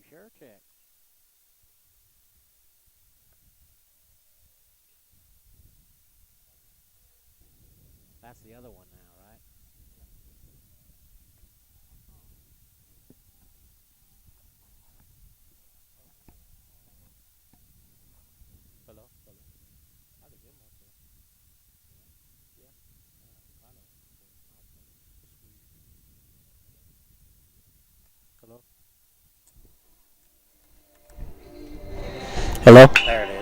you sure check. That's the other one now, right? Hello, hello. I had a game also. Yeah, kind of. Hello. Hello. There it is.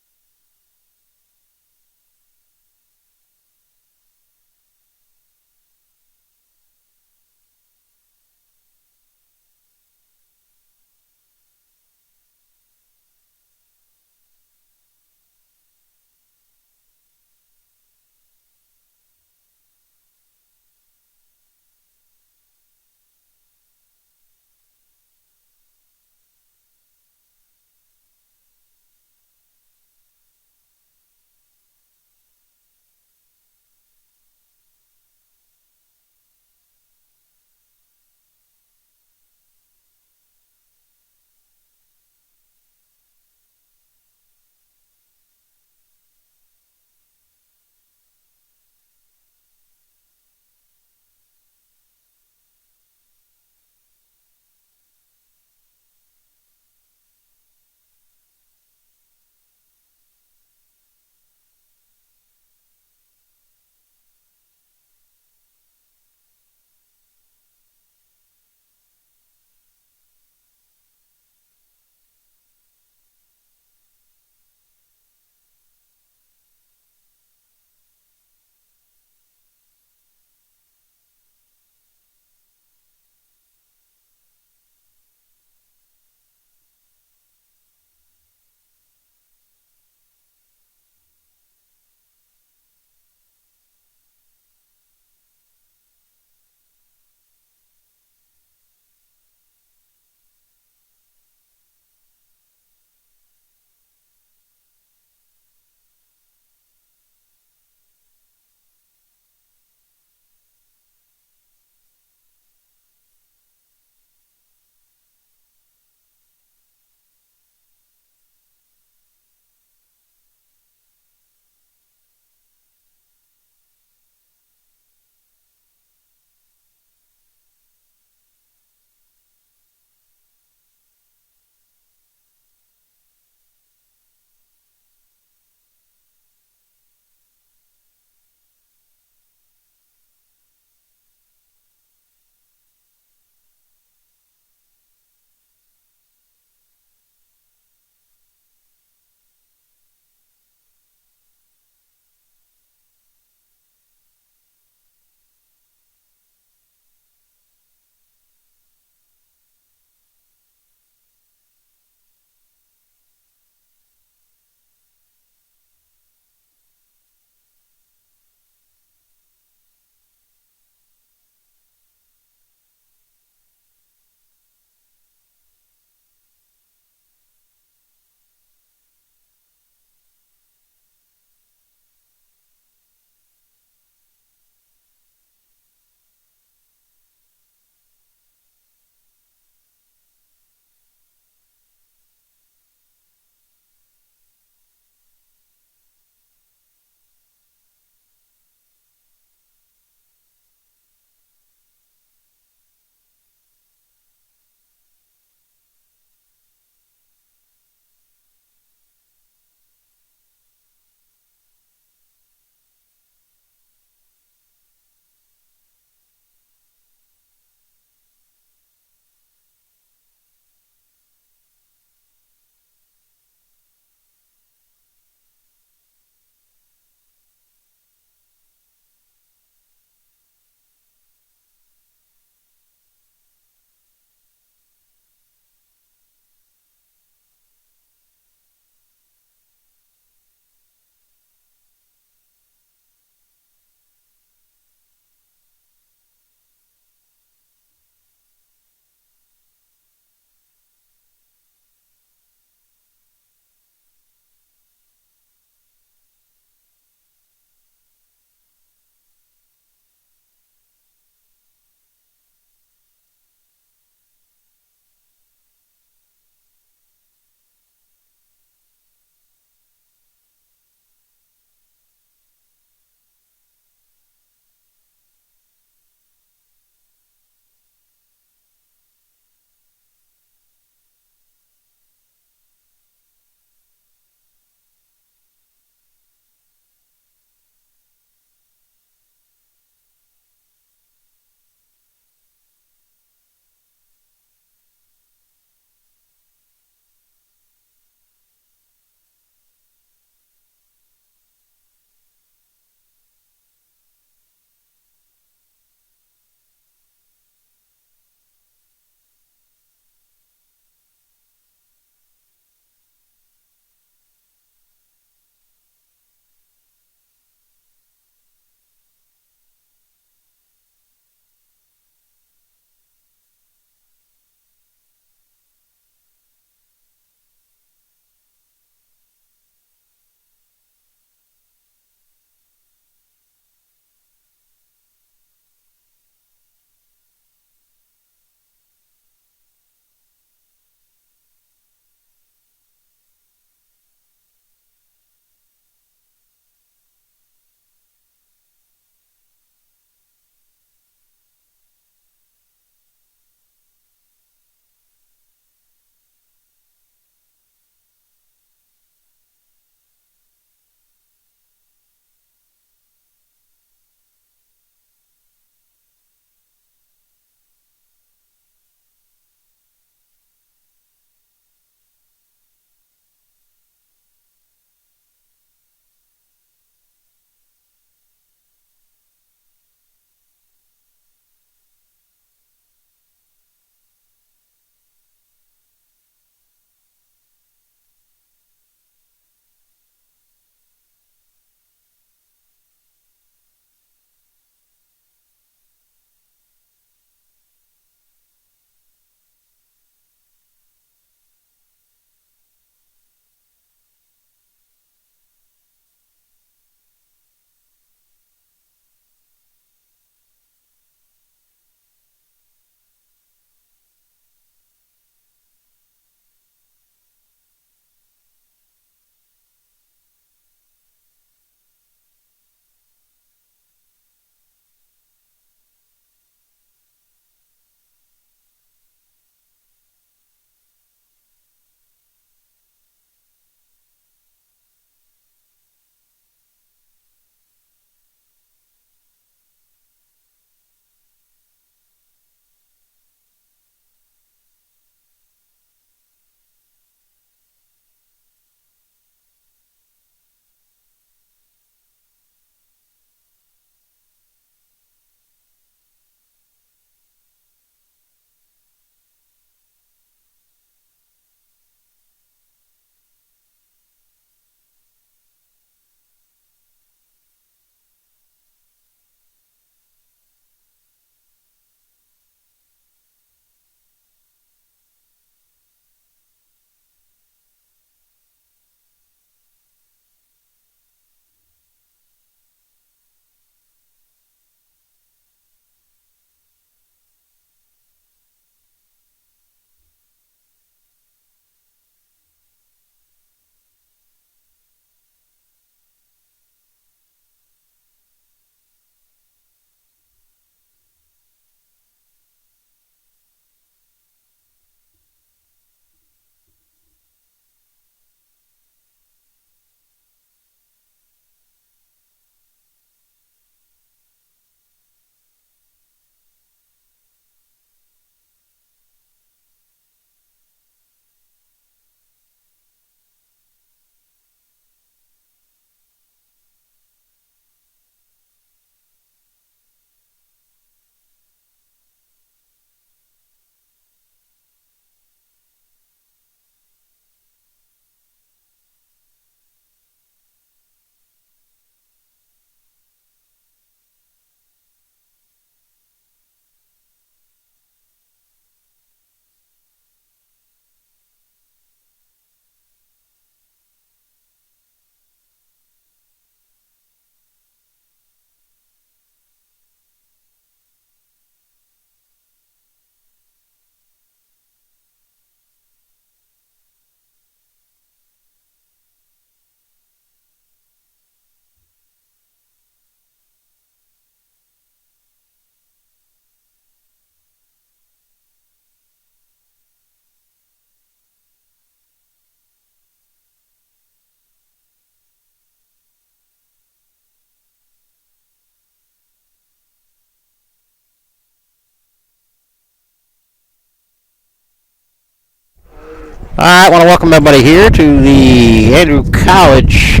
Alright, I want to welcome everybody here to the Andrew College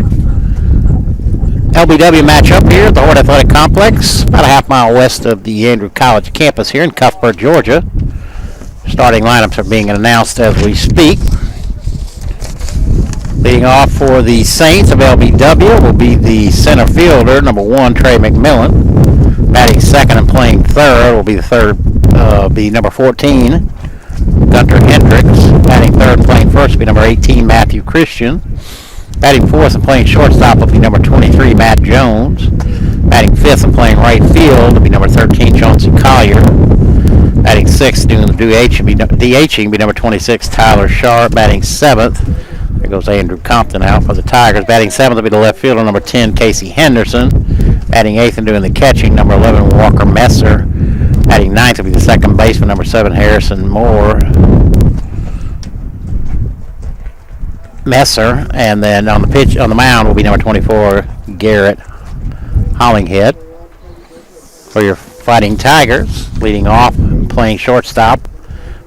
L.B.W matchup here at the Horde Athletic Complex, about a half mile west of the Andrew College campus here in Cuthbert, Georgia. Starting lineups are being announced as we speak. Leading off for the Saints of L.B.W. will be the center fielder, number 1, Trey McMillan. Batting second and playing third will be the number 14, Gunter Hendricks. Batting third and playing first will be number 18, Matthew Christian. Batting fourth and playing shortstop will be number 23, Matt Jones. Batting fifth and playing right field will be number 13, Chauncey Collier. Batting sixth, doing the DHing, will be number 26, Tyler Sharp. Batting seventh, there goes Andrew Compton out for the Tigers. Batting seventh will be the left fielder, number 10, Casey Henderson. Batting eighth and doing the catching, number 11, Walker Messer. Batting ninth will be the second baseman, number 7, Harrison Messer, and then on the mound will be number 24, Garrett Hollinghead. For your Fighting Tigers, leading off and playing shortstop,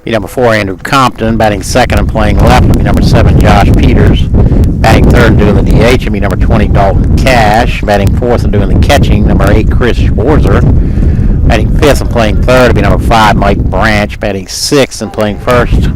be number 4, Andrew Compton. Batting second and playing left will be number 7, Josh Peters. Batting third and doing the DH will be number 20, Dalton Cash. Batting fourth and doing the catching, number 8, Chris Schwarzer. Batting fifth and playing third will be number 5, Mike Branch. Batting sixth and playing first,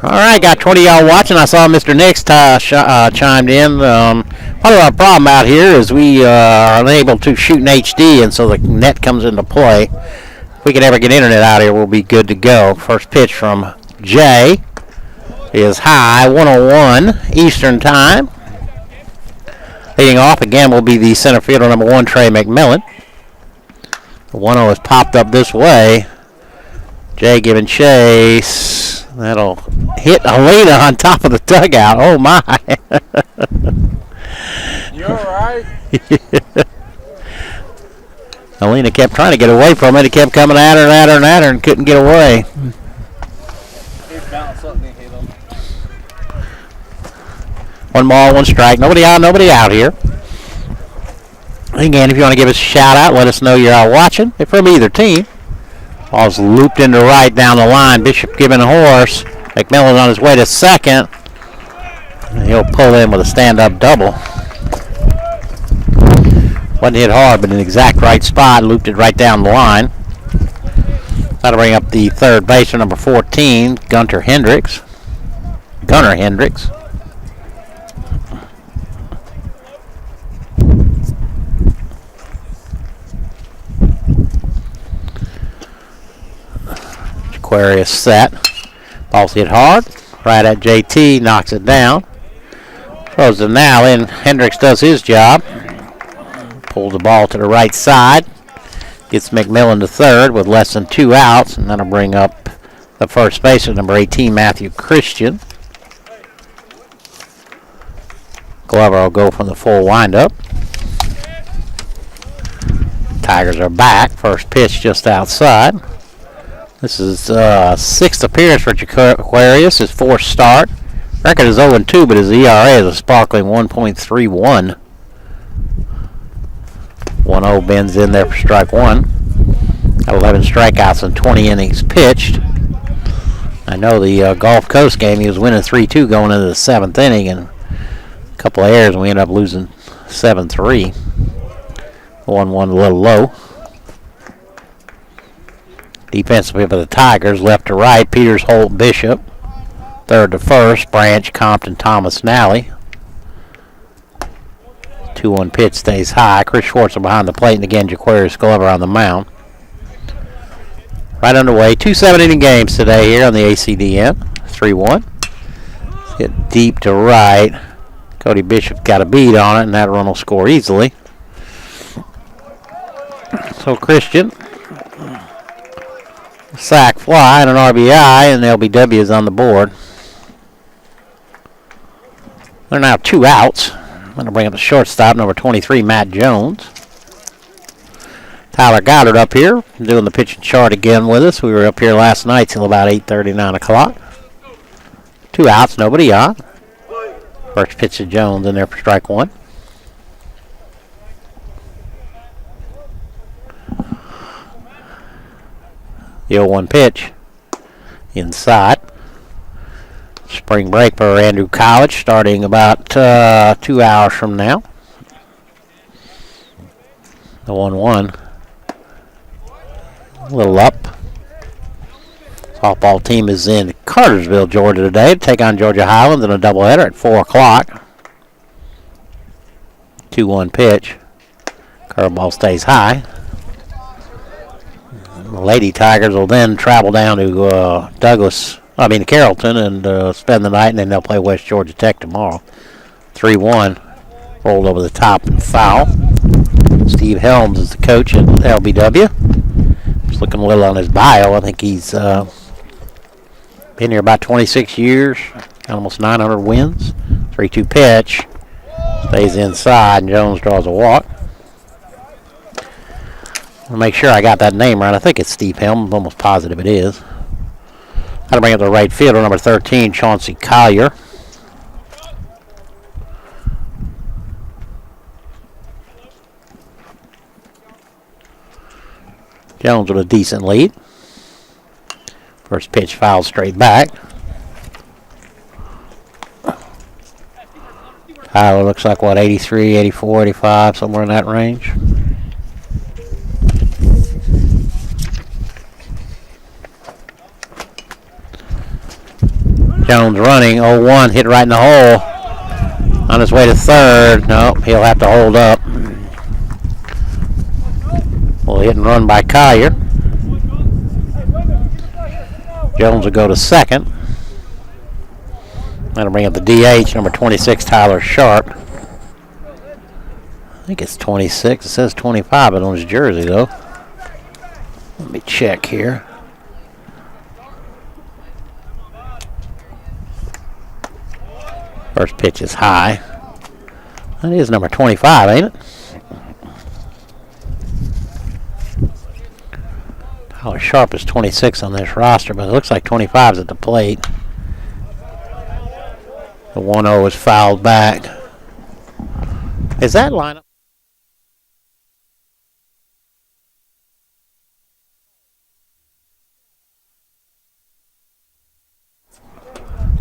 All right, got 20 y'all watching. I saw Mr. Nix chimed in. Part of our problem out here is we are unable to shoot in HD, and so the net comes into play. If we can ever get internet out here, we'll be good to go. First pitch from Jay is high, 101 Eastern Time. Leading off again will be the center fielder, number 1, Trey McMillan. The 1-0 is popped up this way. Jay giving chase. That'll hit Alina on top of the dugout. Oh, my. You all right? Alina kept trying to get away from it. It kept coming at her and at her and at her and couldn't get away. It bounced up and hit him. 1 ball, 1 strike. Nobody out here. Again, if you want to give us a shout out, let us know you're out watching. If from either team. Ball's looped into right down the line. Bishop giving a horse. McMillan on his way to second. And he'll pull in with a stand-up double. Wasn't hit hard, but in the exact right spot. Looped it right down the line. That'll bring up the third baseman, number 14, Gunter Hendricks. Aquarius set. Ball's hit hard. Right at JT. Knocks it down. Throws it now in. Hendricks does his job. Pulls the ball to the right side. Gets McMillan to third with less than 2 outs. And that'll bring up the first baseman, number 18, Matthew Christian. Glover will go from the full windup. Tigers are back. First pitch just outside. This is 6th appearance for Aquarius, his 4th start. Record is 0-2, but his ERA is a sparkling 1.31. 1-0 bends in there for strike one. 11 strikeouts and 20 innings pitched. I know the Gulf Coast game, he was winning 3-2 going into the 7th inning, and a couple of errors, and we ended up losing 7-3. 1-1 a little low. Defensively for the Tigers, left to right, Peters, Holt, Bishop. Third to first, Branch, Compton, Thomas, Nally. 2-1 pitch stays high. Chris Schwartzel behind the plate, and again, Jaquarius Glover on the mound. Right underway. 2 7-inning games today here on the ACDN. 3-1. Hit deep to right. Cody Bishop got a beat on it, and that run will score easily. So Christian, sack fly and an RBI, and L.B.W is on the board. They're now 2 outs. I'm going to bring up the shortstop, number 23, Matt Jones. Tyler Goddard up here, doing the pitching chart again with us. We were up here last night till about 8:30, 9 o'clock. 2 outs, nobody on. First pitch to Jones in there for strike one. The 0-1 pitch inside. Spring break for Andrew College starting about 2 hours from now. The 1-1. A little up. Softball team is in Cartersville, Georgia today to take on Georgia Highlands in a doubleheader at 4 o'clock. 2-1 pitch. Curveball stays high. The Lady Tigers will then travel down to Carrollton and spend the night, and then they'll play West Georgia Tech tomorrow. 3-1. Rolled over the top and foul. Steve Helms is the coach at L.B.W. Just looking a little on his bio. I think he's been here about 26 years. Almost 900 wins. 3-2 pitch. Stays inside, and Jones draws a walk. I'll make sure I got that name right. I think it's Steve Helms. I'm almost positive it is. Got to bring up the right fielder, number 13, Chauncey Collier. Jones with a decent lead. First pitch fouled straight back. Tyler looks like, 83, 84, 85, somewhere in that range. Jones running, 0-1, hit right in the hole. On his way to third. Nope, he'll have to hold up. Well, hit and run by Collier. Jones will go to second. That'll bring up the DH, number 26, Tyler Sharp. I think it's 26. It says 25 on his jersey, though. Let me check here. First pitch is high. That is number 25, ain't it? Tyler Sharp is 26 on this roster, but it looks like 25 is at the plate. The 1-0 is fouled back. Is that lineup?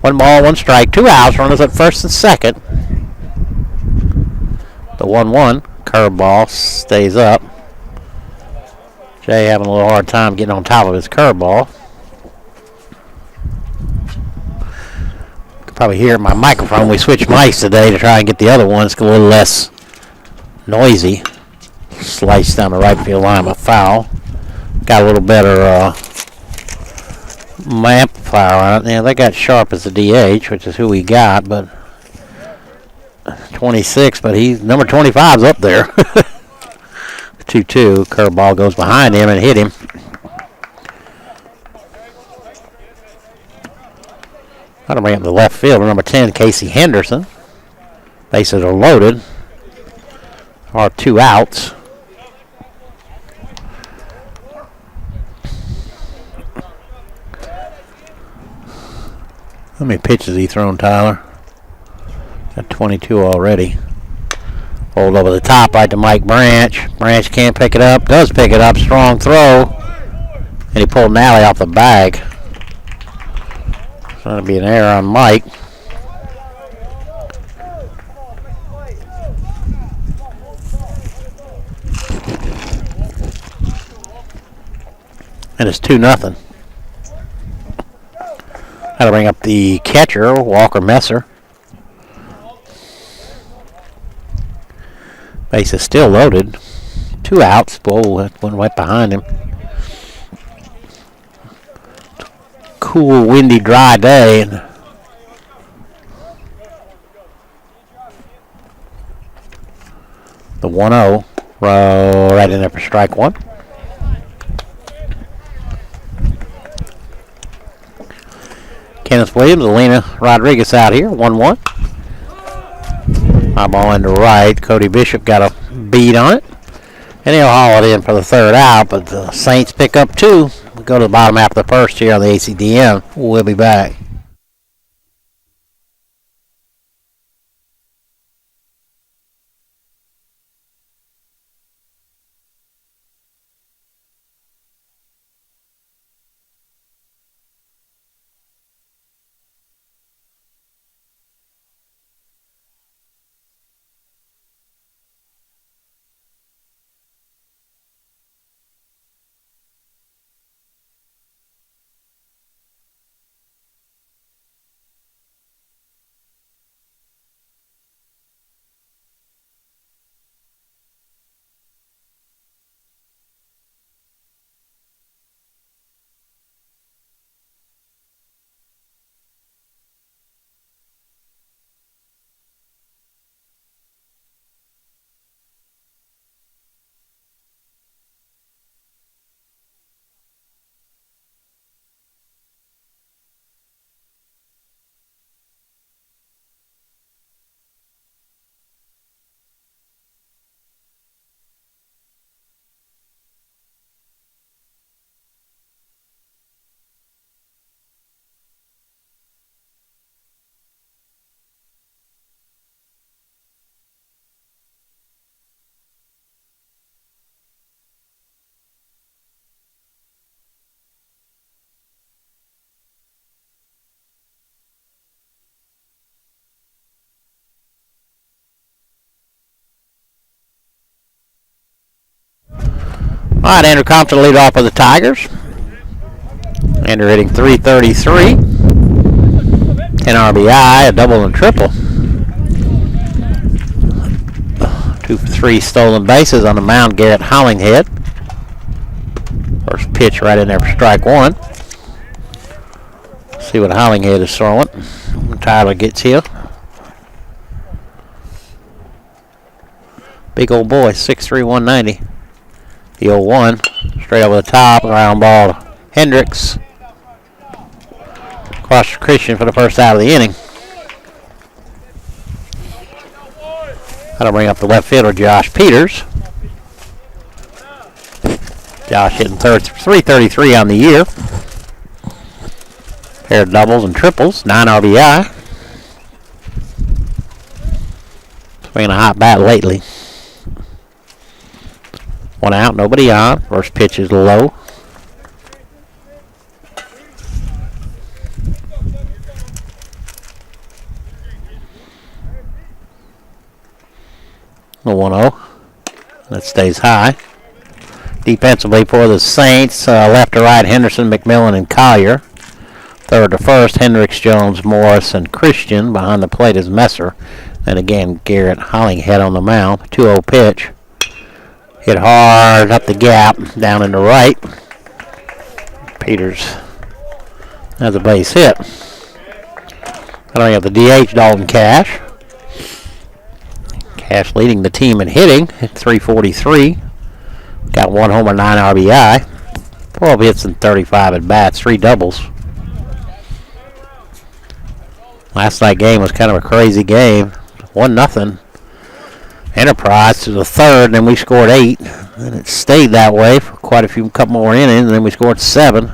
One ball, one strike, 2 outs. Runners at first and second. The 1-1 curveball stays up. Jay having a little hard time getting on top of his curveball. You can probably hear my microphone. We switched mics today to try and get the other ones a little less noisy. Slice down the right field line, a foul. Got a little better amplifier on it. Yeah, they got Sharp as the DH, which is who we got, but 26, but he's number 25's up there. 2-2. Curveball goes behind him and hit him. Got to bring up the left fielder, number 10, Casey Henderson. Bases are loaded. Are 2 outs. How many pitches he thrown, Tyler? Got 22 already. Pulled over the top right to Mike Branch. Branch can't pick it up. Does pick it up. Strong throw. And he pulled Nally off the bag. So that'll be an error on Mike. And it's 2-0. That'll bring up the catcher, Walker Messer. Base is still loaded. 2 outs. Whoa, that one went behind him. Cool, windy, dry day. And the 1-0. Right in there for strike one. Kenneth Williams, Alina Rodriguez out here, 1-1. My ball into right. Cody Bishop got a beat on it. And he'll haul it in for the third out, but the Saints pick up 2. We go to the bottom half of the first here on the ACDM. We'll be back. All right, Andrew Compton lead off for the Tigers. Andrew hitting .333. 10 RBI, a double and triple. 2 for 3 stolen bases on the mound, Garrett Hollinghead. First pitch right in there for strike one. See what Hollinghead is throwing. Tyler gets here. Big old boy, 6'3", 190. The 0-1, straight over the top, ground ball to Hendricks. Across to Christian for the first out of the inning. That'll bring up the left fielder, Josh Peters. Josh hitting .333 on the year. Pair of doubles and triples, 9 RBI. Swinging a hot bat lately. 1 out, nobody on. First pitch is low. The 1-0. That stays high. Defensively for the Saints, left to right, Henderson, McMillan, and Collier. Third to first, Hendricks, Jones, Morris, and Christian. Behind the plate is Messer. And again, Garrett Hollinghead on the mound. 2-0 pitch. Hit hard up the gap, down in the right. Peters has a base hit. Then we have the DH, Dalton Cash. Cash leading the team in hitting at .343. Got 1 homer, 9 RBI. 12 hits and 35 at bats, 3 doubles. Last night's game was kind of a crazy game. 1-0. Enterprise to the third, and then we scored 8. And it stayed that way for quite a couple more innings, and then we scored 7.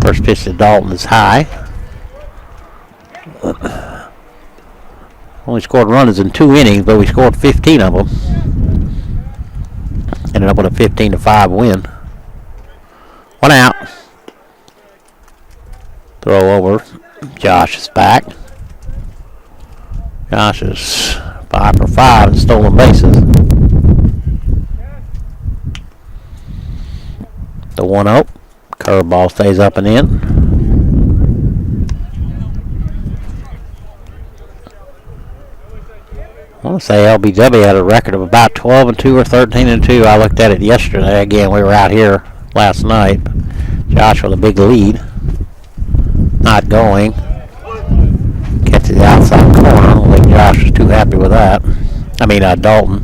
First pitch to Dalton is high. Only scored runs in 2 innings, but we scored 15 of them. Ended up with a 15-5 win. 1 out. Throw over. Josh is back. Josh is 5 for 5 in stolen bases. The 1-0. Curveball stays up and in. I want to say L.B.W had a record of about 12-2 or 13-2. I looked at it yesterday. Again, we were out here last night. Josh with a big lead. Not going. Get to the outside corner. I don't think Josh was too happy with that. I mean, Dalton.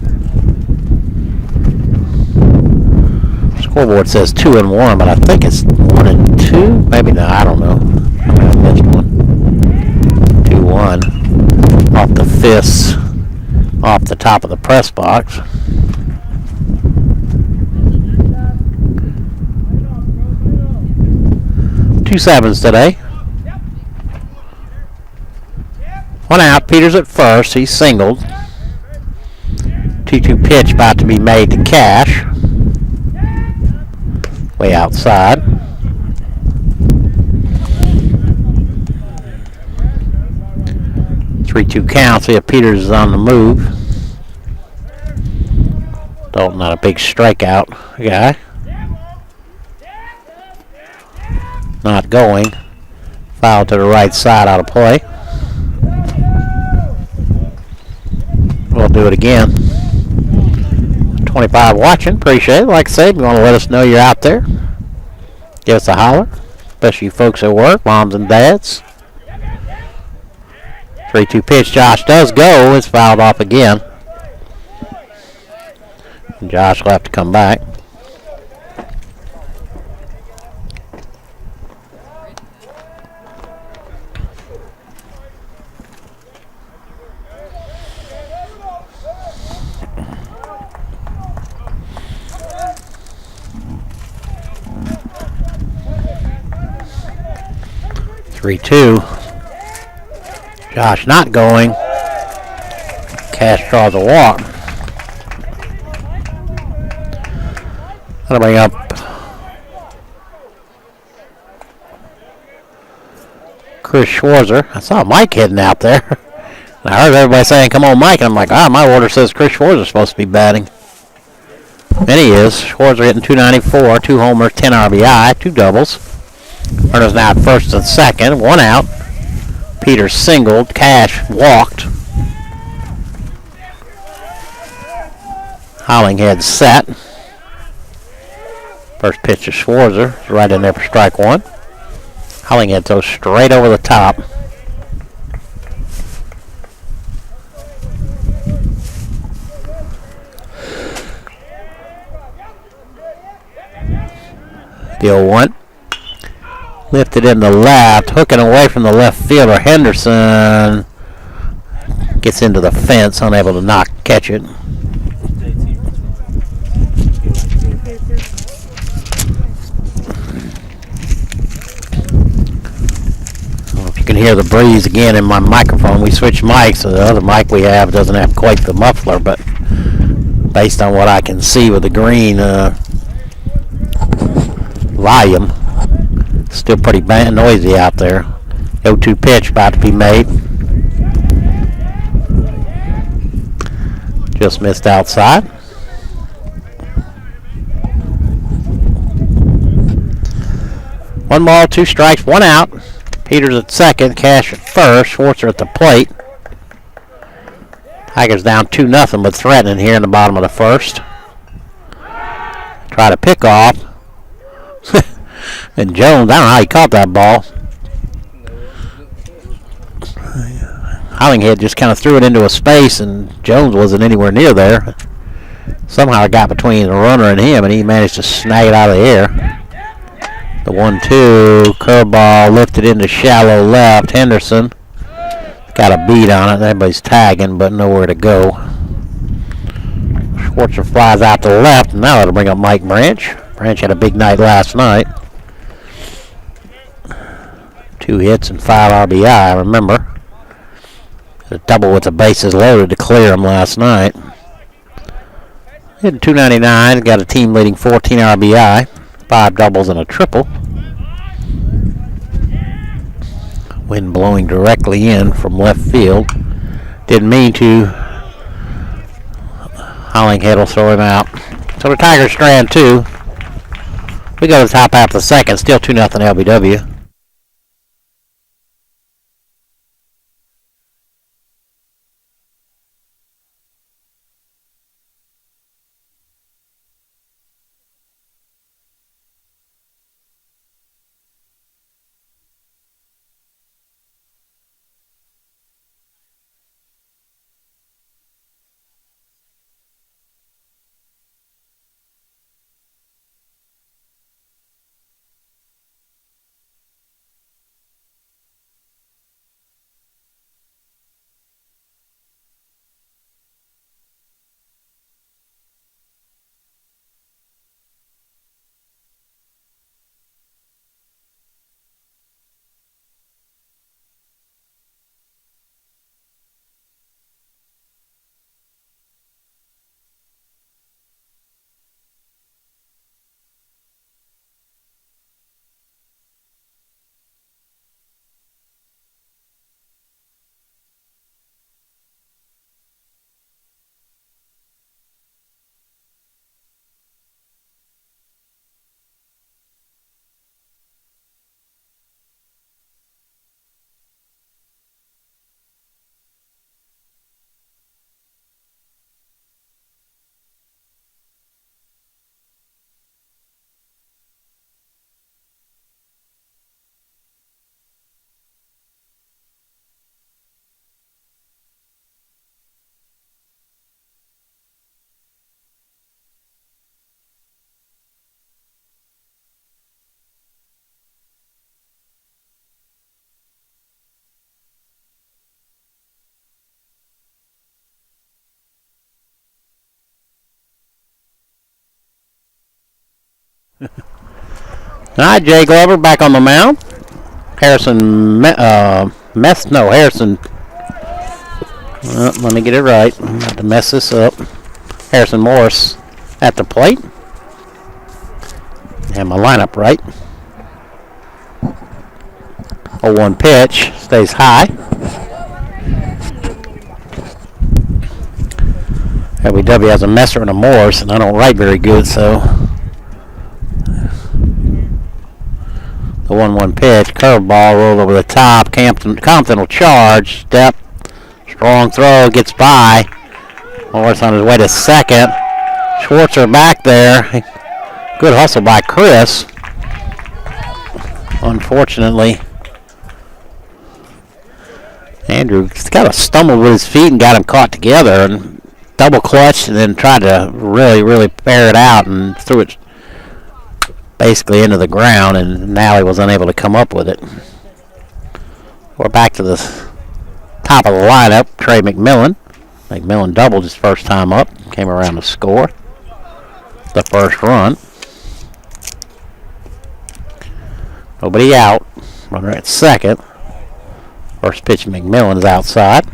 Scoreboard says 2-1, but I think it's 1-2. Maybe not. I don't know. I may have missed one. 2-1. Off the fists. Off the top of the press box. Two sevens today. 1 out. Peters at first. He's singled. 2-2 pitch about to be made to Cash. Way outside. 3-2 count. See if Peters is on the move. Dalton not a big strikeout guy. Not going. Foul to the right side, out of play. We'll do it again. 25 watching. Appreciate it. Like I said, if you want to let us know you're out there, give us a holler. Especially you folks at work, moms and dads. 3-2 pitch. Josh does go. It's fouled off again. And Josh will have to come back. Three-two. Josh not going. Cash draws a walk. That'll bring up Chris Schwarzer. I saw Mike heading out there. And I heard everybody saying, "Come on, Mike." And I'm like, my order says Chris Schwarzer's supposed to be batting. And he is. Schwarzer hitting .294, 2 homers, 10 RBI, 2 doubles. Runners now at first and second. 1 out. Peters singled. Cash walked. Hollinghead set. First pitch to Schwarzer. Right in there for strike 1. Hollinghead throws straight over the top. The 0-1. Lifted in the left, hooking away from the left fielder. Henderson gets into the fence, unable to catch it. If you can hear the breeze again in my microphone, we switched mics, so the other mic we have doesn't have quite the muffler, but based on what I can see with the green volume, still pretty noisy out there. 0-2 pitch about to be made. Just missed outside. One ball, 2 strikes, 1 out. Peters at second, Cash at first, Schwarzer at the plate. Tigers down 2-0, but threatening here in the bottom of the first. Try to pick off. And Jones, I don't know how he caught that ball. Hollinghead just kind of threw it into a space, and Jones wasn't anywhere near there. Somehow it got between the runner and him, and he managed to snag it out of the air. The 1-2, curveball, lifted into shallow left. Henderson got a beat on it. Everybody's tagging, but nowhere to go. Schwarzer flies out to the left, and now that'll bring up Mike Branch. Branch had a big night last night. 2 hits and 5 RBI, remember. A double with the bases loaded to clear him last night. Hitting .299, got a team leading 14 RBI, 5 doubles and a triple. Wind blowing directly in from left field. Didn't mean to. Hollinghead will throw him out. So the Tigers strand 2. We go to the top half of the second, still 2-0 L.B.W. All right, Jay Glover back on the mound. Harrison, Harrison. Let me get it right. I'm about to mess this up. Harrison Morris at the plate. Have my lineup right. 0-1 pitch, stays high. L.B.W. has a Messer and a Morris, and I don't write very good, so. The 1-1 pitch, curveball rolled over the top. Compton will charge. Step, strong throw, gets by. Morris on his way to second. Schwartzer back there. Good hustle by Chris. Unfortunately, Andrew kind of stumbled with his feet and got him caught together and double clutched and then tried to really pair it out and threw it basically into the ground, and now he was unable to come up with it. We're back to the top of the lineup. Trey McMillan. McMillan doubled his first time up. Came around to score the first run. Nobody out. Runner at second. First pitch, McMillan is outside.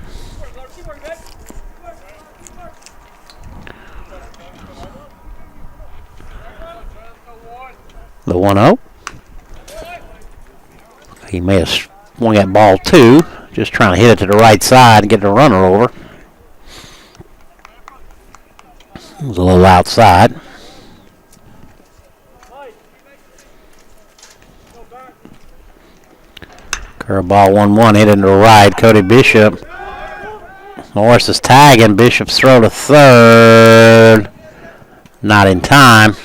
The 1-0. He may have swung at ball 2. Just trying to hit it to the right side and get the runner over. It was a little outside. Curveball 1-1 hit into the right. Cody Bishop. Morris is tagging. Bishop's throw to third. Not in time.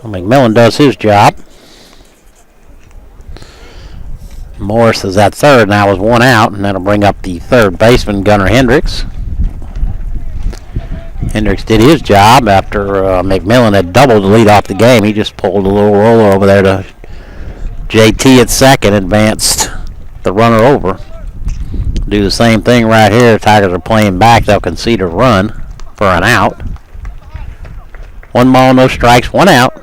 McMillan does his job. Morris is at third now with 1 out, and that'll bring up the third baseman, Gunnar Hendricks. Hendricks did his job after McMillan had doubled to lead off the game. He just pulled a little roller over there to JT at second, advanced the runner over. Do the same thing right here. Tigers are playing back. They'll concede a run for an out. 1 ball, no strikes, 1 out.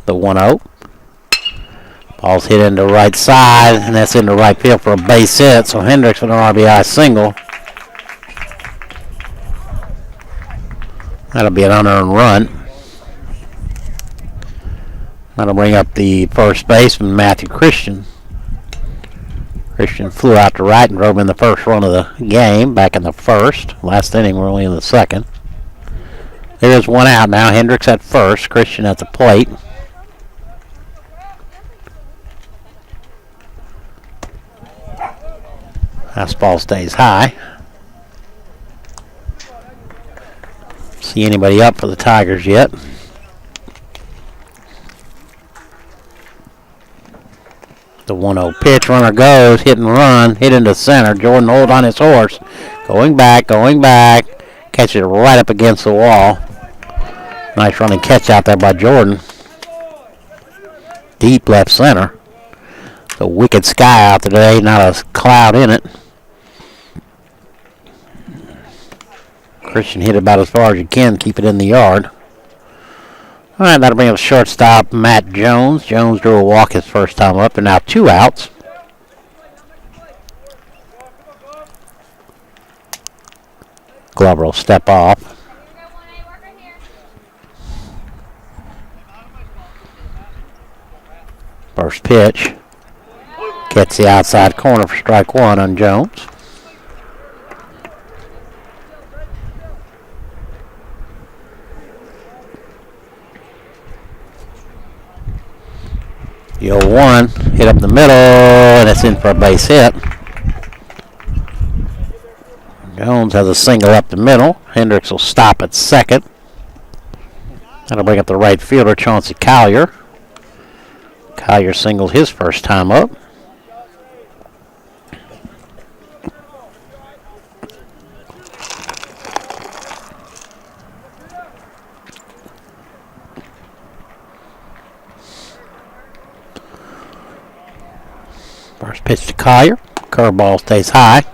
The 1-0. Ball's hit into right side, and that's into right field for a base hit. So Hendricks with an RBI single. That'll be an unearned run. That'll bring up the first baseman, Matthew Christian. Christian flew out to right and drove in the first run of the game, back in the first. Last inning, we're only in the second. There is one out now. Hendricks at first, Christian at the plate. Fastball stays high. See anybody up for the Tigers yet? The 1-0 pitch, runner goes, hit and run, hit into center. Jordan hold on his horse. Going back. Catches it right up against the wall. Nice running catch out there by Jordan. Deep left center. The wicked sky out today, not a cloud in it. Christian hit about as far as you can, keep it in the yard. All right, that'll bring up shortstop Matt Jones. Jones drew a walk his first time up, and now 2 outs. Glover will step off. First pitch. Gets the outside corner for strike 1 on Jones. The 0-1 hit up the middle, and it's in for a base hit. Jones has a single up the middle. Hendricks will stop at second. That'll bring up the right fielder, Chauncey Collier. Collier singled his first time up. First pitch to Collier. Curveball stays high.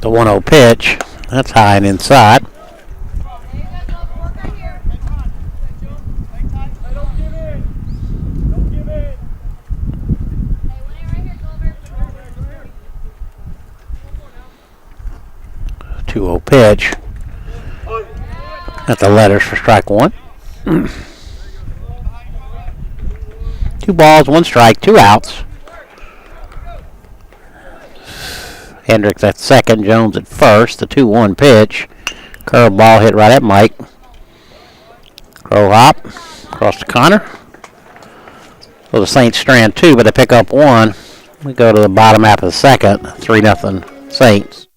The 1-0 pitch. That's high and inside. Pitch at the letters for strike 1. 2 balls, 1 strike, 2 outs. Hendricks at second, Jones at first. The 2-1 pitch. Curveball hit right at Mike. Crow hop across the corner. So the Saints strand 2, but they pick up 1. We go to the bottom half of the second. 3-0 Saints.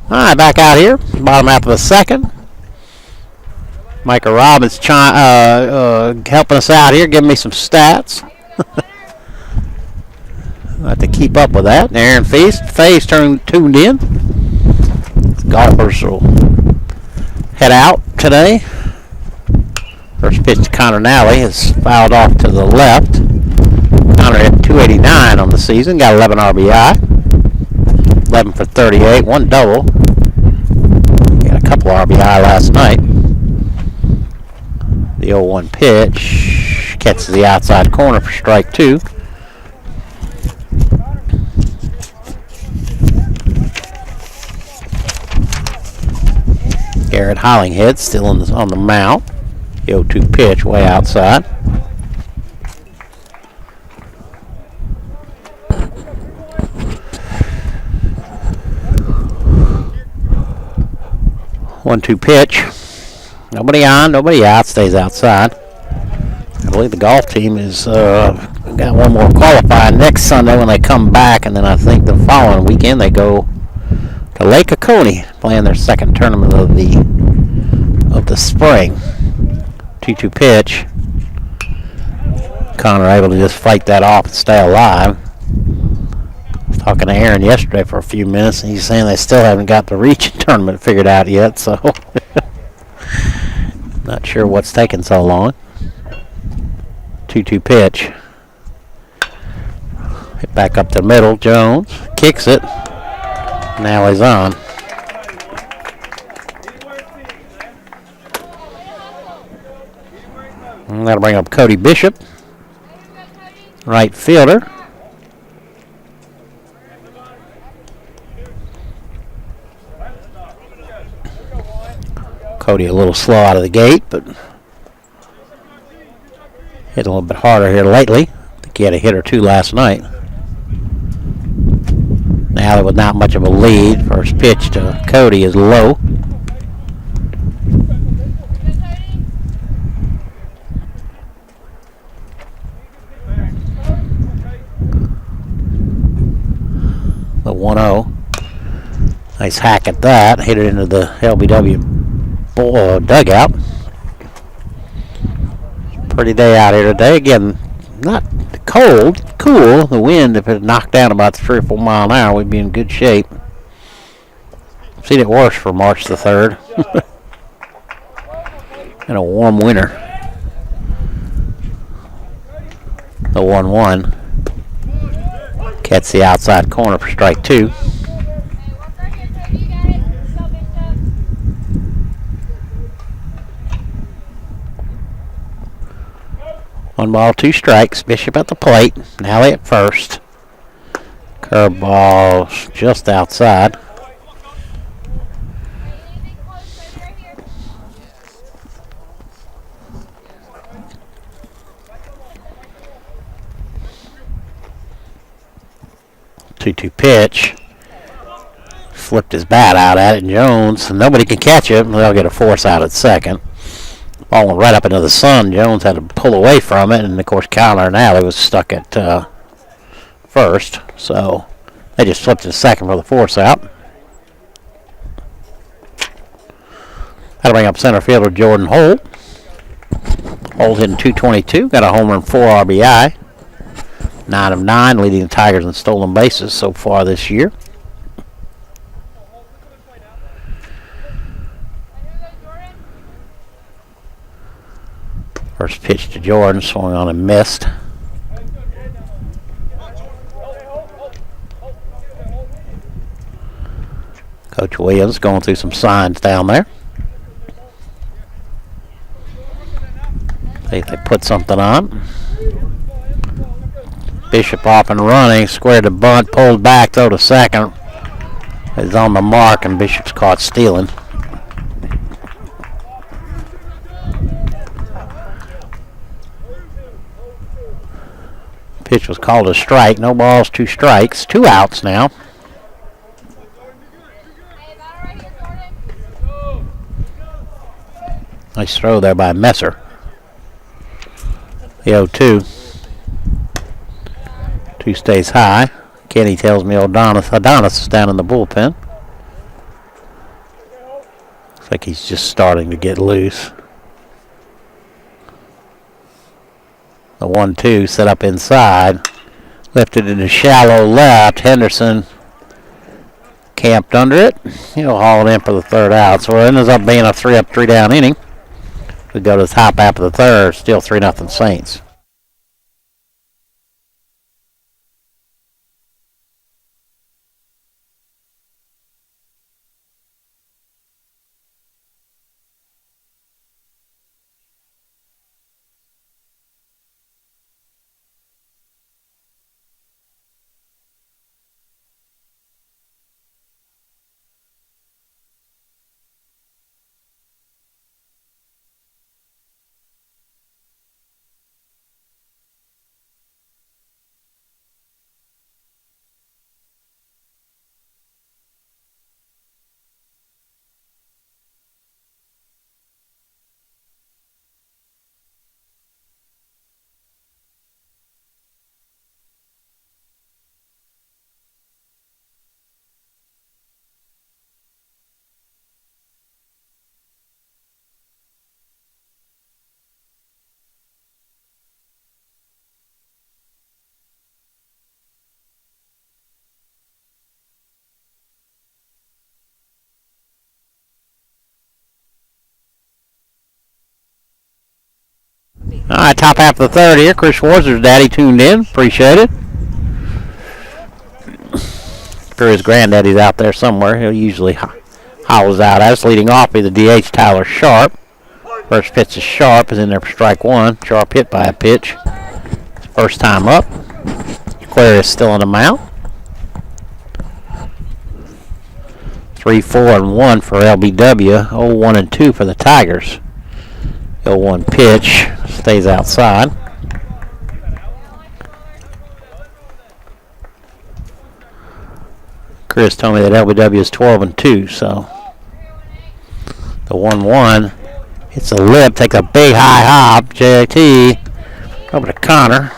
All right, back out here, bottom half of the second. Micah Robbins helping us out here, giving me some stats. I have to keep up with that. Aaron Faye's tuned in. Golfers will head out today. First pitch to Connor Nally is fouled off to the left. Connor hit 289 on the season, got 11 RBI. 11 for 38, 1 double. He had a couple RBI last night. The 0-1 pitch catches the outside corner for strike 2. Garrett Hollinghead still on the mound. The 0-2 pitch way outside. One-two pitch. Nobody on, nobody out. Stays outside. I believe the golf team is got one more qualifying next Sunday when they come back, and then I think the following weekend they go to Lake Oconee, playing their second tournament of the spring. 2-2 pitch. Connor able to just fight that off and stay alive. I was talking to Aaron yesterday for a few minutes, and he's saying they still haven't got the region tournament figured out yet, so not sure what's taking so long. 2-2 pitch. Hit back up the middle. Jones kicks it. Now he's on. And that'll bring up Cody Bishop, right fielder. Cody a little slow out of the gate, but hit a little bit harder here lately. I think he had a hit or two last night. Now with not much of a lead, first pitch to Cody is low. The 1-0. Nice hack at that. Hit it into the L.B.W. dugout. Pretty day out here today. Again, not cold, cool. The wind, if it knocked down about 3 or 4 miles an hour, we'd be in good shape. Seen it worse for March the 3rd. And a warm winter. The 1-1. Catch the outside corner for strike 2. One ball, 2 strikes. Bishop at the plate. Nally at first. Curveball just outside. Two-two pitch. Flipped his bat out at it, and Jones. Nobody can catch it. They'll get a force out at second. Ball went right up into the sun. Jones had to pull away from it, and of course Connor and Alley was stuck at first, so they just flipped to second for the force out. That'll bring up center fielder Jordan Holt. Holt hitting .222, got a homer and 4 RBI. 9 of 9, leading the Tigers in stolen bases so far this year. First pitch to Jordan, swung on and missed. Coach Williams going through some signs down there. See if they put something on. Bishop off and running, squared the bunt, pulled back, throw to second. Is on the mark, and Bishop's caught stealing. Pitch was called a strike. No balls, 2 strikes. 2 outs now. Nice throw there by Messer. The 0-2. 2 stays high. Kenny tells me Adonis is down in the bullpen. Looks like he's just starting to get loose. The 1-2 set up inside. Lifted into shallow left. Henderson camped under it. He'll haul it in for the 3rd out. So it ends up being a 3-up, 3-down inning. We go to the top half of the 3rd. Still 3-0 Saints. All right, top half of the third here. Chris Schwarzer's daddy tuned in. Appreciate it. Sure his granddaddy's out there somewhere. He'll usually hollers out at us. Leading off be the DH Tyler Sharp. First pitch is Sharp is in there for strike one. Sharp hit by a pitch. First time up. Aquarius still on the mount. 3, 4, and 1 for L.B.W. 0, 1, and 2 for the Tigers. 0-1 pitch stays outside. Chris told me that L.B.W. is 12 and 2, so the 1-1 hits a lip, takes a big high hop. JT over to Connor.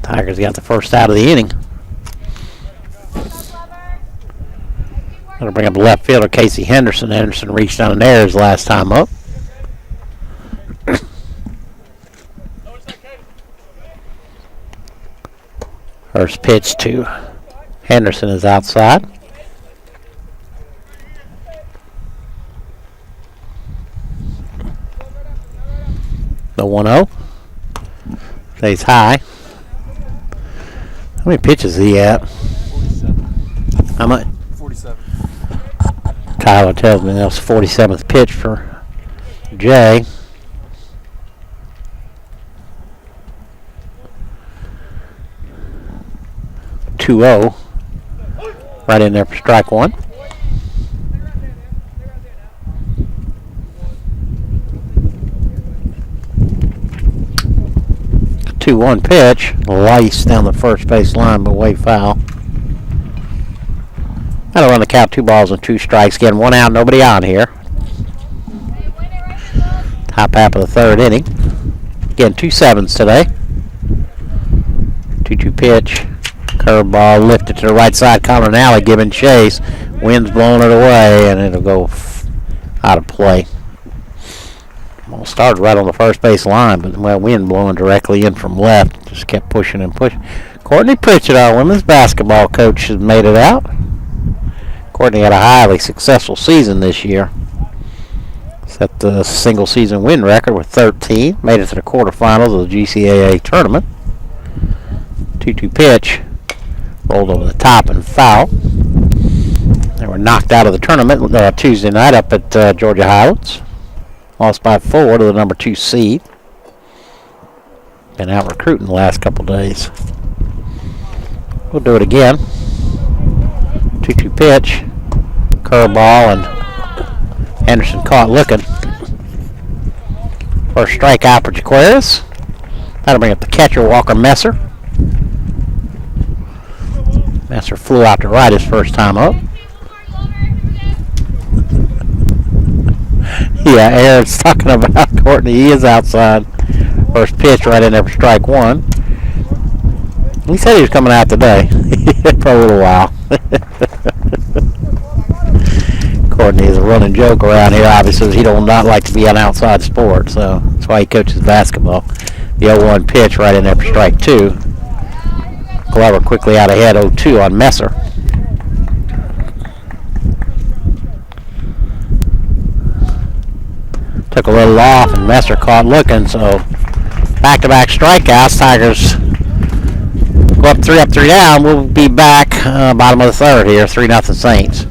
Tigers got the first out of the inning. Going to bring up the left fielder, Casey Henderson. Henderson reached down and there his last time up. First pitch to Henderson is outside. The 1-0 stays high. How many pitches is he at? 47. How much? 47. Tyler tells me that was 47th pitch for Jay. (2-0) right in there for strike one. Two 1 pitch, lice down the first base line, but way foul. That'll run the count, 2 balls and 2 strikes. Getting 1 out, nobody on here. Top half of the third inning. Again, 2 sevens today. 2-2 pitch. Curveball lifted to the right side. Colin Alley giving chase. Wind's blowing it away, and it'll go out of play. Well, started right on the first base line, but wind blowing directly in from left. Just kept pushing and pushing. Courtney Pritchett, our women's basketball coach, has made it out. Courtney had a highly successful season this year. Set the single season win record with 13. Made it to the quarterfinals of the GCAA tournament. 2-2 pitch. Rolled over the top and foul. They were knocked out of the tournament Tuesday night up at Georgia Highlands. Lost by 4 to the number 2 seed. Been out recruiting the last couple days. We'll do it again. 2-2 pitch. Curveball, and Henderson caught looking. First strikeout for Jaquarius. That'll bring up the catcher, Walker Messer. Messer flew out to right his first time up. Yeah, Aaron's talking about Courtney. He is outside. First pitch right in there for strike one. He said he was coming out today for a little while. Courtney is a running joke around here. Obviously, he don't not like to be an outside sport, so that's why he coaches basketball. The 0-1 pitch right in there for strike two. Glover quickly out ahead, 0-2 on Messer. Took a little off, and Messer caught looking, so back-to-back strikeouts. Tigers go up 3 down. We'll be back bottom of the third here, 3-0 Saints.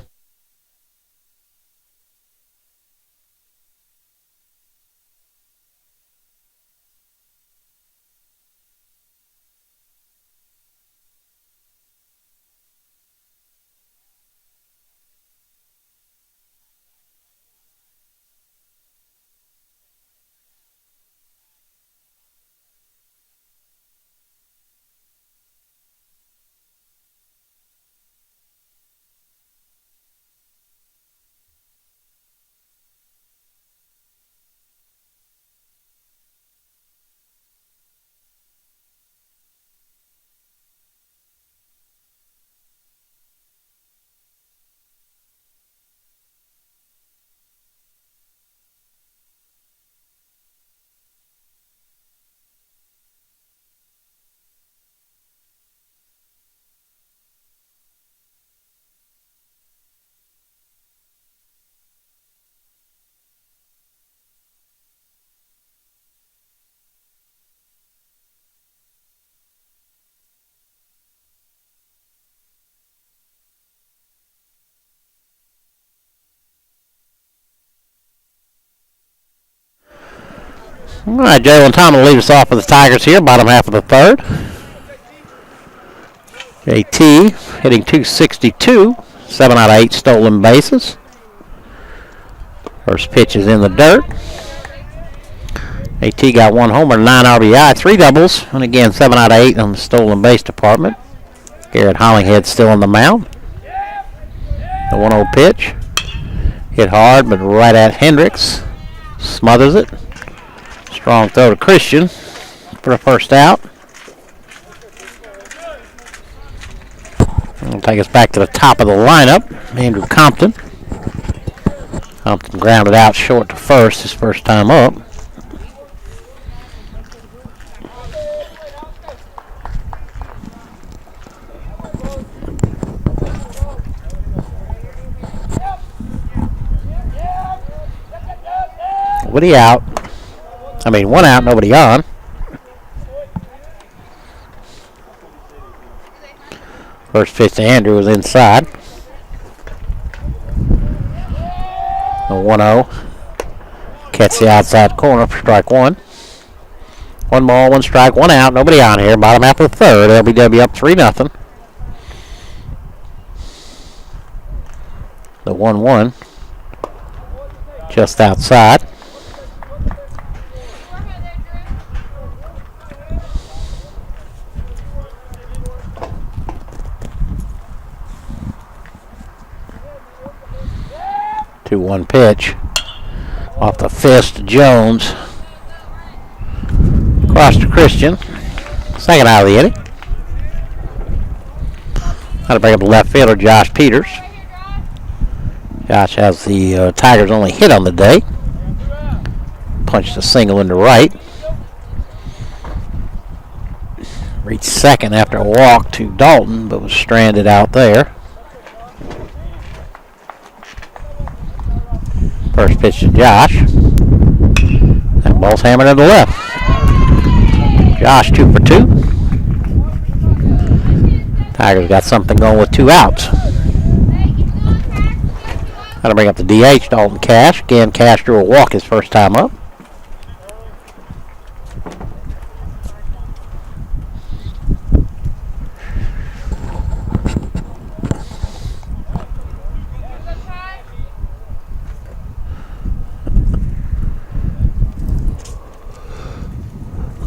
All right, Jalen Tom will lead us off with the Tigers here, bottom half of the third. JT hitting .262, 7 out of 8 stolen bases. First pitch is in the dirt. AT got 1 homer, 9 RBI, 3 doubles, and again 7 out of 8 on the stolen base department. Garrett Hollinghead still on the mound. The 1-0 pitch. Hit hard, but right at Hendricks. Smothers it. Strong throw to Christian for a first out. That'll take us back to the top of the lineup. Andrew Compton. Compton grounded out short to first his first time up. Nobody out. I mean, 1 out, nobody on. First pitch to Andrew was inside. The 1-0. Catch the outside corner for strike 1. 1 ball, 1 strike, 1 out, nobody on here. Bottom half of the third. L.B.W. up 3-0. The 1-1. Just outside. The 2-1 pitch off the fist to Jones. Across to Christian. Second out of the inning. Got to bring up the left fielder, Josh Peters. Josh has the Tigers' only hit on the day. Punched a single into right. Reached second after a walk to Dalton, but was stranded out there. First pitch to Josh. That ball's hammered to the left. Josh 2 for 2. Tigers got something going with 2 outs. Got to bring up the DH, Dalton Cash. Again, Cash drew a walk his first time up.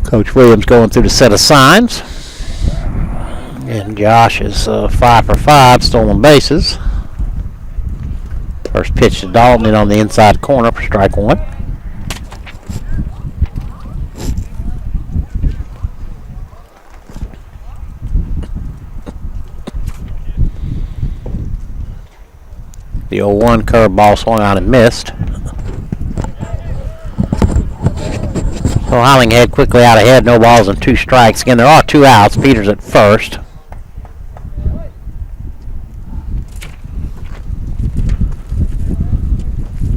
Coach Williams going through the set of signs. And Josh is 5 for 5 stolen bases. First pitch to Dalton in on the inside corner for strike 1. The 0-1 curveball swung on and missed. So Hollinghead quickly out ahead, no balls and 2 strikes. Again, there are 2 outs. Peters at first.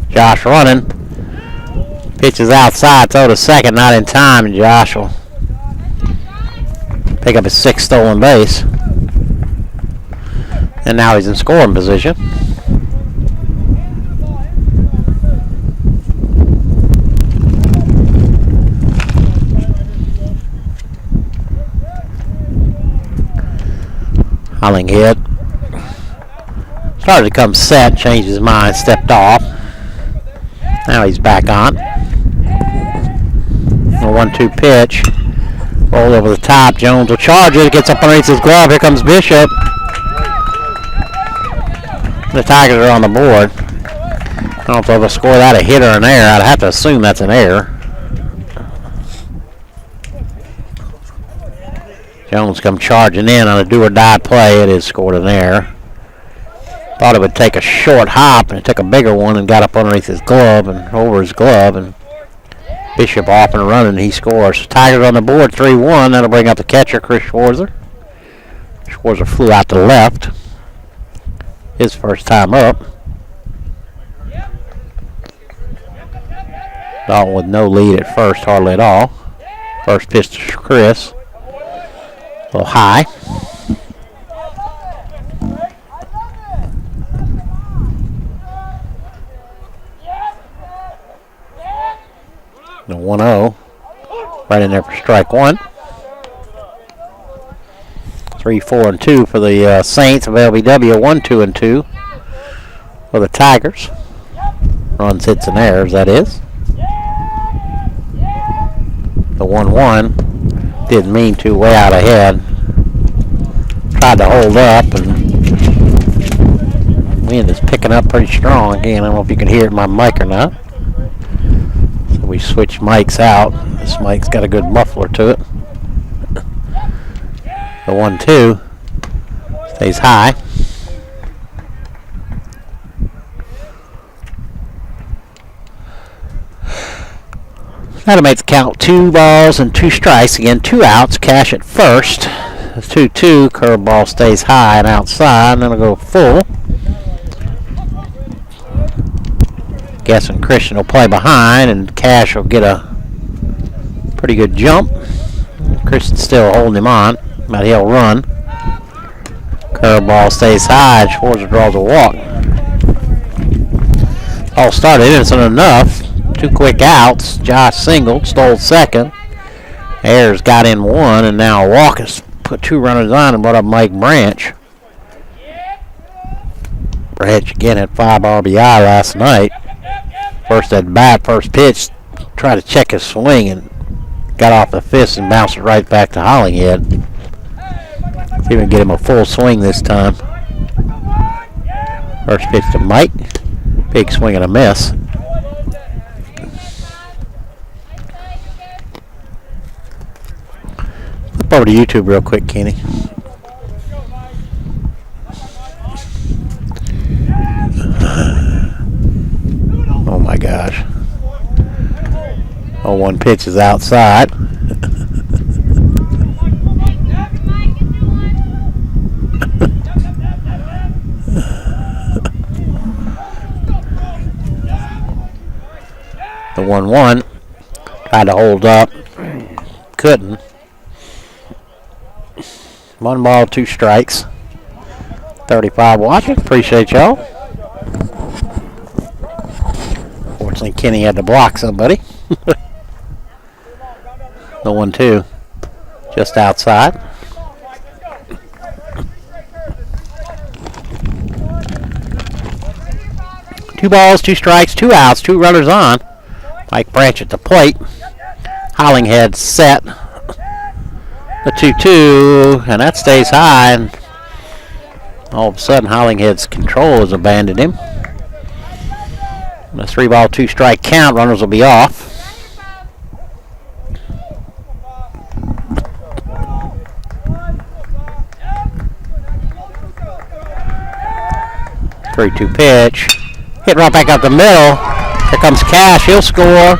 Josh running. Pitch is outside, throw to second, not in time, and Josh will pick up his 6th stolen base. And now he's in scoring position. Hollinghead started to come set, changed his mind, stepped off. Now he's back on. A 1-2 pitch. Roll over the top. Jones will charge it. It gets up underneath his glove. Here comes Bishop. The Tigers are on the board. I don't know if they'll score that a hit or an error. I'd have to assume that's an error. Jones come charging in on a do-or-die play. It is scored an error. Thought it would take a short hop, and it took a bigger one and got up underneath his glove and over his glove. And Bishop off and running, he scores. Tigers on the board, 3-1. That'll bring up the catcher, Chris Schwarzer. Schwarzer flew out to left. His first time up. Dalton with no lead at first, hardly at all. First pitch to Chris. A little high. The 1-0. Right in there for strike one. 3, 4, and 2 for the Saints of L.B.W. 1, 2, and 2 for the Tigers. Runs, hits, and errors, that is. The 1-1 didn't mean to, way out ahead. Tried to hold up, and wind is picking up pretty strong again. I don't know if you can hear it in my mic or not. So we switched mics out. This mic's got a good muffler to it. The 1-2 stays high. That'll make the count 2 balls and 2 strikes. Again, 2 outs. Cash at first. The 2-2 curveball stays high and outside, and then it'll go full. Guessing Christian will play behind, and Cash will get a pretty good jump. Christian's still holding him on, but he'll run. Curveball stays high, and Schwarzer draws a walk. All started innocent enough. 2 quick outs. Josh singled, stole second. Ayers got in 1, and now a walk has put 2 runners on and brought up Mike Branch. Branch again had 5 RBI last night. First at bat, first pitch, tried to check his swing and got off the fist and bounced it right back to Hollinghead. See if we can get him a full swing this time. First pitch to Mike. Big swing and a miss. Flip over to YouTube real quick, Kenny. Oh my gosh. Oh, 1 pitch is outside. The 1-1 tried to hold up, couldn't. 1 ball, 2 strikes. 35 watching. Appreciate y'all. Fortunately, Kenny had to block somebody. The 1-2 just outside. Two balls, 2 strikes, 2 outs, 2 runners on. Mike Branch at the plate. Hollinghead set. The 2-2, and that stays high. And all of a sudden, Hollinghead's control has abandoned him. The 3 ball, 2 strike count. Runners will be off. 3-2 pitch. Hit right back up the middle. Here comes Cash. He'll score.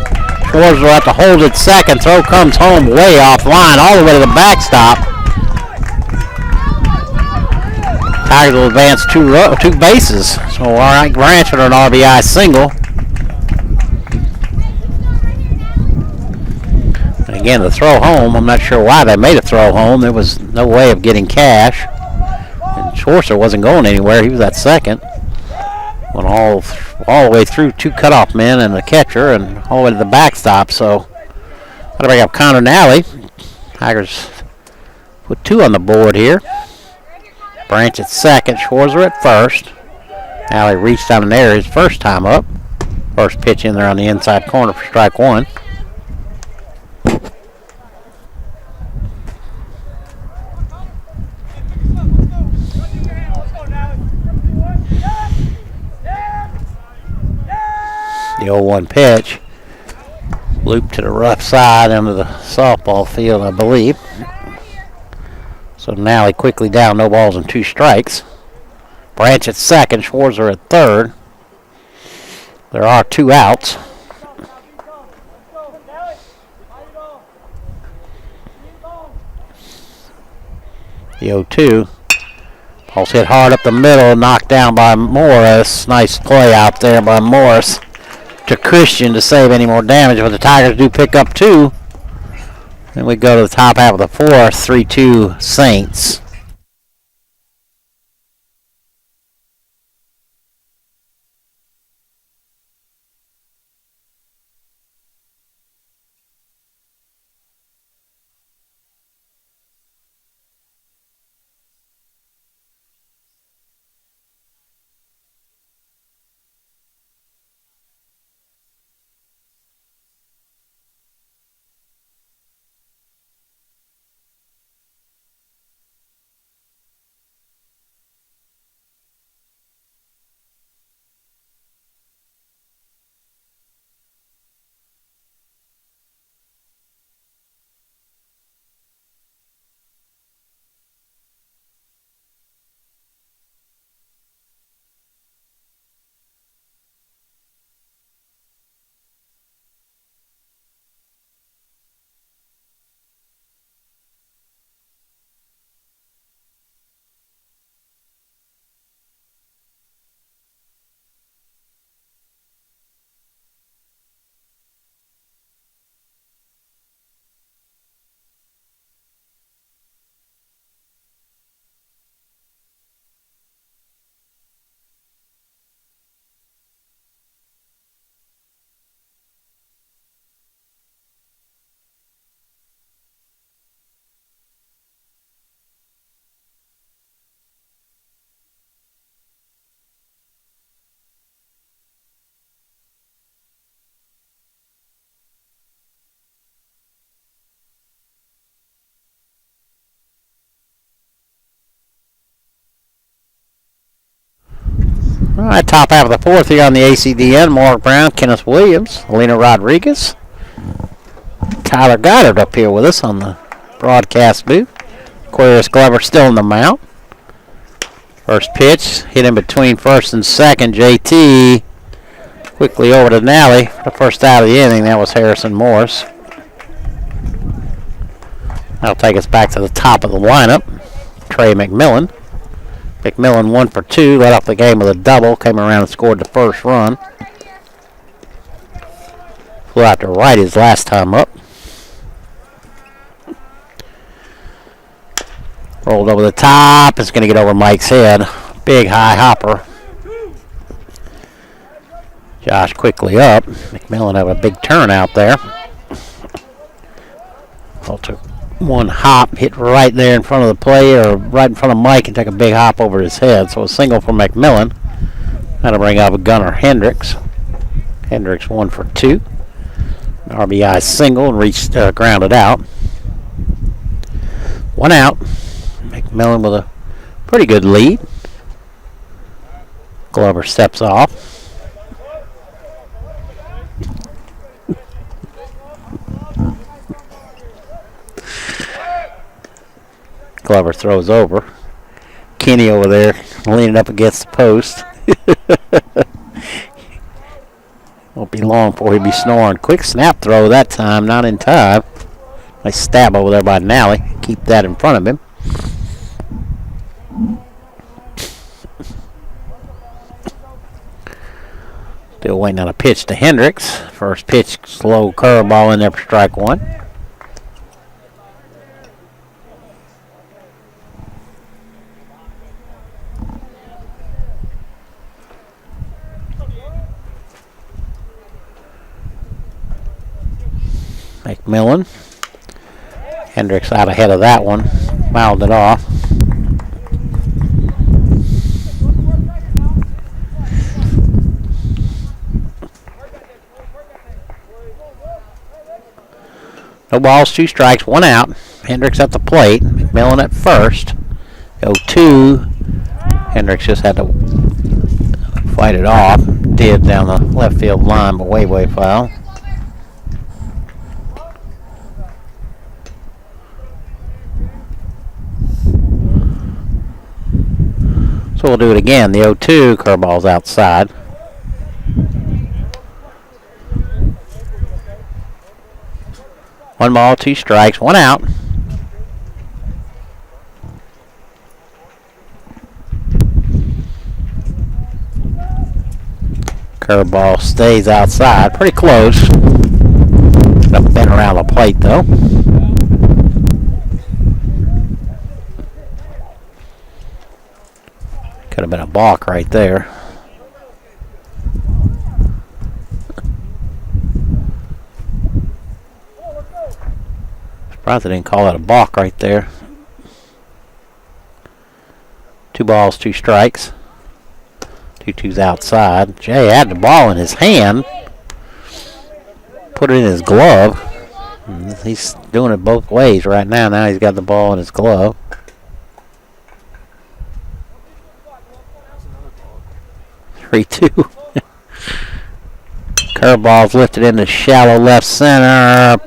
Schwarzer will have to hold it second. Throw comes home way offline, all the way to the backstop. Tigers will advance 2 bases. So all right, Branch with an RBI single. And again, the throw home, I'm not sure why they made a throw home. There was no way of getting Cash. And Schwarzer wasn't going anywhere. He was at second. Went all the way through 2 cutoff men and the catcher and all the way to the backstop. So got to bring up Connor Nally. Tigers put 2 on the board here. Branch at second, Schwarzer at first. Nally reached down in there his first time up. First pitch in there on the inside corner for strike 1. The 0-1 pitch. Loop to the rough side under the softball field, I believe. So Nally quickly down, no balls and 2 strikes. Branch at second, Schwarzer at third. There are 2 outs. The 0-2. Ball's hit hard up the middle, knocked down by Morris. Nice play out there by Morris to Christian to save any more damage, but the Tigers do pick up 2. Then we go to the top half of the 4th, 3-2 Saints. All right, top half of the fourth here on the ACDN. Mark Brown, Kenneth Williams, Lena Rodriguez, Tyler Goddard up here with us on the broadcast booth. Aquarius Glover still in the mount. First pitch, hit in between first and second. JT quickly over to Nally for the first out of the inning. That was Harrison Morris. That'll take us back to the top of the lineup. Trey McMillan. McMillan 1 for 2, led off the game with a double, came around and scored the first run. Flew out to right his last time up. Rolled over the top, it's going to get over Mike's head. Big high hopper. Josh quickly up. McMillan have a big turn out there. Well, took one hop, hit right there in front of the plate, or right in front of Mike, and took a big hop over his head. So a single for McMillan. That'll bring up Gunnar Hendricks. Hendricks 1 for 2. An RBI single and reached grounded out. 1 out. McMillan with a pretty good lead. Glover steps off. Glover throws over. Kenny over there leaning up against the post. Won't be long before he'll be snoring. Quick snap throw that time, not in time. Nice stab over there by Nally. Keep that in front of him. Still waiting on a pitch to Hendricks. First pitch, slow curveball in there for strike 1. McMillan. Hendricks out ahead of that one. Fouled it off. No balls, 2 strikes, 1 out. Hendricks at the plate. McMillan at first. 0-2. Hendricks just had to fight it off. Did down the left field line, but way foul. So we'll do it again. The 0-2, curveball's outside. One ball, 2 strikes, 1 out. Curveball stays outside. Pretty close. Been around the plate though. Could have been a balk right there. Surprised they didn't call it a balk right there. 2 balls, 2 strikes. 2-2's outside. Jay had the ball in his hand. Put it in his glove. He's doing it both ways right now. Now he's got the ball in his glove. 3-2. Curveball's lifted into shallow left center.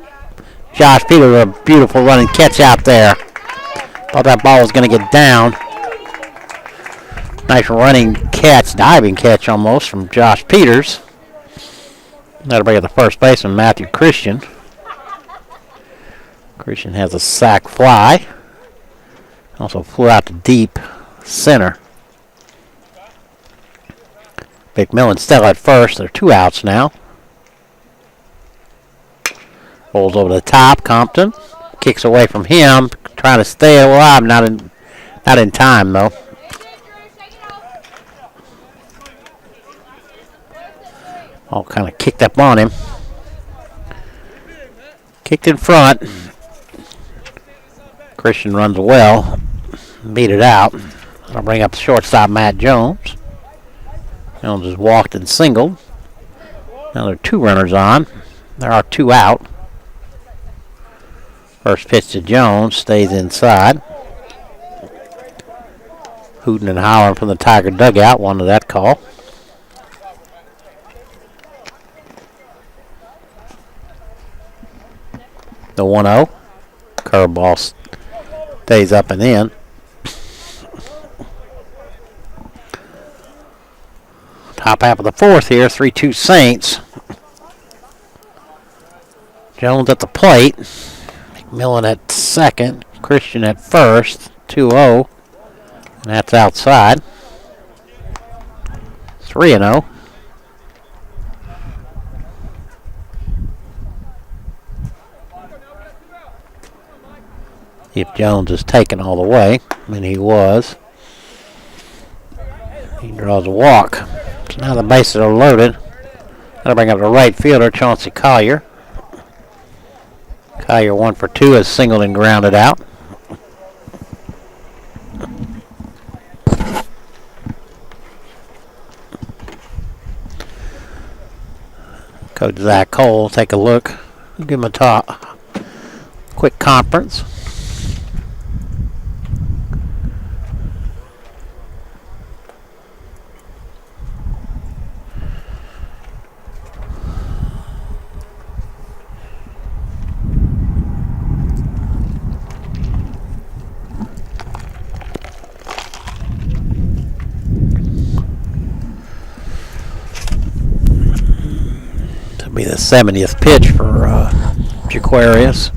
Josh Peters with a beautiful running catch out there. Thought that ball was going to get down. Nice running catch, diving catch almost from Josh Peters. That'll bring up the first baseman, Matthew Christian. Christian has a sac fly. Also flew out to deep center. McMillan still at first. There are 2 outs now. Rolls over the top. Compton kicks away from him, trying to stay alive. Not in time though. All kind of kicked up on him. Kicked in front. Christian runs well. Beat it out. I'll bring up the shortstop, Matt Jones. Jones has walked and singled. Now there are 2 runners on. There are 2 out. First pitch to Jones. Stays inside. Hooting and hollering from the Tiger dugout. Wanted that call. The 1-0. Curveball stays up and in. Top half of the fourth here, 3-2 Saints. Jones at the plate. McMillan at second. Christian at first. 2-0. And that's outside. 3-0. If Jones is taken all the way, and he was. He draws a walk. So now the bases are loaded. That'll bring up the right fielder, Chauncey Collier. Collier 1 for 2 is singled and grounded out. Coach Zach Cole, take a look. Give him a quick conference. Be the 70th pitch for Jaquarius.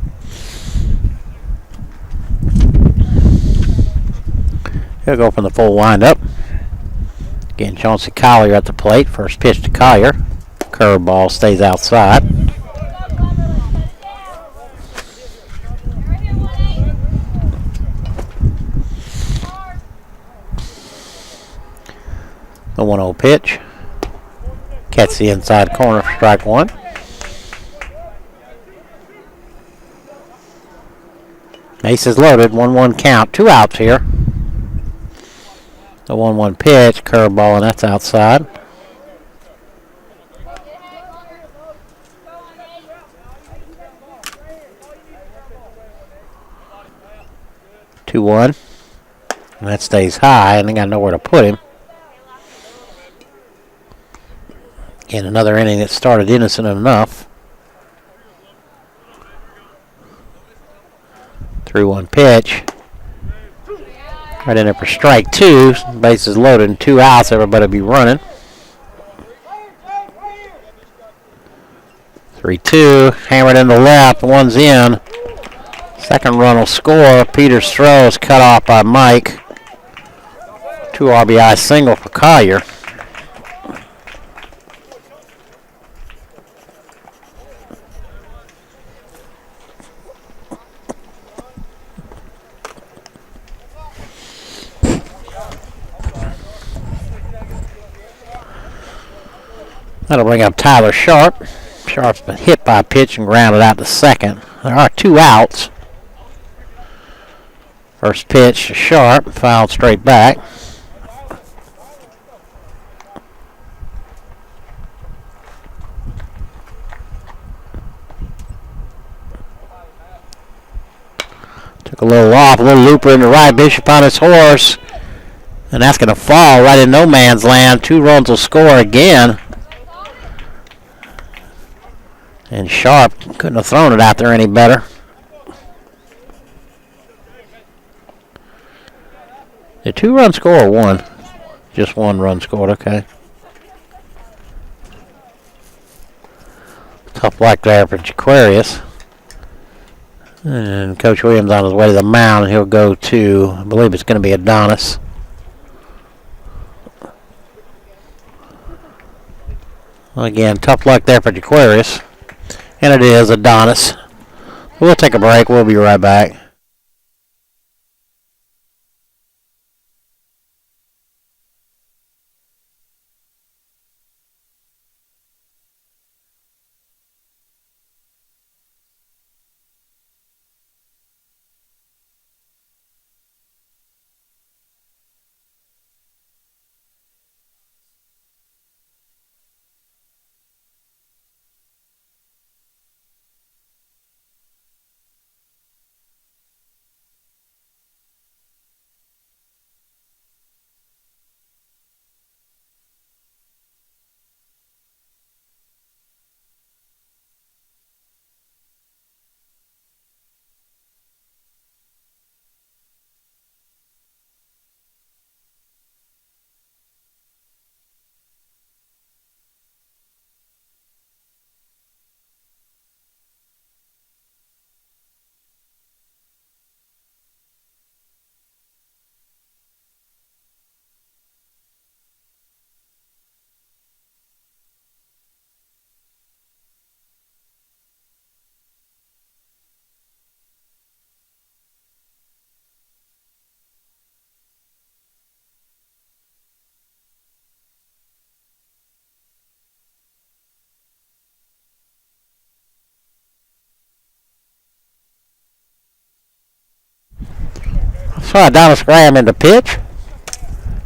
He'll go from the full windup. Again, Chauncey Collier at the plate. First pitch to Collier. Curveball stays outside. The 1-0 pitch. Catch the inside corner for strike one. Ace is loaded. 1-1 count. 2 outs here. The 1-1 pitch. Curveball, and that's outside. Two one. And that stays high, and they got nowhere to put him. In another inning that started innocent enough. 3-1 pitch. Right in there for strike two. Bases loaded and 2 outs. Everybody be running. 3-2. Hammered in the left. One's in. Second run will score. Peters throws cut off by Mike. 2 RBI single for Collier. That'll bring up Tyler Sharp. Sharp's been hit by a pitch and grounded out to second. There are 2 outs. First pitch to Sharp, fouled straight back. Took a little off, a little looper into right. Bishop on his horse. And that's going to fall right in no man's land. 2 runs will score again. And Sharp couldn't have thrown it out there any better. The 2-run score or 1? Just 1 run scored, okay. Tough luck there for Jaquarius. And Coach Williams on his way to the mound, and he'll go to, I believe it's going to be Adonis. Well, again, tough luck there for Jaquarius. And it is Adonis. We'll take a break. We'll be right back. So Adonis Graham in the pitch.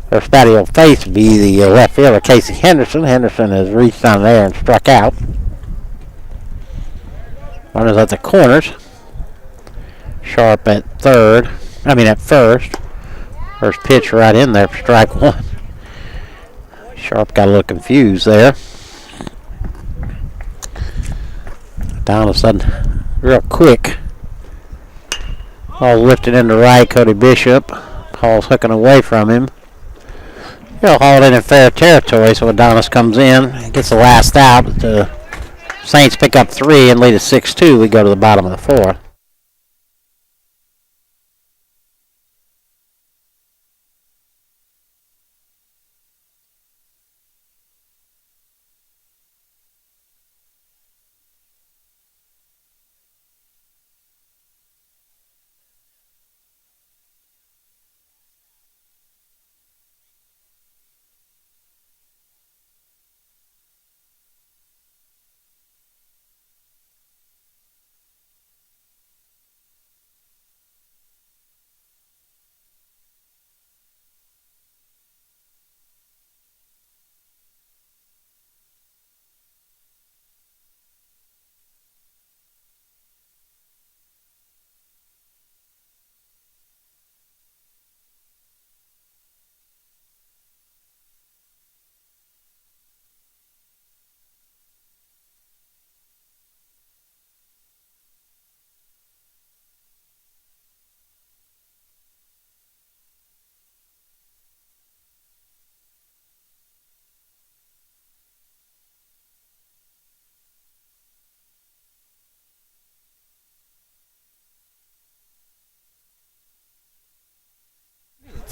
First batting will face will be the left fielder, Casey Henderson. Henderson has reached down there and struck out. Runners at the corners. Sharp at at first. First pitch right in there for strike one. Sharp got a little confused there. Down all of a sudden, real quick. Ball lifted into right. Cody Bishop. Paul's hooking away from him. He'll haul it in fair territory, so Adonis comes in, gets the last out. The Saints pick up 3 and lead at 6-2. We go to the bottom of the 4th.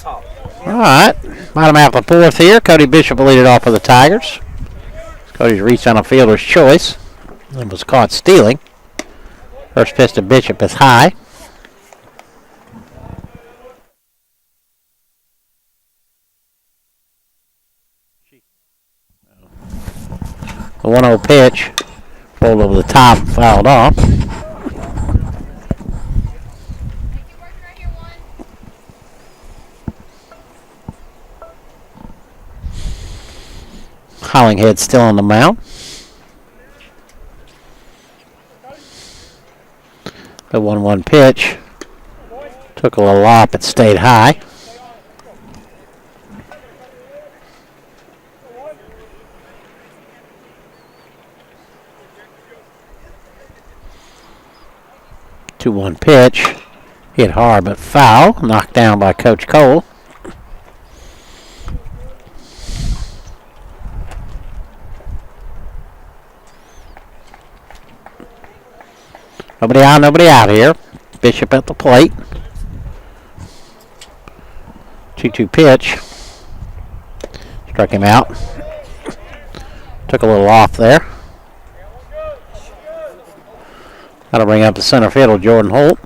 All right, bottom half of the 4th here. Cody Bishop will lead it off for the Tigers. Cody's reached on a fielder's choice and was caught stealing. First pitch to Bishop is high. The 1-0 pitch rolled over the top, fouled off. Hollinghead still on the mound. The 1-1 pitch took a little off, but stayed high. The 2-1 pitch hit hard but foul, knocked down by Coach Cole. Nobody out here. Bishop at the plate. 2-2 pitch. Struck him out. Took a little off there. That'll bring up the center fielder, Jordan Holt.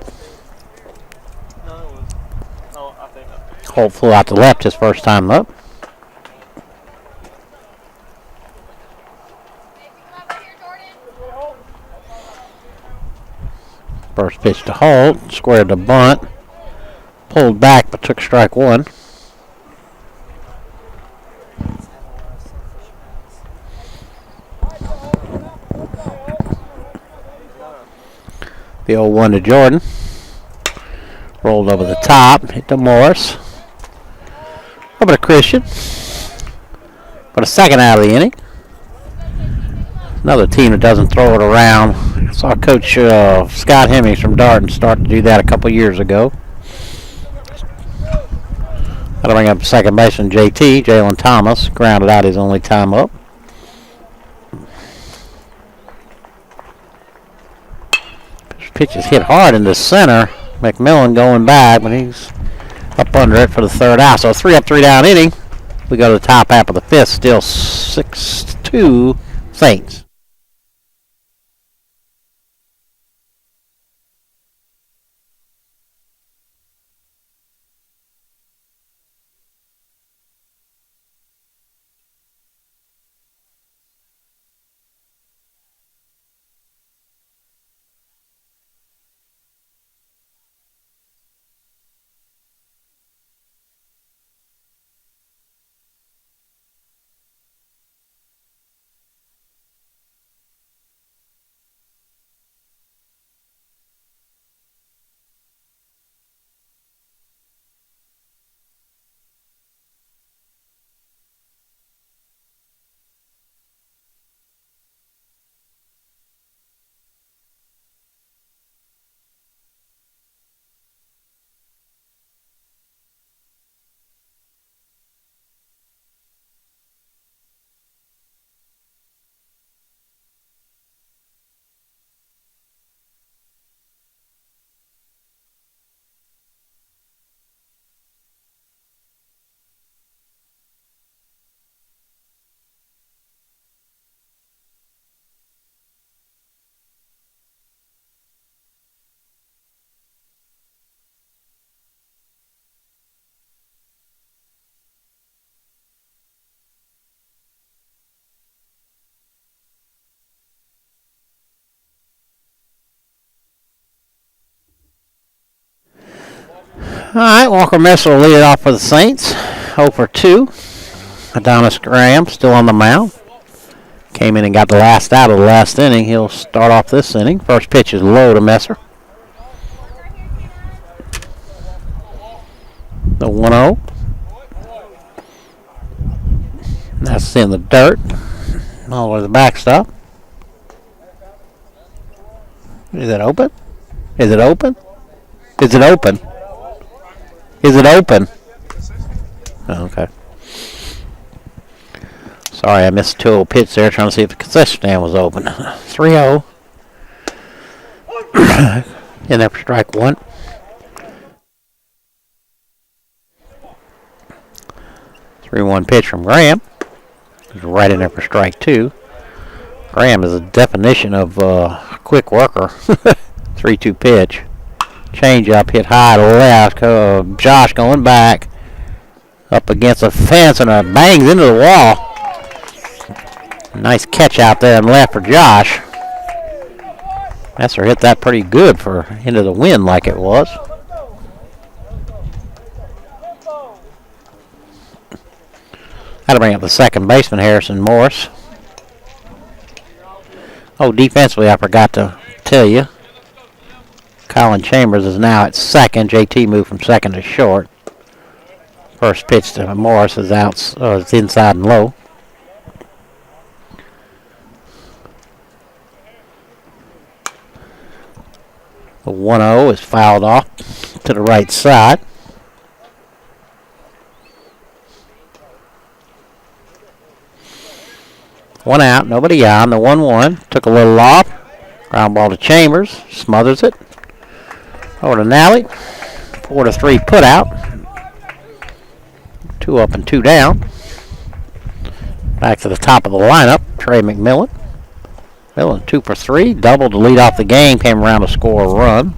Holt flew out to left his first time up. First pitch to Holt, squared the bunt, pulled back but took strike one. The 0-1 to Jordan. Rolled over the top, hit to Morris. Over to Christian. For the second out of the inning. Another team that doesn't throw it around. I saw Coach Scott Hemmings from Darton start to do that a couple years ago. That'll bring up second baseman JT, Jalen Thomas. Grounded out his only time up. Pitch is hit hard in the center. McMillan going back, but he's up under it for the third out. So 3 up, 3 down inning. We go to the top half of the 5th. Still 6-2 Saints. Alright, Walker Messer will lead it off for the Saints. 0 for 2. Adonis Graham still on the mound. Came in and got the last out of the last inning. He'll start off this inning. First pitch is low to Messer. The 1-0. That's in the dirt. All the way to the backstop. Is it open? Is it open? Is it open? Is it open? Oh, okay. Sorry, I missed a 2-0 pitch there trying to see if the concession stand was open. 3-0. In there for strike one. Three-one pitch from Graham. He's right in there for strike two. Graham is a definition of a quick worker. 3-2 pitch. Change up, hit high to left. Josh going back. Up against the fence and bangs into the wall. Nice catch out there and left for Josh. Messer hit that pretty good for into the wind like it was. Got to bring up the second baseman, Harrison Morris. Oh, defensively, I forgot to tell you. Colin Chambers is now at second. JT moved from second to short. First pitch to Morris is out. It's inside and low. The 1-0 is fouled off to the right side. One out, nobody on. The 1-1 took a little off. Ground ball to Chambers, smothers it. Over to Nally. 4-3 put out. 2 up and 2 down. Back to the top of the lineup, Trey McMillan. Millen 2 for 3, doubled to lead off the game, came around to score a run.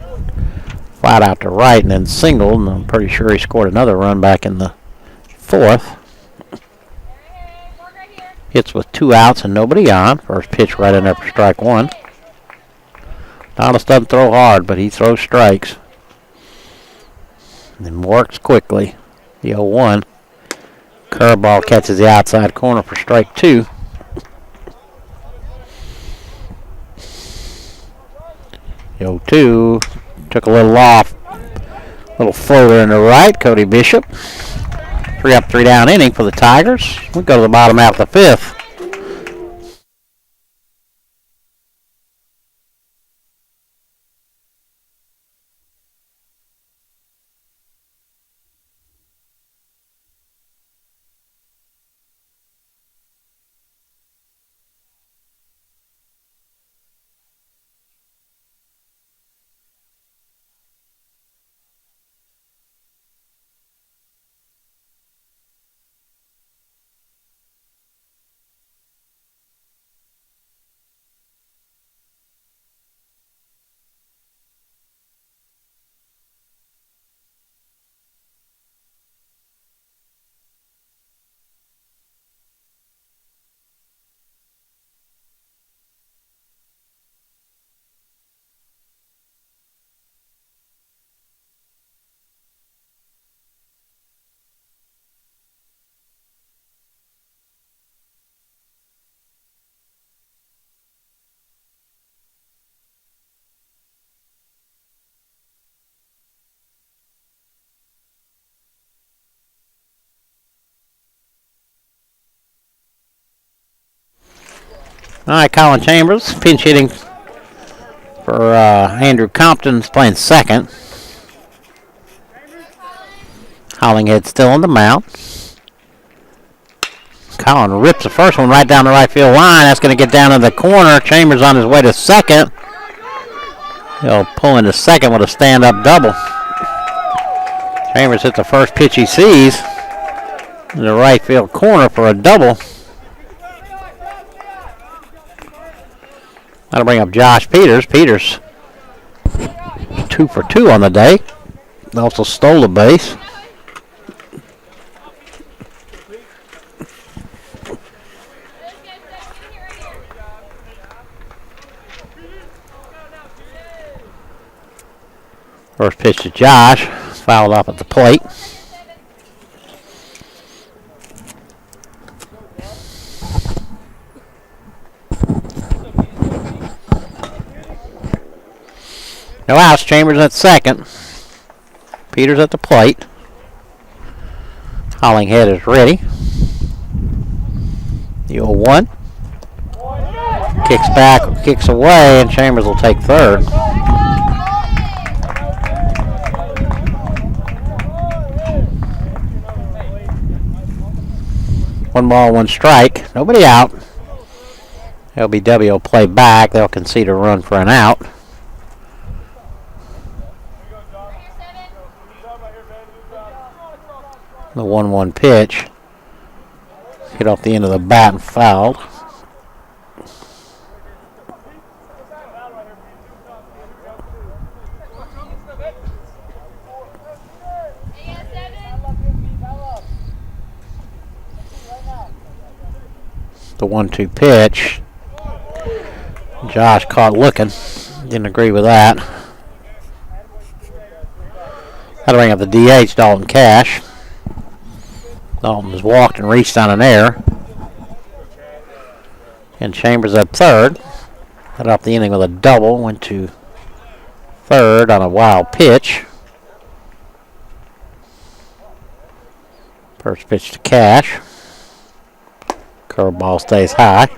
Flat out to right and then singled, and I'm pretty sure he scored another run back in the fourth. Hits with 2 outs and nobody on. First pitch right in there for strike one. Thomas doesn't throw hard, but he throws strikes. And works quickly. The 0-1. Curveball catches the outside corner for strike two. The 0-2. Took a little off. Little floater in the right. Cody Bishop. 3 up, 3 down inning for the Tigers. We go to the bottom half of the fifth. All right, Colin Chambers, pinch hitting for Andrew Compton's playing second. Hollinghead still on the mound. Colin rips the first one right down the right field line. That's going to get down in the corner. Chambers on his way to second. He'll pull into second with a stand-up double. Chambers hits the first pitch he sees in the right field corner for a double. That'll bring up Josh Peters. Peters 2 for 2 on the day. Also stole the base. First pitch to Josh. fouled off at the plate. No outs. Chambers at second. Peters at the plate. Hollinghead is ready. The 0-1. Kicks back, kicks away, and Chambers will take third. One ball, one strike. Nobody out. L.B.W. will play back. They'll concede a run for an out. The 1-1 pitch. Hit off the end of the bat and fouled. The 1-2 pitch. Josh caught looking. Didn't agree with that. Got to bring up the DH, Dalton Cash. Dalton has walked and reached on an error. And Chambers at third. Got off the inning with a double. Went to third on a wild pitch. First pitch to Cash. Curveball stays high.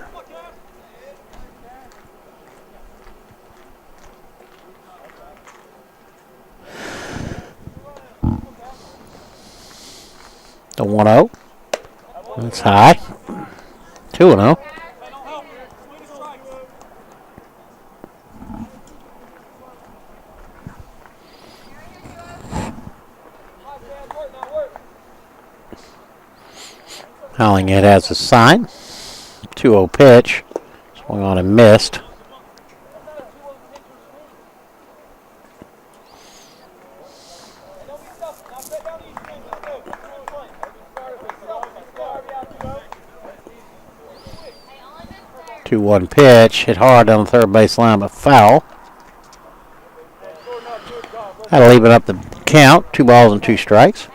The 1-0. That's high. 2-0. Hollinghead has a sign. 2-0 pitch. Swung on and missed. Two 2-1 pitch. Hit hard down the third base line, but foul. That'll even up the count. 2 balls and 2 strikes.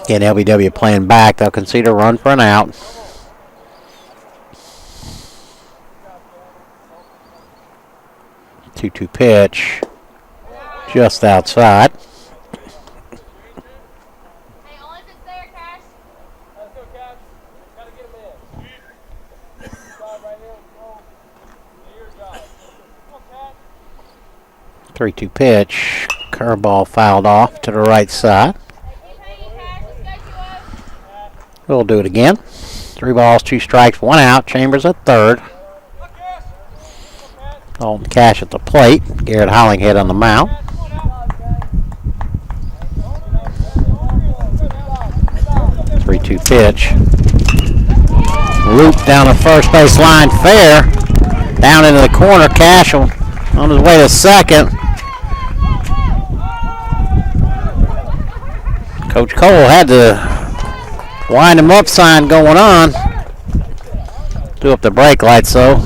Again, L.B.W. playing back. They'll concede a run for an out. Two pitch. Just outside. Three-two pitch. Curveball fouled off to the right side. We'll do it again. 3 balls, 2 strikes, 1 out. Chambers at third. Dalton Cash at the plate. Garrett Hollinghead on the mound. Three-two pitch. Loop down the first base line, fair. Down into the corner. Cash on his way to second. Coach Cole had the wind him up sign going on. Do up the brake lights though.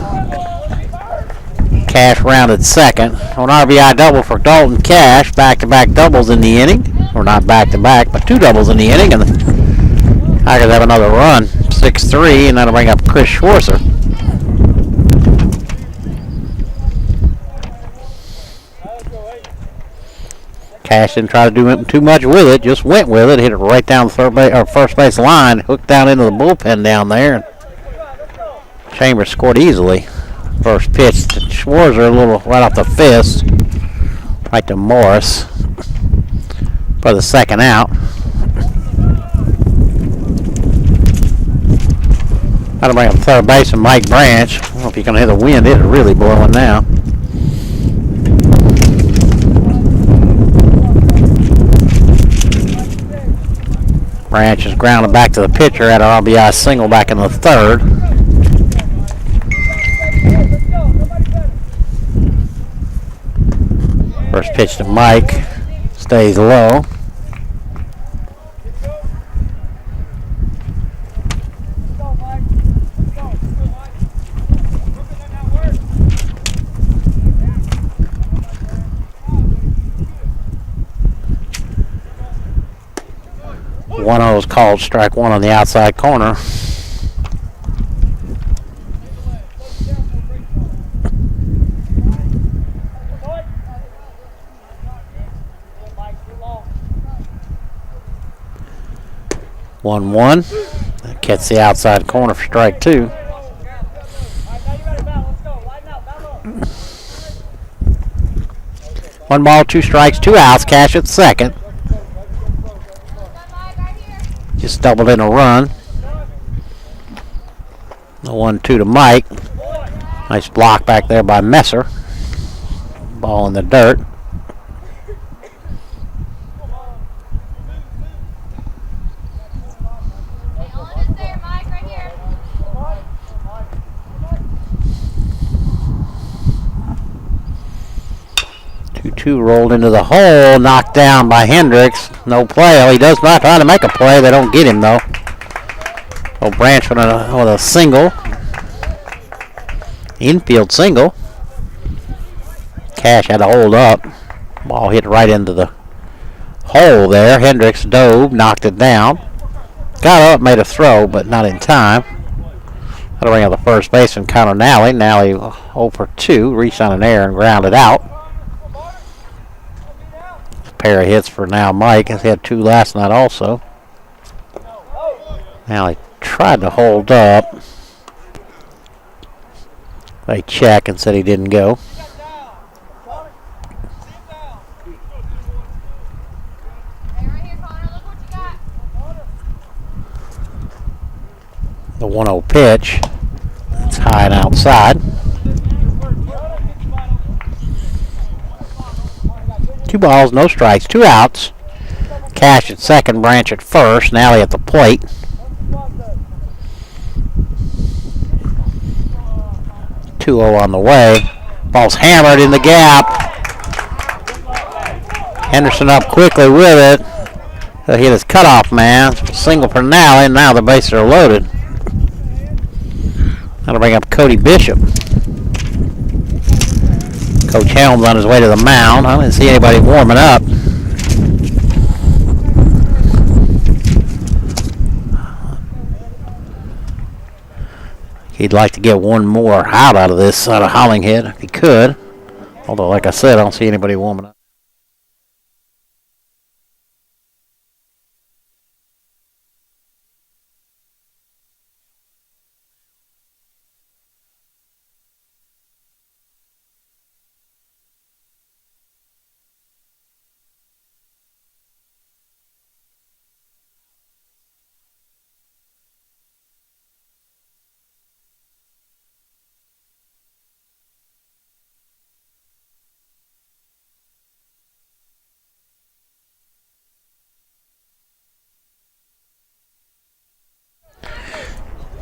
Cash rounded second. On RBI double for Dalton Cash. Back-to-back doubles in the inning. Or not back-to-back, but 2 doubles in the inning. And the Tigers have another run. 6-3, and that'll bring up Chris Schwarzer. Cash didn't try to do too much with it, just went with it, hit it right down the first base line, hooked down into the bullpen down there. Chambers scored easily. First pitch to Schwarzer, a little right off the fist, right to Morris for the second out. Got to bring up third baseman Mike Branch. I don't know if you can hear the wind. It's really blowing now. Branch is grounded back to the pitcher at an RBI single back in the third. First pitch to Mike. Stays low. 1-0 is called strike one on the outside corner. One one. Gets the outside corner for strike two. One ball, two strikes, two outs. Cash at second. Just doubled in a run. The 1-2 to Mike. Nice block back there by Messer. Ball in the dirt. Two rolled into the hole, knocked down by Hendricks. No play. Oh, he does not try to make a play. They don't get him though. Oh, Branch with a single. Infield single. Cash had to hold up. Ball hit right into the hole there. Hendricks dove, knocked it down. Got up, made a throw, but not in time. That'll bring out the first baseman, Connor Nally. Nally 0 for 2, reached on an error and grounded out. Pair of hits for now Mike. He had 2 last night also. Now he tried to hold up. They checked and said he didn't go. The 1-0 pitch. It's high and outside. 2 balls, no strikes, 2 outs. Cash at second, Branch at first. Nally at the plate. Two 0 on the way. Ball's hammered in the gap. Henderson up quickly with it. He'll hit his cutoff man. Single for Nally, and now the bases are loaded. That'll bring up Cody Bishop. Coach Helms on his way to the mound. I didn't see anybody warming up. He'd like to get one more out of this out of Hollinghead if he could. Although, like I said, I don't see anybody warming up.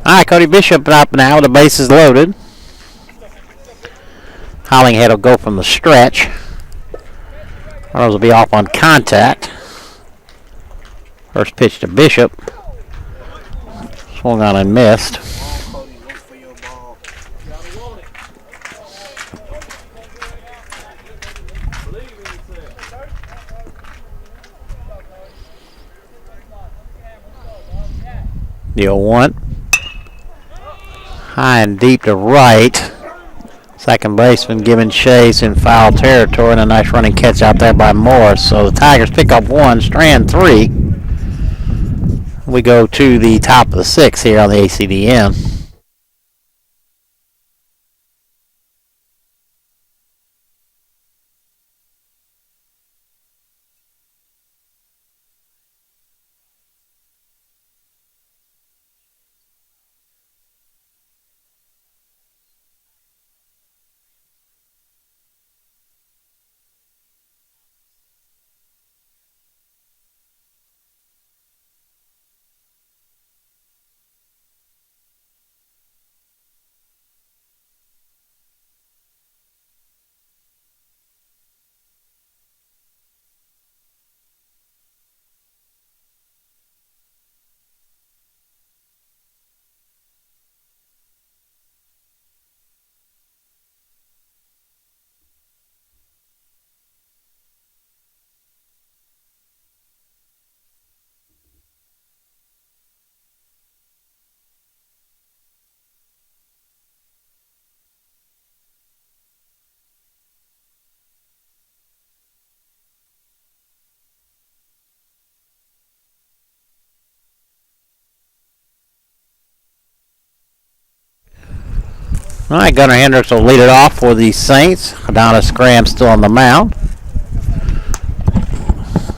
All right, Cody Bishop up now. The base is loaded. Hollinghead will go from the stretch. Runners will be off on contact. First pitch to Bishop. Swung on and missed. The 0-1. High and deep to right. Second baseman giving chase in foul territory, and a nice running catch out there by Morris. So the Tigers pick up 1, strand 3. We go to the top of the 6th here on the ACDN. All right, Gunnar Hendricks will lead it off for the Saints. Adonis Graham still on the mound.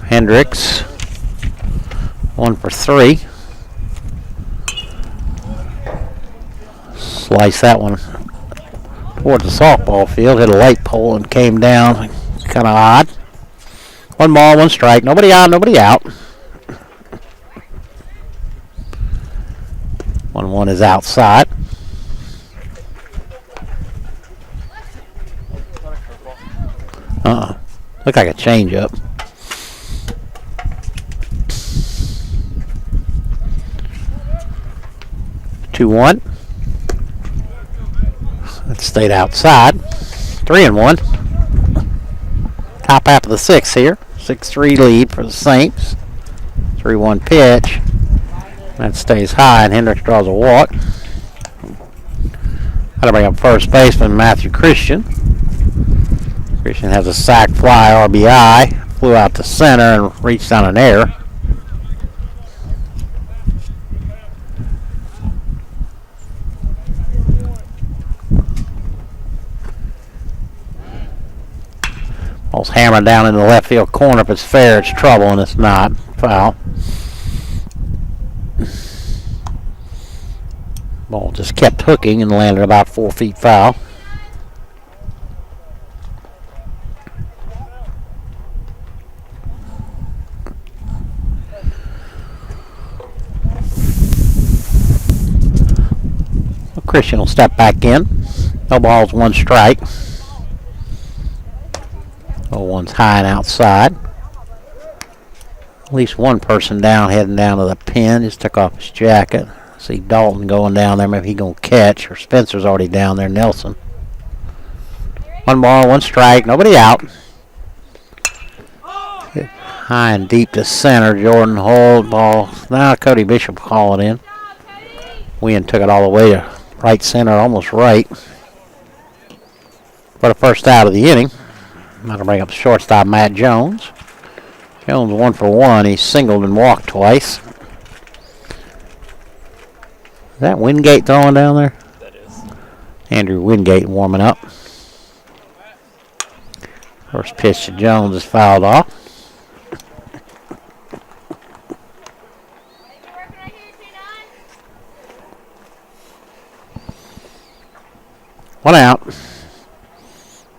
Hendricks, 1 for 3. Slice that one towards the softball field. Hit a light pole and came down. Kind of odd. 1 ball, 1 strike. Nobody on, nobody out. 1-1 is outside. Looked like a changeup. 2-1. It stayed outside. 3-1. Top half of the 6th here. 6-3 lead for the Saints. 3-1 pitch. That stays high, and Hendricks draws a walk. Got to bring up first baseman Matthew Christian. Christian has a sac fly RBI. Flew out to center and reached on an error. Ball's hammered down in the left field corner. If it's fair, it's trouble, and it's not. Foul. Ball just kept hooking and landed about 4 feet foul. Christian will step back in. No balls, 1 strike. 0-1's high and outside. At least one person down, heading down to the pen. Just took off his jacket. See Dalton going down there. Maybe he's going to catch. Or Spencer's already down there. Nelson. 1 ball, 1 strike. Nobody out. Hit high and deep to center. Jordan Holt. Ball. Now Cody Bishop calling in. Wind took it all the way to right center, almost right. For the first out of the inning. I'm going to bring up shortstop Matt Jones. Jones 1 for 1. He singled and walked twice. Is that Wingate throwing down there? That is. Andrew Wingate warming up. First pitch to Jones is fouled off. One out.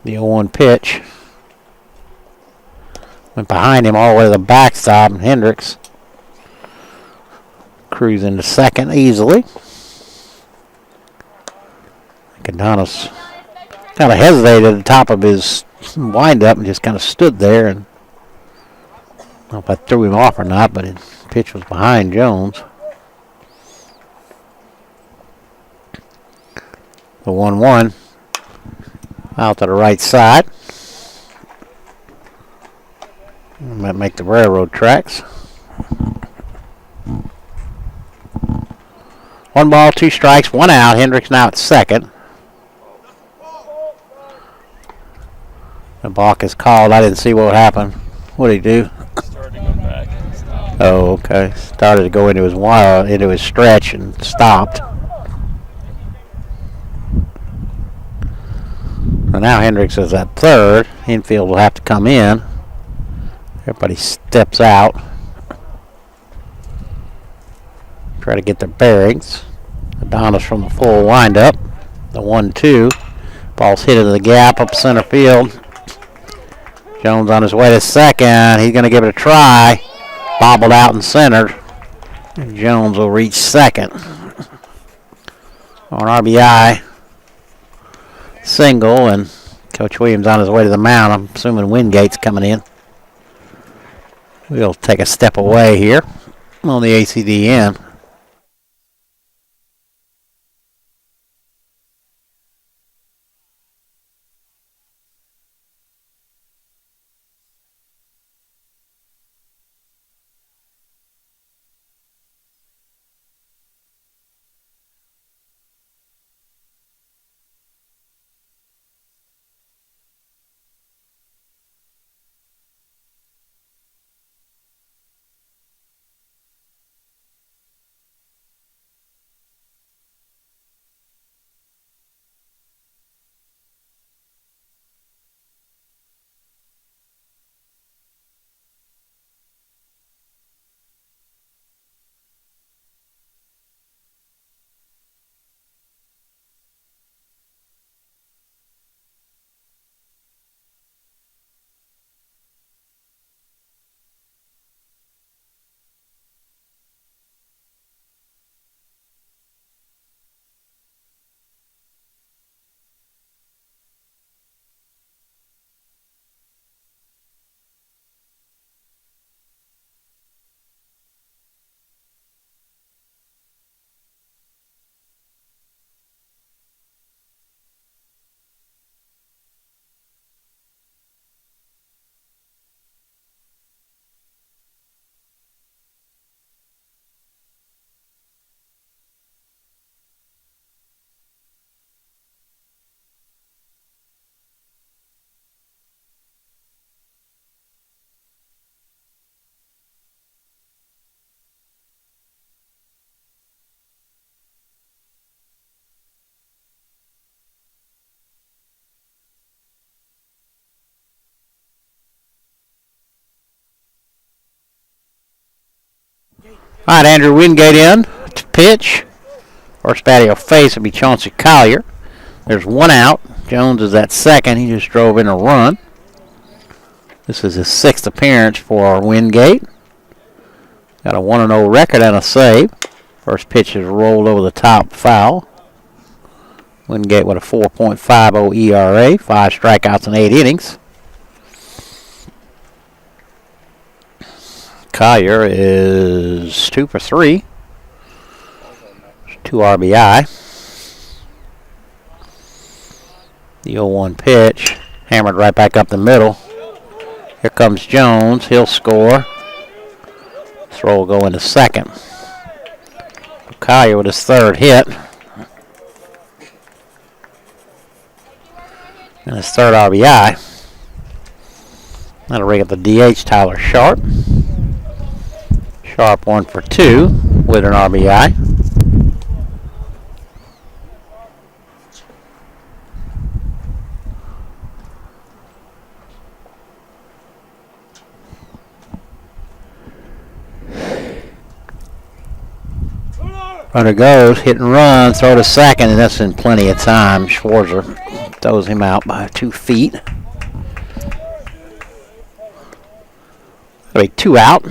The 0-1 pitch. Went behind him all the way to the backstop, and Hendricks cruising to second easily. Adonis kind of hesitated at the top of his windup and just kind of stood there. And I don't know if I threw him off or not, but his pitch was behind Jones. The 1-1 out to the right side. Might make the railroad tracks. 1 ball, 2 strikes, 1 out. Hendricks now at second. The balk is called. I didn't see what happened. What did he do? Started to go back and stopped. Oh, okay. Started to go into his stretch and stopped. So now Hendricks is at third. Infield will have to come in. Everybody steps out. Try to get their bearings. Adonis from the full windup. The 1-2. Ball's hit into the gap up center field. Jones on his way to second. He's going to give it a try. Bobbled out and centered. And Jones will reach second. On RBI. Single, and Coach Williams on his way to the mound. I'm assuming Wingate's coming in. We'll take a step away here on the ACDN. All right, Andrew Wingate in to pitch. First batter will face will be Chauncey Collier. There's one out. Jones is at second. He just drove in a run. This is his 6th appearance for Wingate. Got a 1-0 record and a save. First pitch is rolled over the top, foul. Wingate with a 4.50 ERA, 5 strikeouts in 8 innings. Collier is 2 for 3. 2 RBI. The 0-1 pitch, hammered right back up the middle. Here comes Jones. He'll score. Throw will go into second. Collier with his 3rd hit. And his 3rd RBI. That'll bring up the DH, Tyler Sharp. Sharp 1 for 2 with an RBI. Runner goes, hit and run, throw to second, and that's in plenty of time. Schwarzer throws him out by 2 feet. That'll be 2 out.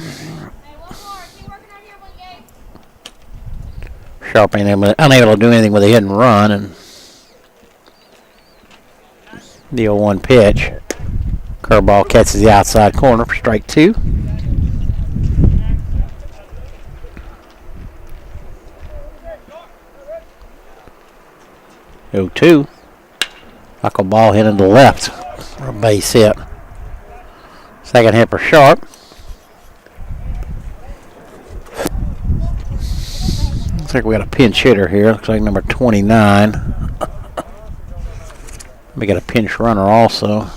Sharp ain't unable to do anything with a hit and run, and the 0-1 pitch. Curveball catches the outside corner for strike 2. 0-2. Like a ball hit into the left for a base hit. Second hit for Sharp. Looks like we got a pinch hitter here. Looks like number 29. We got a pinch runner also.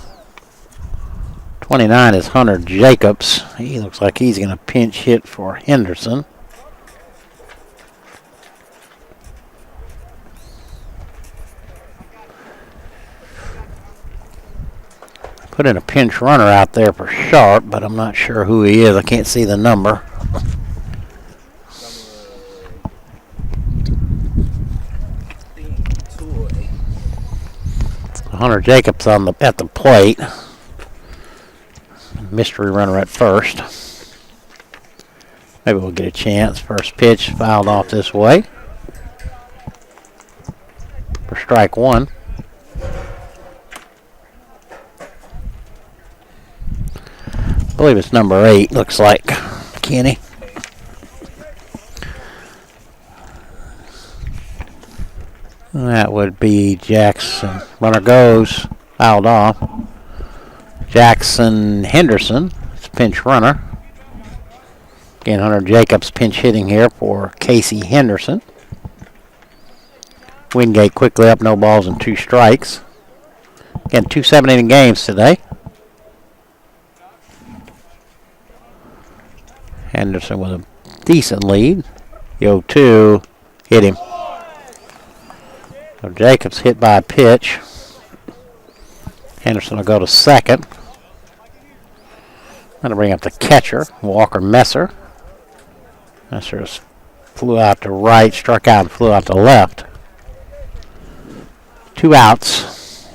29 is Hunter Jacobs. He looks like he's going to pinch hit for Henderson. Put in a pinch runner out there for Sharp, but I'm not sure who he is. I can't see the number. Hunter Jacobs at the plate. Mystery runner at first. Maybe we'll get a chance. First pitch fouled off this way for strike 1. I believe it's number 8, looks like. Kenny. That would be Jackson. Runner goes, fouled off. Jackson Henderson, it's a pinch runner. Again, Hunter Jacobs pinch hitting here for Casey Henderson. Wingate quickly up, no balls and 2 strikes. Again, 2 7-inning games today. Henderson with a decent lead. 0-2 hit him. So Jacobs hit by a pitch. Henderson will go to second. That'll bring up the catcher, Walker Messer. Messer flew out to right, struck out and flew out to left. 2 outs.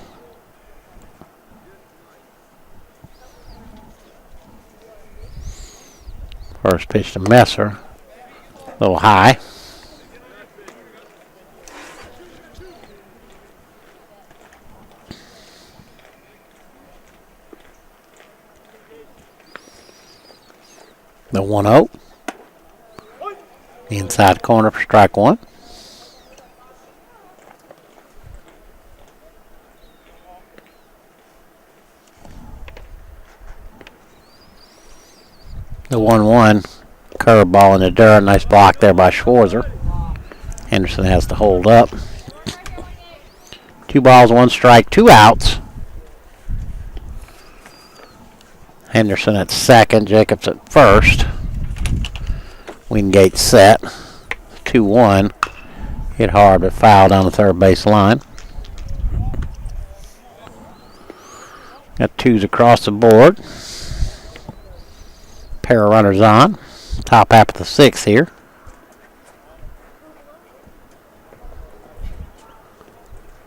First pitch to Messer. A little high. The 1-0. The inside corner for strike 1. The 1-1 curveball in the dirt. Nice block there by Schwarzer. Henderson has to hold up. 2 balls, 1 strike, 2 outs. Henderson at second, Jacobs at first. Wingate set. 2-1. Hit hard but fouled on the third base line. Got 2s across the board. Pair of runners on. Top half of the sixth here.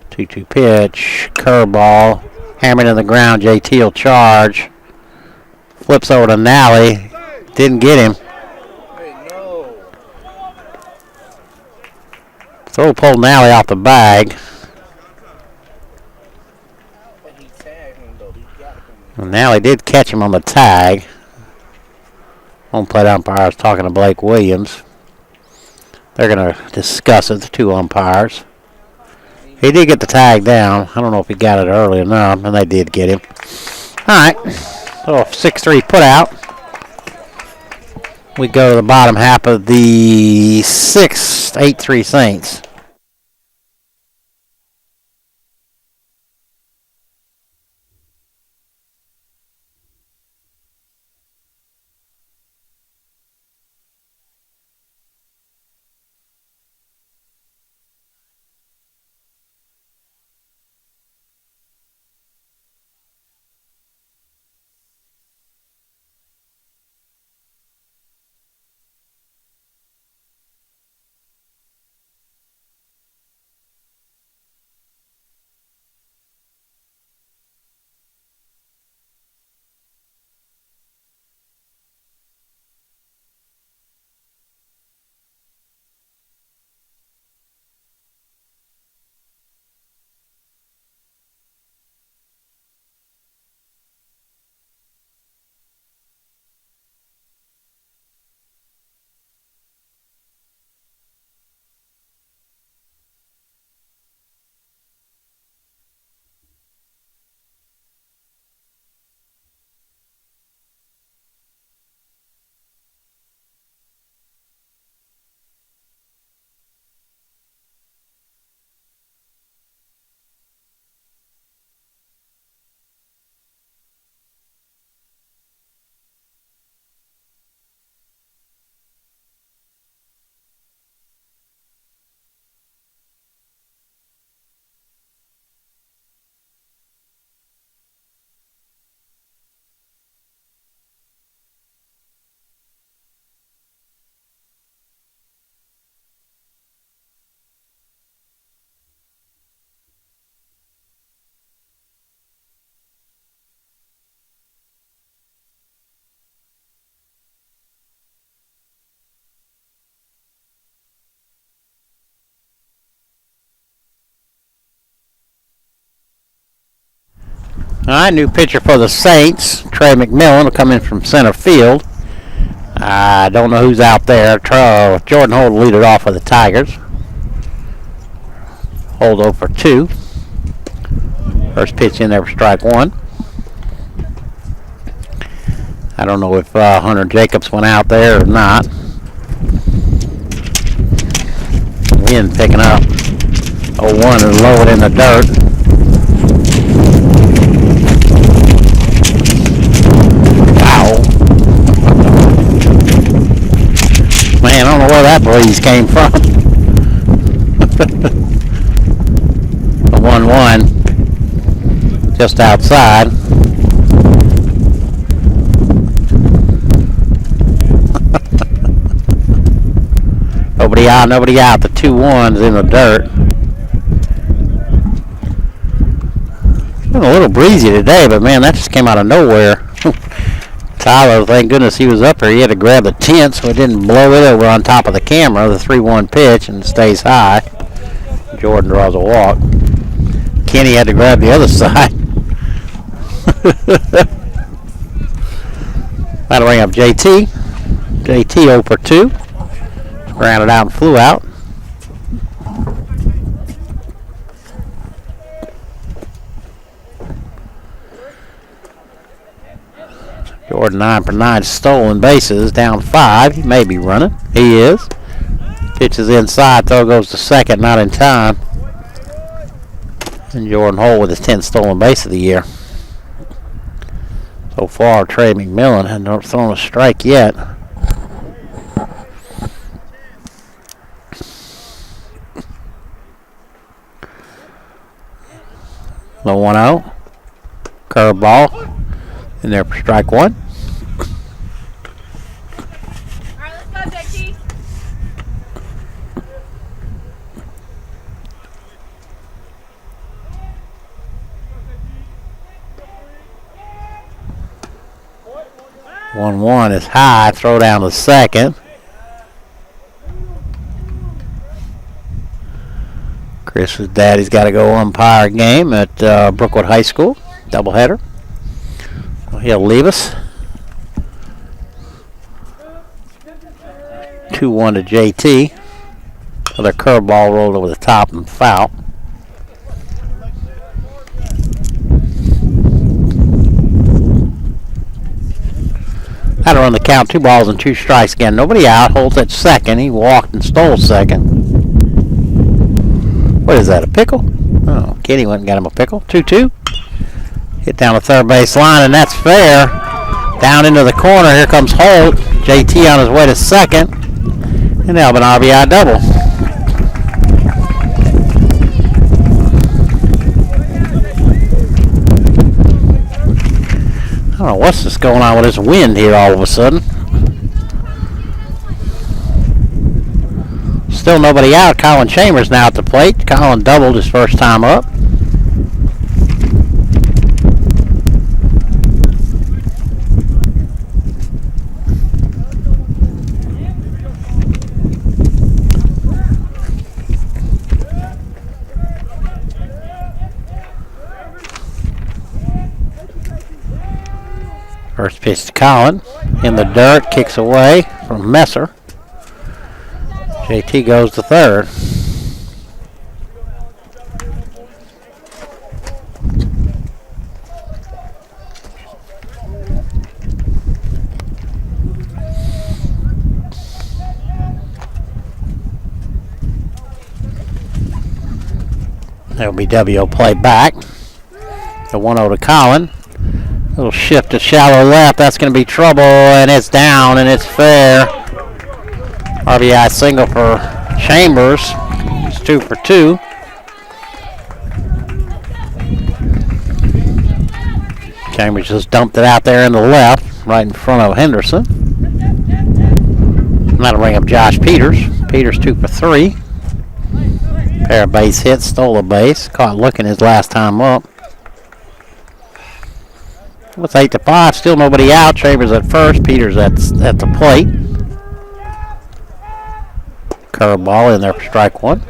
Two-two pitch. Curveball. Hammered in the ground. JT will charge. Flips over to Nally. Didn't get him. Throw pulled Nally off the bag. And Nally did catch him on the tag. Home plate umpires talking to Blake Williams. They're going to discuss it, the two umpires. He did get the tag down. I don't know if he got it early enough, and they did get him. All right, so 6-3 put out. We go to the bottom half of the sixth, 8-3 Saints. All right, new pitcher for the Saints. Trey McMillan will come in from center field. I don't know who's out there. Jordan Holt will lead it off for the Tigers. Hold 0 for 2. First pitch in there for strike one. I don't know if Hunter Jacobs went out there or not. Wind picking up. 0-1 and lowered in the dirt. Man, I don't know where that breeze came from. A 1-1 just outside. Nobody out. The 2-1's in the dirt. It's been a little breezy today, but man, that just came out of nowhere. Tyler, thank goodness he was up there. He had to grab the tent so it didn't blow it over on top of the camera. The 3-1 pitch, and it stays high. Jordan draws a walk. Kenny had to grab the other side. That'll bring up JT. JT 0 for 2. Grounded out and flew out. Jordan 9 for 9 stolen bases, down 5. He may be running. He is. Pitch is inside, throw goes to second, not in time. And Jordan Holt with his 10th stolen base of the year. So far, Trey McMillan had not thrown a strike yet. The 1-0. Curveball in there for strike one. 1-1 is high. Throw down to second. Chris's daddy's got to go umpire a game at Brookwood High School. Doubleheader. Well, he'll leave us. 2-1 to JT. Another curveball rolled over the top and foul. Had to run the count, 2 balls and 2 strikes again. Nobody out. Holds at second. He walked and stole second. What is that, a pickle? Oh, Kenny went and got him a pickle. 2-2. Hit down the third base line, and that's fair. Down into the corner. Here comes Holt. JT on his way to second. And now an RBI double. I don't know what's just going on with this wind here all of a sudden. Still nobody out. Colin Chambers now at the plate. Colin doubled his first time up. First pitch to Colin. In the dirt, kicks away from Messer. JT goes to third. L.B.W. will play back. The 1-0 to Colin. Little shift to shallow left. That's going to be trouble, and it's down, and it's fair. RBI single for Chambers. It's 2 for 2. Chambers just dumped it out there in the left, right in front of Henderson. And that'll bring up Josh Peters. Peters 2 for 3. Pair of base hits, stole a base. Caught looking his last time up. It's 8-5, still nobody out. Chambers at first, Peters at the plate. Curveball in there for strike one.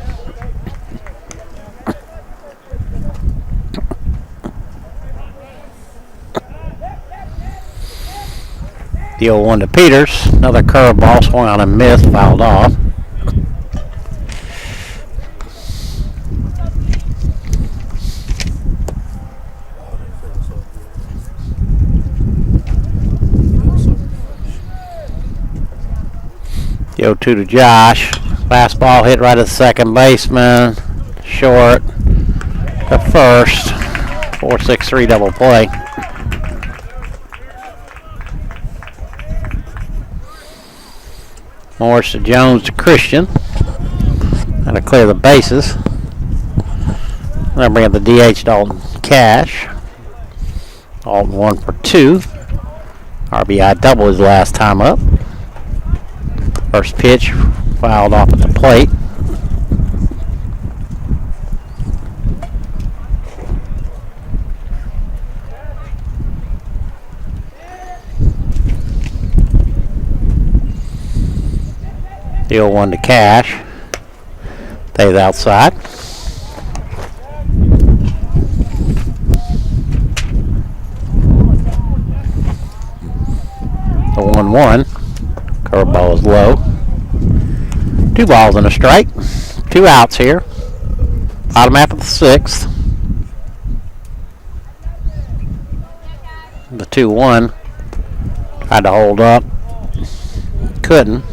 The 0-1 to Peters. Another curveball swung on and missed, fouled off. The 0-2 to Josh. Fastball hit right at the second baseman. Short. The first. 4-6-3 double play. Morris to Jones to Christian. Got to clear the bases. Then bring up the DH Dalton Cash. Dalton 1 for 2. RBI double his last time up. First pitch fouled off at the plate. The 0-1 to Cash. Stays outside. The 1-1. Curveball is low. 2 balls and a strike. 2 outs here. Bottom half of the 6th. The 2-1. Tried to hold up. Couldn't.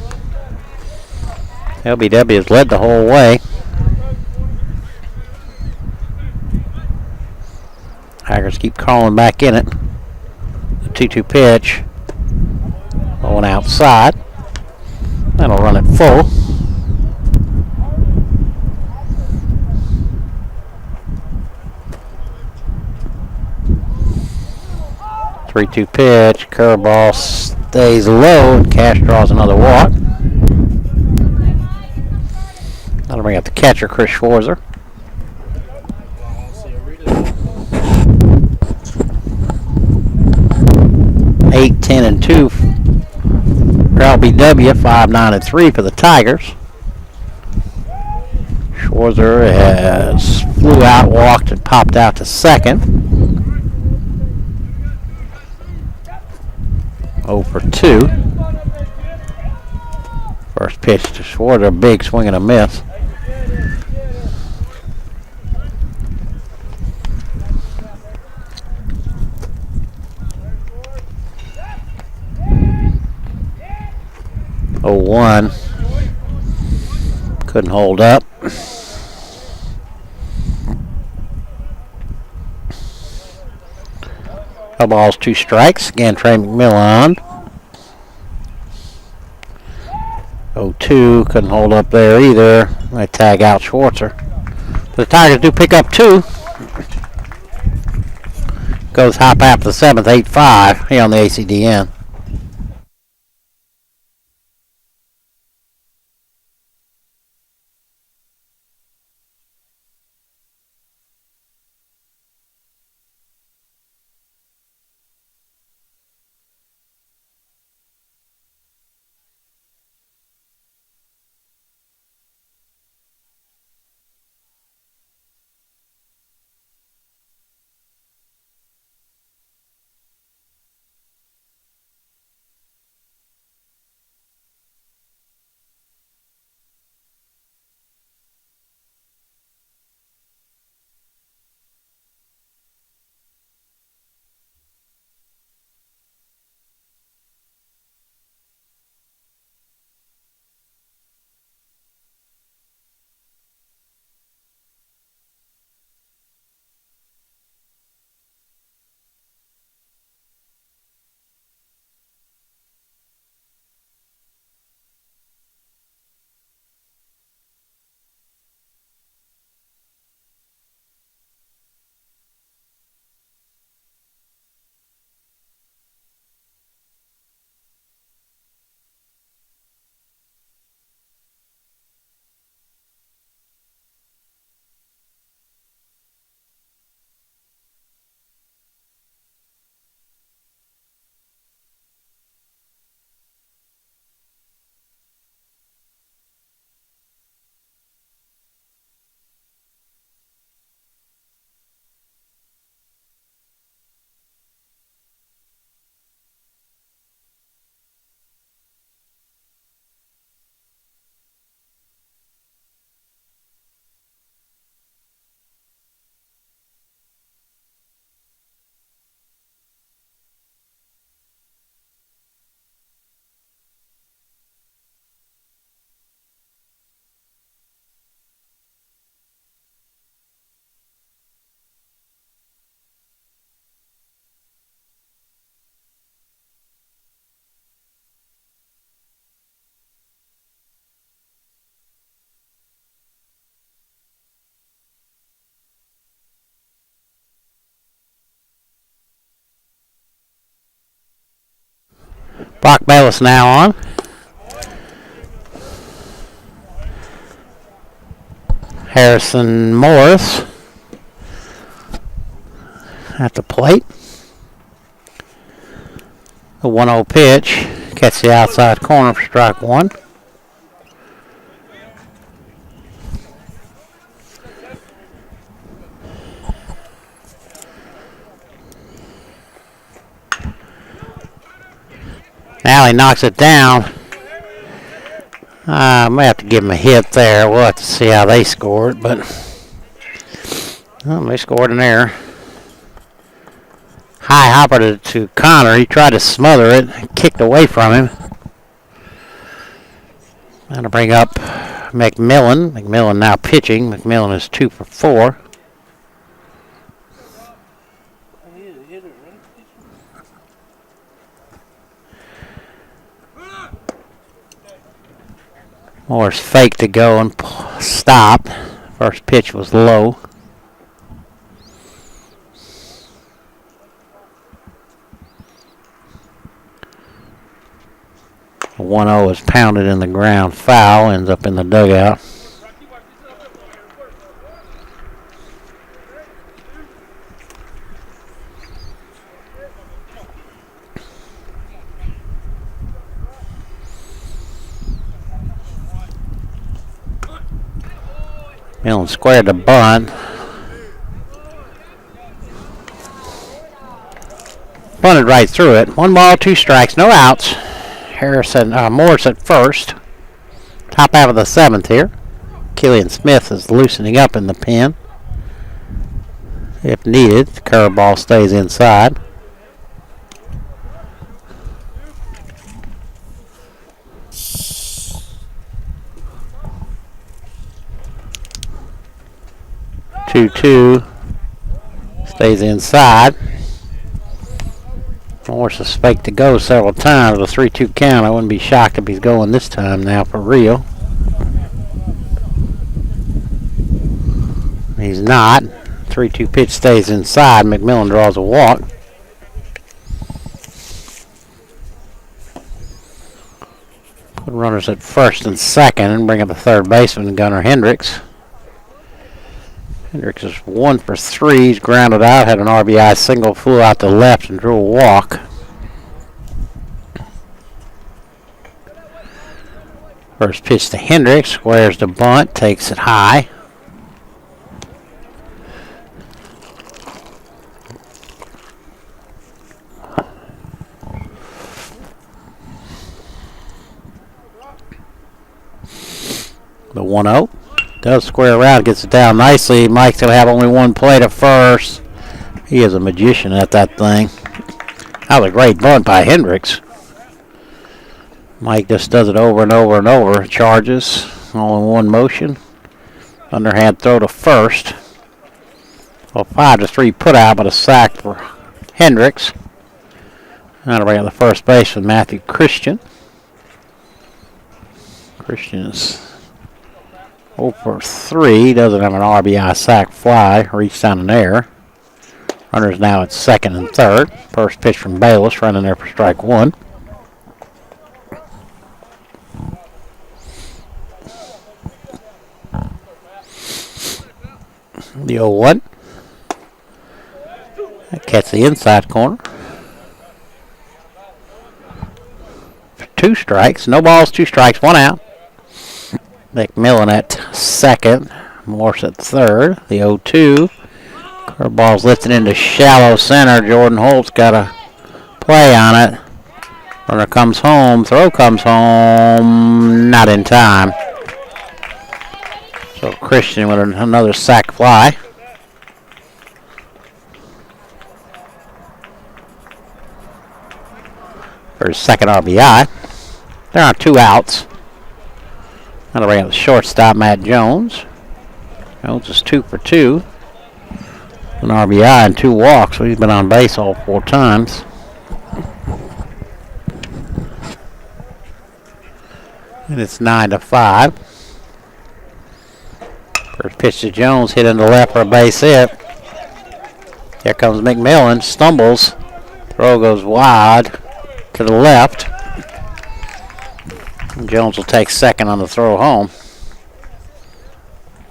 L.B.W. has led the whole way. Tigers keep crawling back in it. The 2-2 pitch. Going outside. That'll run it full. Three-two pitch. Curveball stays low, and Cash draws another walk. That'll bring up the catcher, Chris Schwarzer. 8, 10, and 2 for L.B.W. 5, 9, and 3 for the Tigers. Schwarzer has flew out, walked, and popped out to second. 0 for 2. First pitch to Schwarzer, a big swing and a miss. Oh, 1. Couldn't hold up. No balls, 2 strikes. Again, Trey McMillan on. 0-2, couldn't hold up there either. They tag out Schwarzer. The Tigers do pick up 2. Goes hop after the 7th, 8-5 here on the ACDN. Brock Bellis now on. Harrison Morris at the plate. The 1-0 pitch. Catch the outside corner for strike 1. Now he knocks it down. I may have to give him a hit there. We'll have to see how they scored, but they scored an error. High hopper to Connor. He tried to smother it, kicked away from him. Now to bring up McMillan. McMillan now pitching. McMillan is 2 for 4. Moore's fake to go and stop. First pitch was low. The 1-0 is pounded in the ground. Foul, ends up in the dugout. Millen squared the bunt. Bunted right through it. 1 ball, 2 strikes, no outs. Morris at first. Top half of the 7th here. Killian Smith is loosening up in the pen. If needed, the curveball stays inside. Two stays inside. Morris is faked to go several times with a 3-2 count. I wouldn't be shocked if he's going this time now for real. He's not. 3-2 pitch stays inside. McMillan draws a walk. Put runners at first and second and bring up the third baseman, Gunnar Hendricks. Hendricks is 1 for 3. He's grounded out, had an RBI single, flew out to left and drew a walk. First pitch to Hendricks, squares the bunt, takes it high. The 1-0. Does square around, gets it down nicely. Mike's going to have only one plate at first. He is a magician at that thing. That was a great bunt by Hendricks. Mike just does it over and over and over. Charges, all in one motion. Underhand throw to first. Well, 5-3 put out, but a sack for Hendricks. Now to bring up the first base with Matthew Christian. Christian is 0 for 3. Doesn't have an RBI sac fly. Reached down an error. Runners now at second and third. First pitch from Bayless, running there for strike 1. The 0-1. That catches the inside corner. 2 strikes. No balls, 2 strikes, 1 out. McMillan at second. Morse at third. The 0-2. Curveball's lifted into shallow center. Jordan Holt's got a play on it. Runner comes home. Throw comes home. Not in time. So Christian with another sac fly. For his second RBI. There are 2 outs. That'll bring up the shortstop, Matt Jones. Jones is 2 for 2. An RBI and 2 walks, so he's been on base all 4 times. And it's 9-5. First pitch to Jones, hit into left for a base hit. Here comes McMillan, stumbles. Throw goes wide to the left. Jones will take second on the throw home.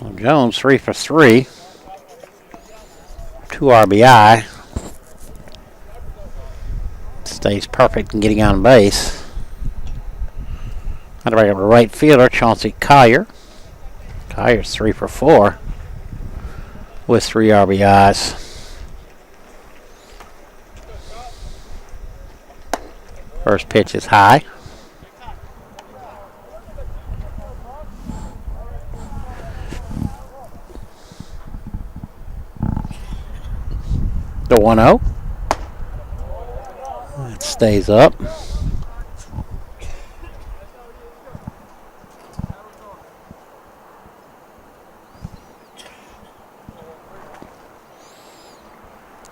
Well, Jones 3 for 3. 2 RBI. Stays perfect in getting on base. I'd bring up the right fielder, Chauncey Collier. Collier's 3 for 4 with 3 RBIs. First pitch is high. The 1-0. It stays up. The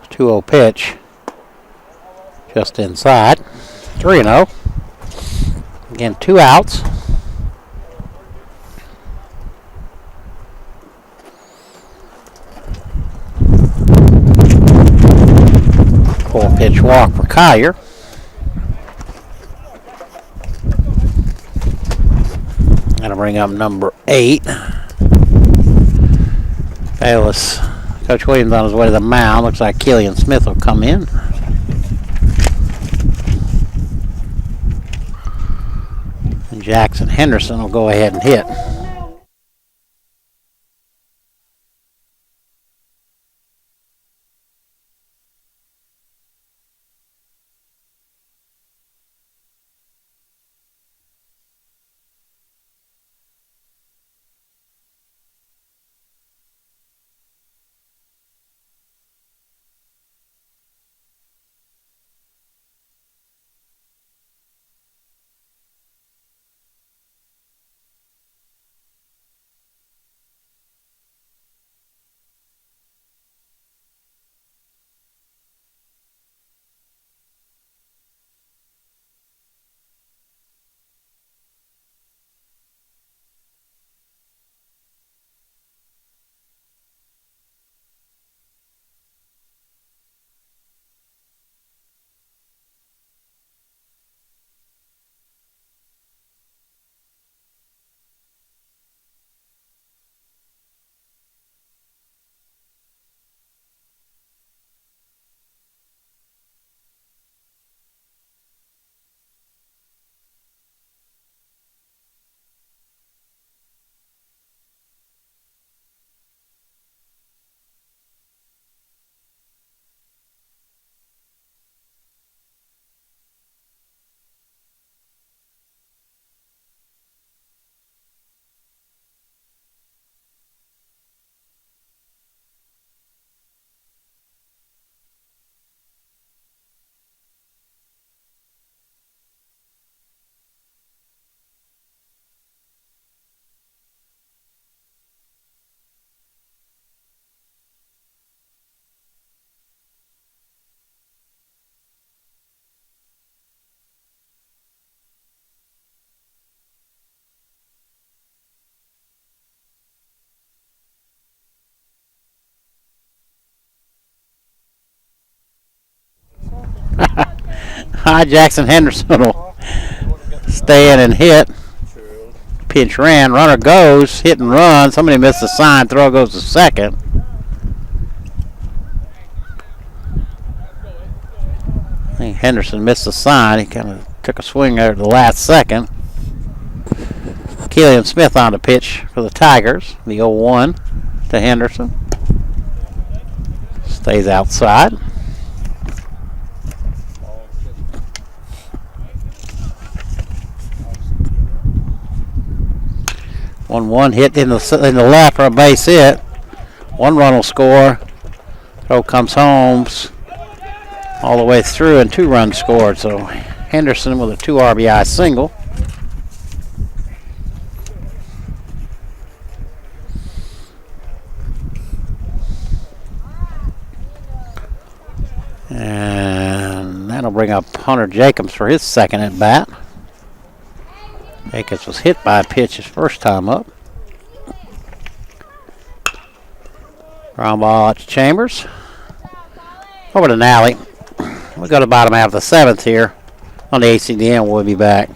2-0 pitch. Just inside. 3-0. Again, 2 outs. Pitch walk for Collier. Gonna bring up number 8. Bayless. Coach Williams on his way to the mound. Looks like Killian Smith will come in. And Jackson Henderson will go ahead and hit. Jackson Henderson will stay in and hit. True. Pinch ran. Runner goes. Hit and run. Somebody missed the sign. Throw goes to second. I think Henderson missed the sign. He kind of took a swing there at the last second. Killian Smith on the pitch for the Tigers. The 0-1 to Henderson. Stays outside. 1-1 hit in the left for a base hit. One run will score. Throw comes home all the way through and 2 runs scored. So Henderson with a 2 RBI single. And that'll bring up Hunter Jacobs for his second at bat. Jacobs was hit by a pitch his first time up. Ground ball out to Chambers. Over to Nally. We'll go to the bottom half of the 7th here on the ACDM. We'll be back.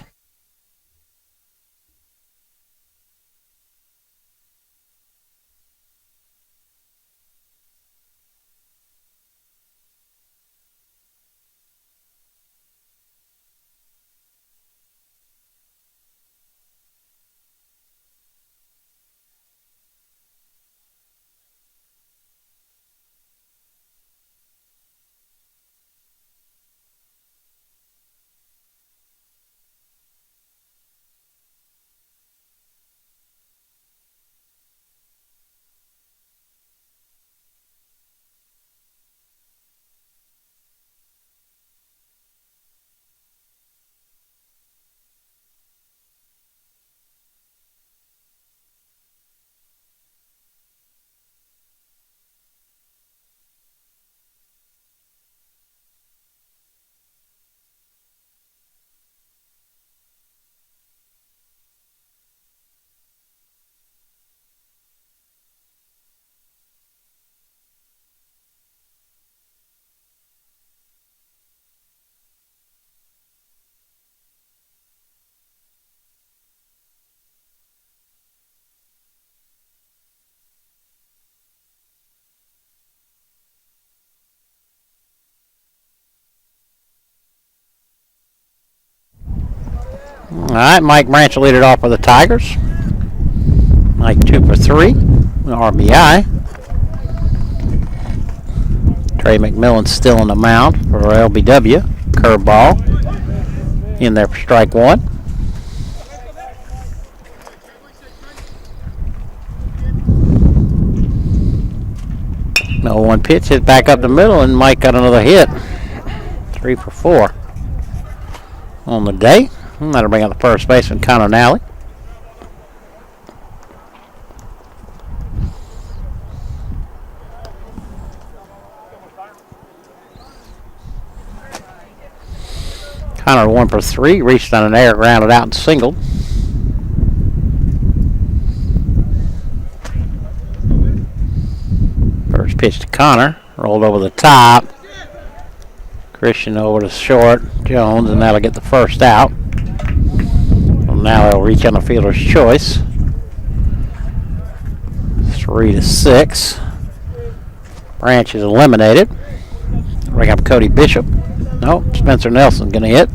All right, Mike Branch will lead it off for the Tigers. Mike 2 for 3, RBI. Trey McMillan still on the mound for L.B.W. Curveball in there for strike 1. No 1 pitch, hit back up the middle, and Mike got another hit. 3 for 4 on the day. That'll bring out the first baseman, Connor Nally. Connor 1 for 3, reached on an air, grounded out and singled. First pitch to Connor, rolled over the top. Christian over to short, Jones, and that'll get the first out. Now they'll reach on the fielder's choice. 3-6. Branch is eliminated. Bring up Cody Bishop. Nope, Spencer Nelson gonna hit.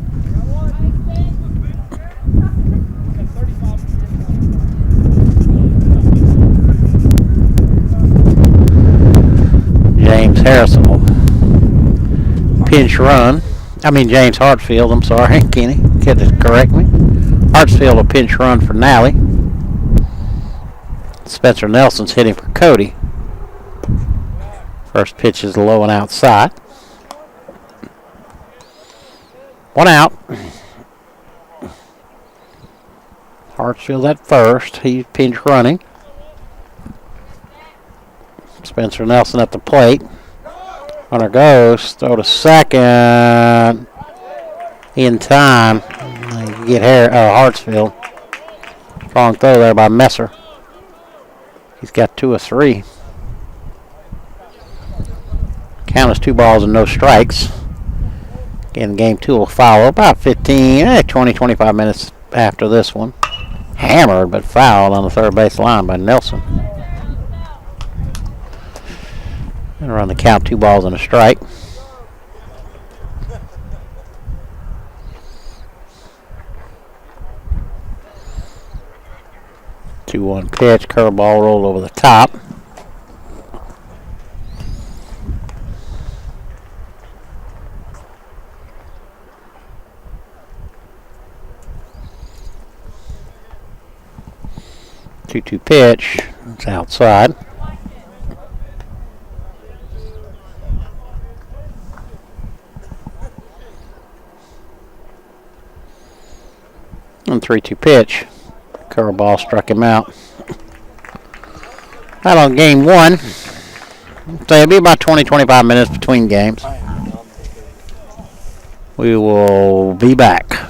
James Harrison will pinch run. James Hartsfield, I'm sorry, Kenny. Get to correct me. Hartsfield will pinch run for Nally. Spencer Nelson's hitting for Cody. First pitch is low and outside. 1 out. Hartsfield at first. He's pinch running. Spencer Nelson at the plate. Runner goes. Throw to second. In time. You get Hartsfield. Strong throw there by Messer. He's got 2 of 3. Count is 2 balls and no strikes. Again, game two will follow about 20, 25 minutes after this one. Hammered but fouled on the third base line by Nelson. And run the count, 2 balls and a strike. Two one pitch, curveball rolled over the top. Two pitch. It's outside. And 3-2 pitch. Curveball struck him out. That on game one. So it'll be about 20, 25 minutes between games. We will be back.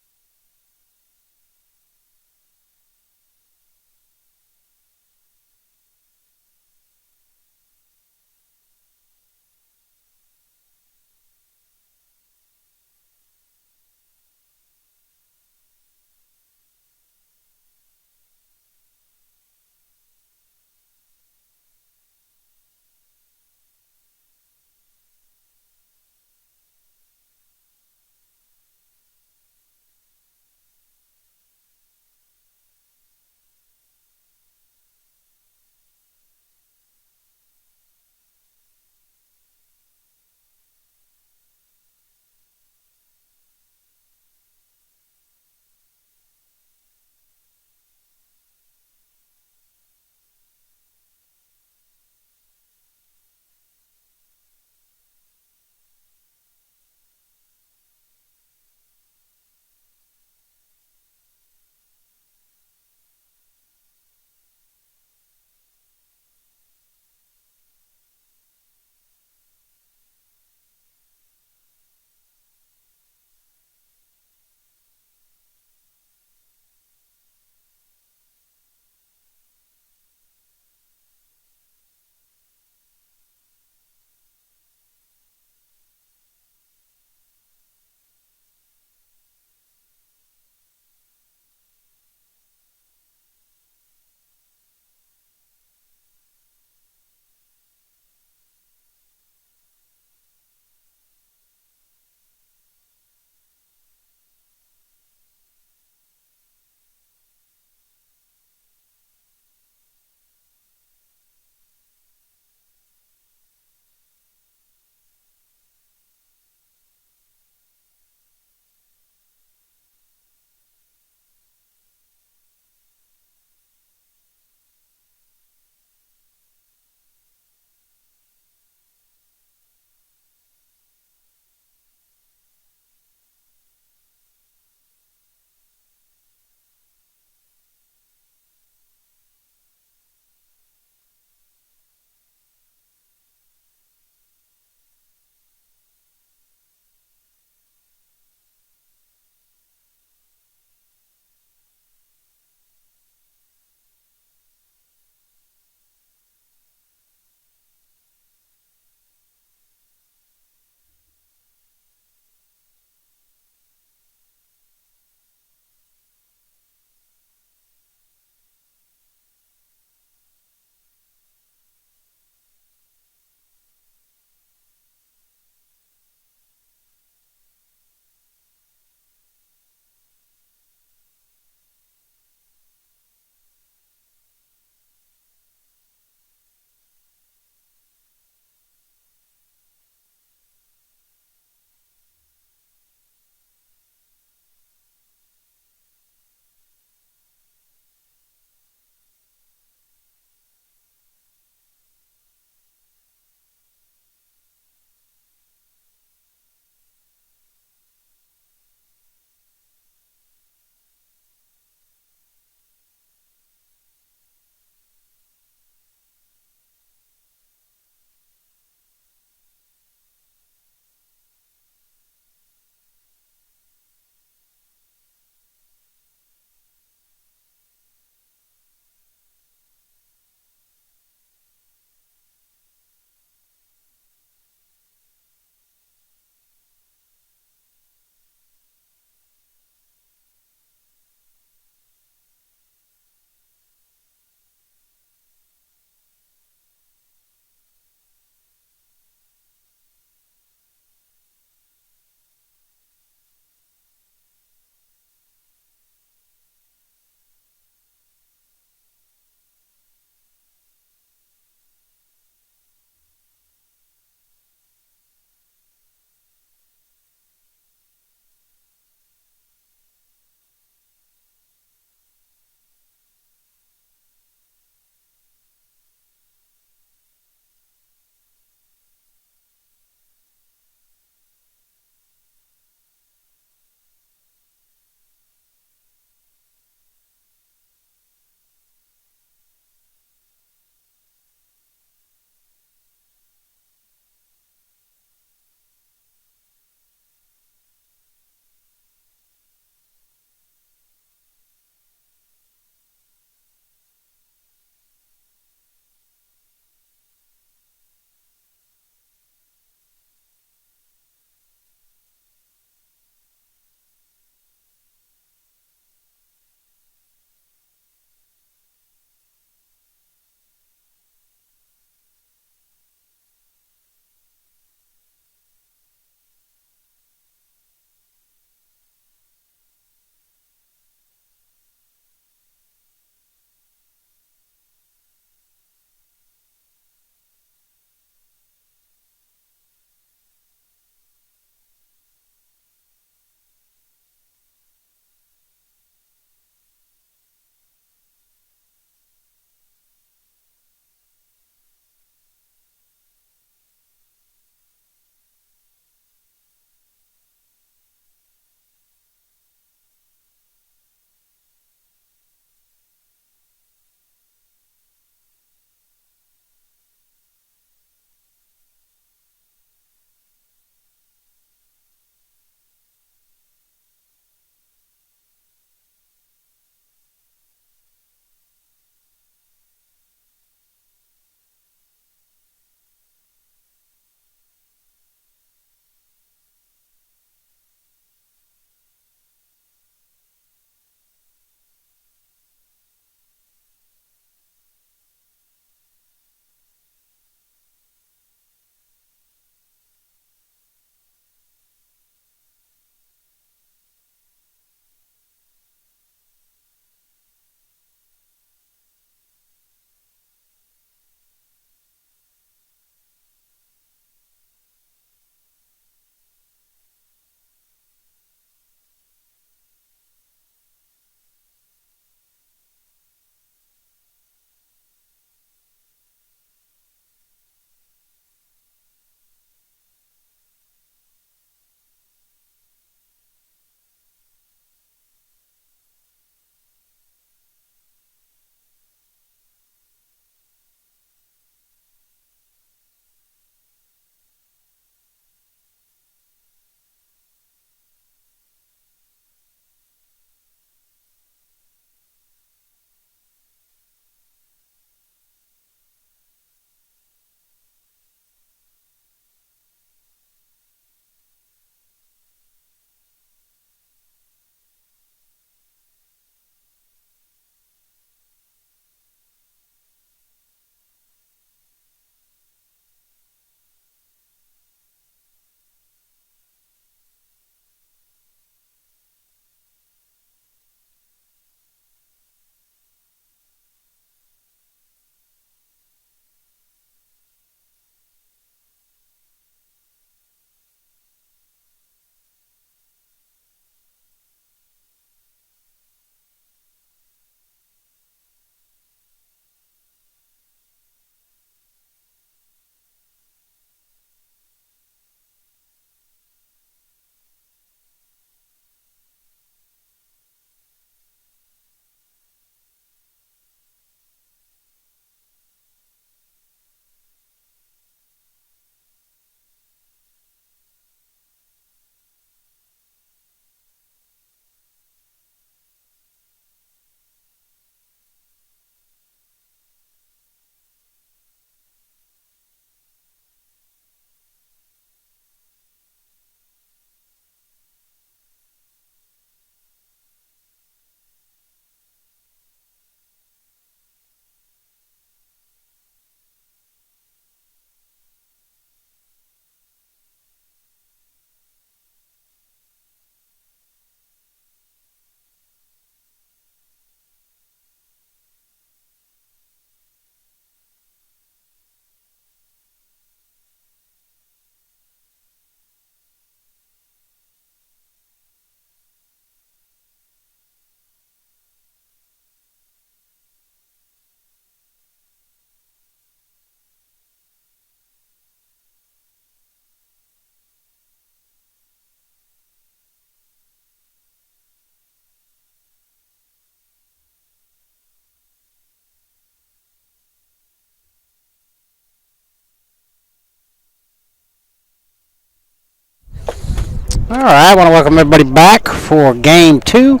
All right, I want to welcome everybody back for Game 2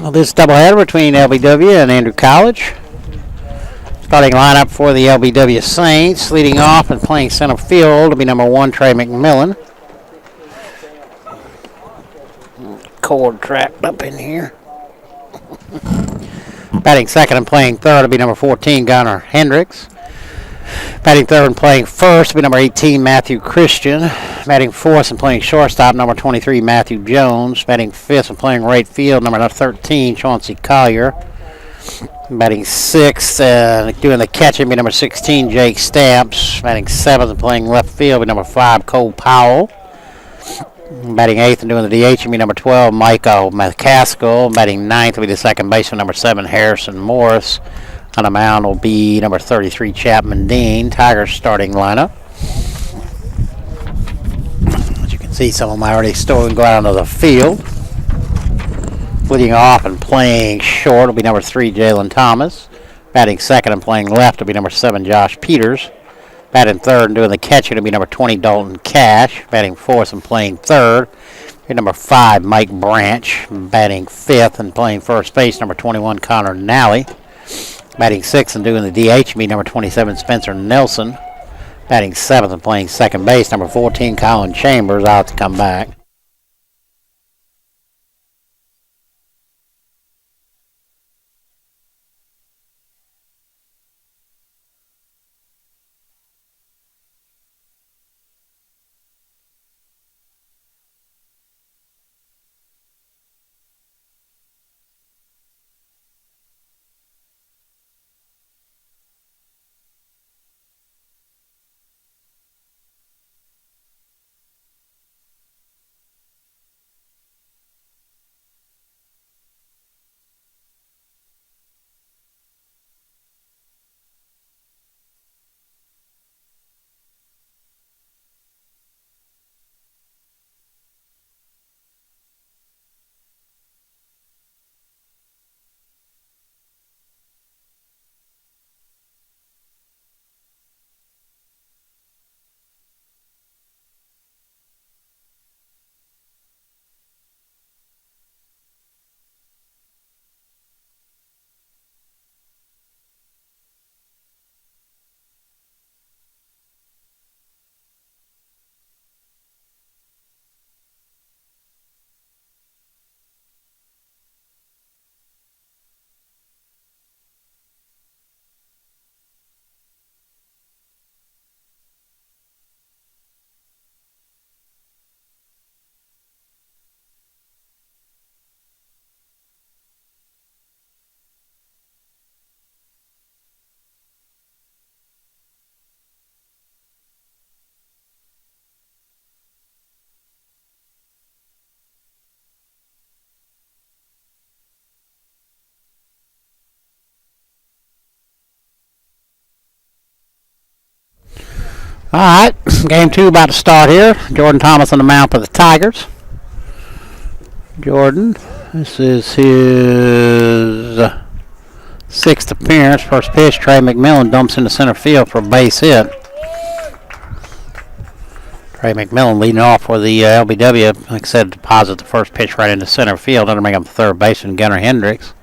of this doubleheader between L.B.W and Andrew College. Starting lineup for the L.B.W Saints, leading off and playing center field will be number 1, Trey McMillan. Cord trapped up in here. Batting second and playing third will be number 14, Gunnar Hendricks. Batting third and playing first will be number 18, Matthew Christian. Batting fourth and playing shortstop, number 23, Matthew Jones. Batting fifth and playing right field, number 13, Chauncey Collier. Batting sixth and doing the catching will be number 16, Jake Stamps. Batting seventh and playing left field will be number 5, Cole Powell. Batting eighth and doing the DH will be number 12, Michael McCaskill. Batting ninth will be the second baseman, number 7, Harrison Morris. On the mound will be number 33, Chapman Dean. Tigers starting lineup. As you can see, some of them already still go out onto the field. Leading off and playing short will be number 3, Jalen Thomas. Batting second and playing left will be number 7, Josh Peters. Batting third and doing the catching will be number 20, Dalton Cash. Batting fourth and playing third will be number 5, Mike Branch. Batting fifth and playing first base, number 21, Connor Nally. Batting sixth and doing the DH will be number 27, Spencer Nelson. Batting seventh and playing second base, number 14, Colin Chambers. Out to come back. All right, game 2 about to start here. Jordan Thomas on the mound for the Tigers. Jordan, this is his 6th appearance. First pitch, Trey McMillan dumps into center field for a base hit. Trey McMillan leading off for the L.B.W. Like I said, deposit the first pitch right into center field. That'll bring up the third baseman, Gunnar Hendricks.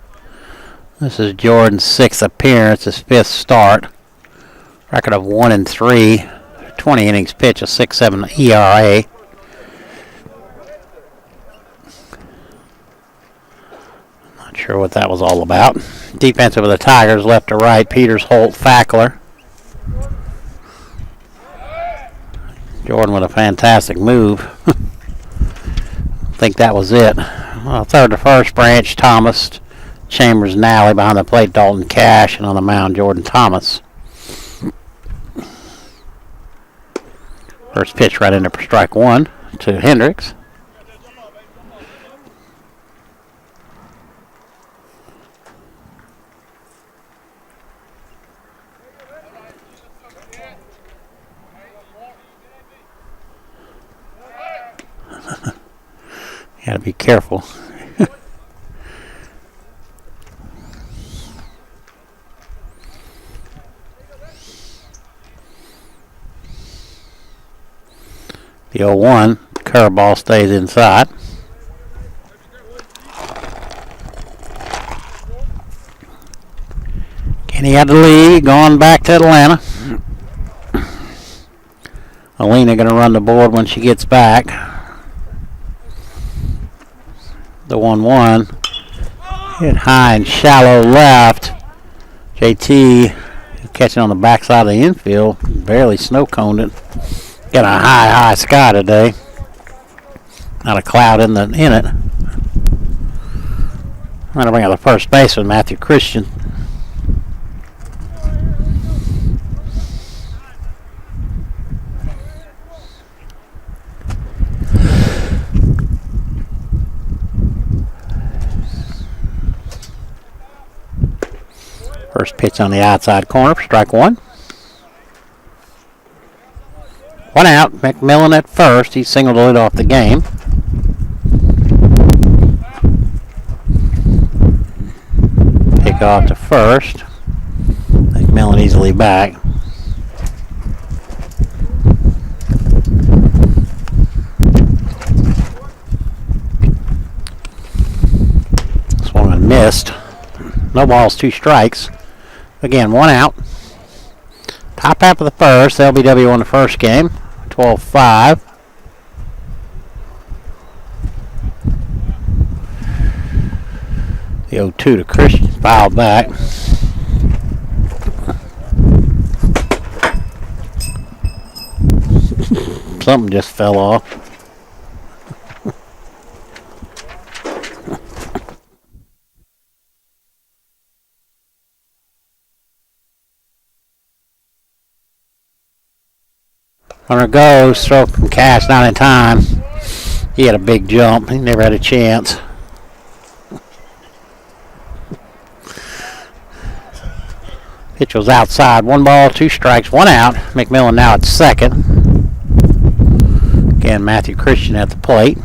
This is Jordan's 6th appearance, his 5th start. Record of 1-3. 20 innings pitch, a 6.7 ERA. Not sure what that was all about. Defensive of the Tigers, left to right, Peters, Holt, Fackler. Jordan with a fantastic move. I think that was it. Well, third to first, Branch, Thomas, Chambers, Nally. Behind the plate, Dalton Cash, and on the mound, Jordan Thomas. First pitch right into strike 1 to Hendricks. You gotta be careful. The 0-1 curveball stays inside. Kenny had the lead, going back to Atlanta. Alina going to run the board when she gets back. The 1-1 hit high and shallow left. JT catching on the backside of the infield, barely snow coned it. Got a high sky today. Not a cloud in it. I'm going to bring up the first baseman, Matthew Christian. First pitch on the outside corner for strike one. One out. McMillan at first. He singled the lead off the game. Pick off to first. McMillan easily back. Swung and missed. No balls, 2 strikes. Again, 1 out. Top half of the first. L.B.W. won the first game. 12-5. The 0-2 to Christian. Fouled back. Something just fell off. Runner goes, throw from Cash, not in time. He had a big jump. He never had a chance. Pitch was outside. 1 ball, 2 strikes, 1 out. McMillan now at second. Again, Matthew Christian at the plate.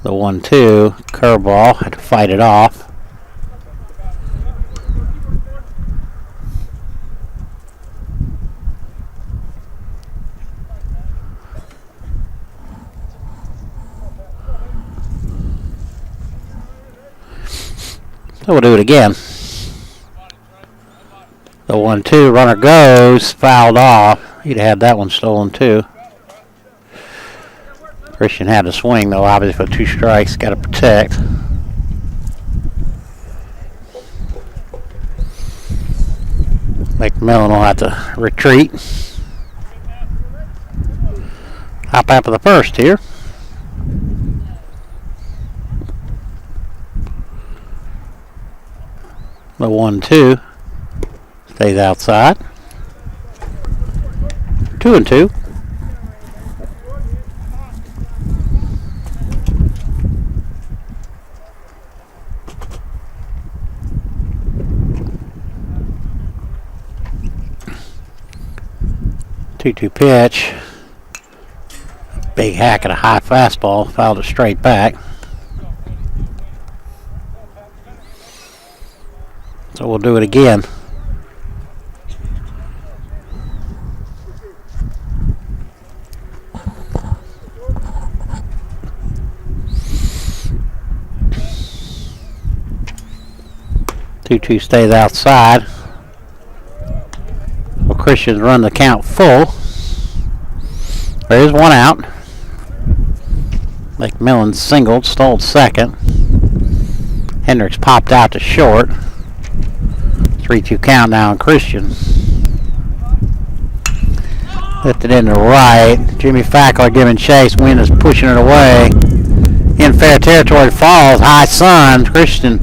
The 1-2 curveball, had to fight it off. So we'll do it again. The 1-2 runner goes, fouled off. He'd have had that one stolen too. Christian had to swing though, obviously for 2 strikes. Got to protect. McMillan will have to retreat. Hop after the first here. The 1-2 stays outside. 2-2. Two pitch. Big hack at a high fastball. Fouled it straight back. So we'll do it again. Two stays outside. Well, Christian's run the count full. There is 1 out. McMillan singled, stole second. Hendricks popped out to short. 3-2 count now on Christian. Lifted into right. Jimmy Fackler giving chase. Wind is pushing it away. In fair territory falls. High sun. Christian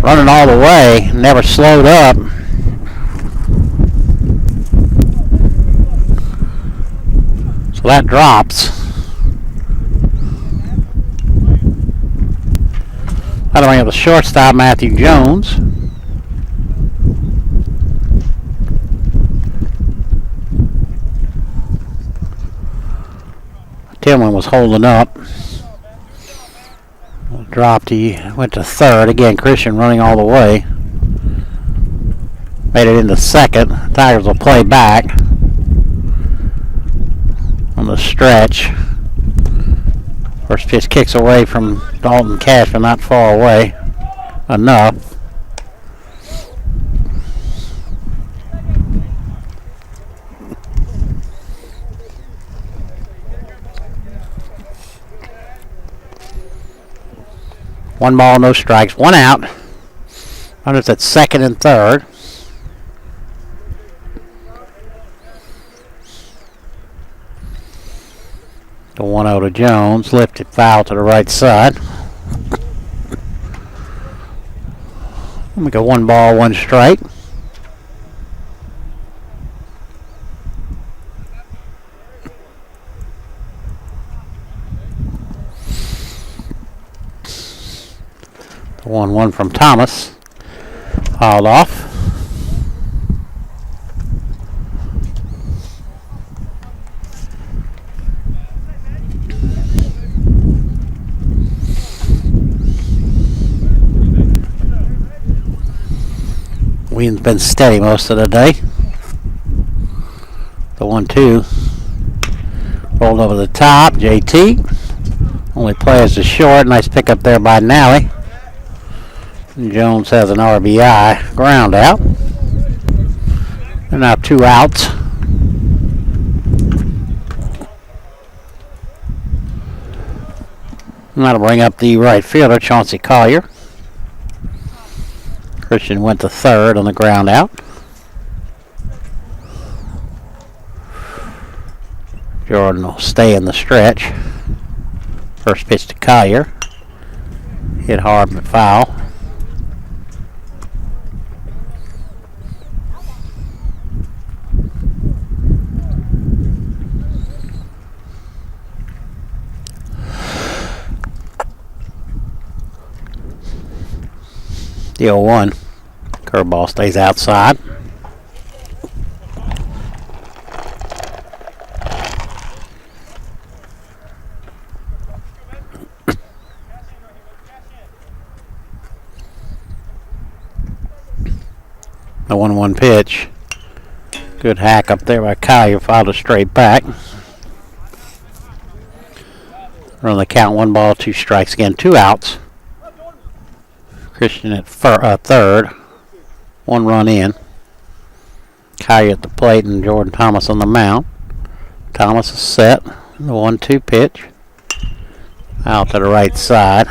running all the way. Never slowed up. So that drops. That'll bring up the shortstop, Matthew Jones. Tillman was holding up. Dropped. He went to third. Again, Christian running all the way. Made it into second. Tigers will play back on the stretch. First pitch kicks away from Dalton Cash, but not far away enough. One ball, no strikes, one out. Runners at second and third. The 1-0 to Jones, lifted foul to the right side. We got one ball, one strike. The 1-1 from Thomas. Fouled off. Wind's been steady most of the day. The 1-2 rolled over the top. JT only plays to short. Nice pickup there by Nally. Jones has an RBI ground out. And now 2 outs. And that'll bring up the right fielder, Chauncey Collier. Christian went to third on the ground out. Jordan will stay in the stretch. First pitch to Collier. Hit hard but foul. The 0-1. Curveball stays outside. The 1-1 pitch. Good hack up there by Collier. Fouled it straight back. Run the count, 1 ball, 2 strikes. Again, 2 outs. Christian at third. 1 run in. Collier at the plate and Jordan Thomas on the mound. Thomas is set. The 1-2 pitch. Out to the right side.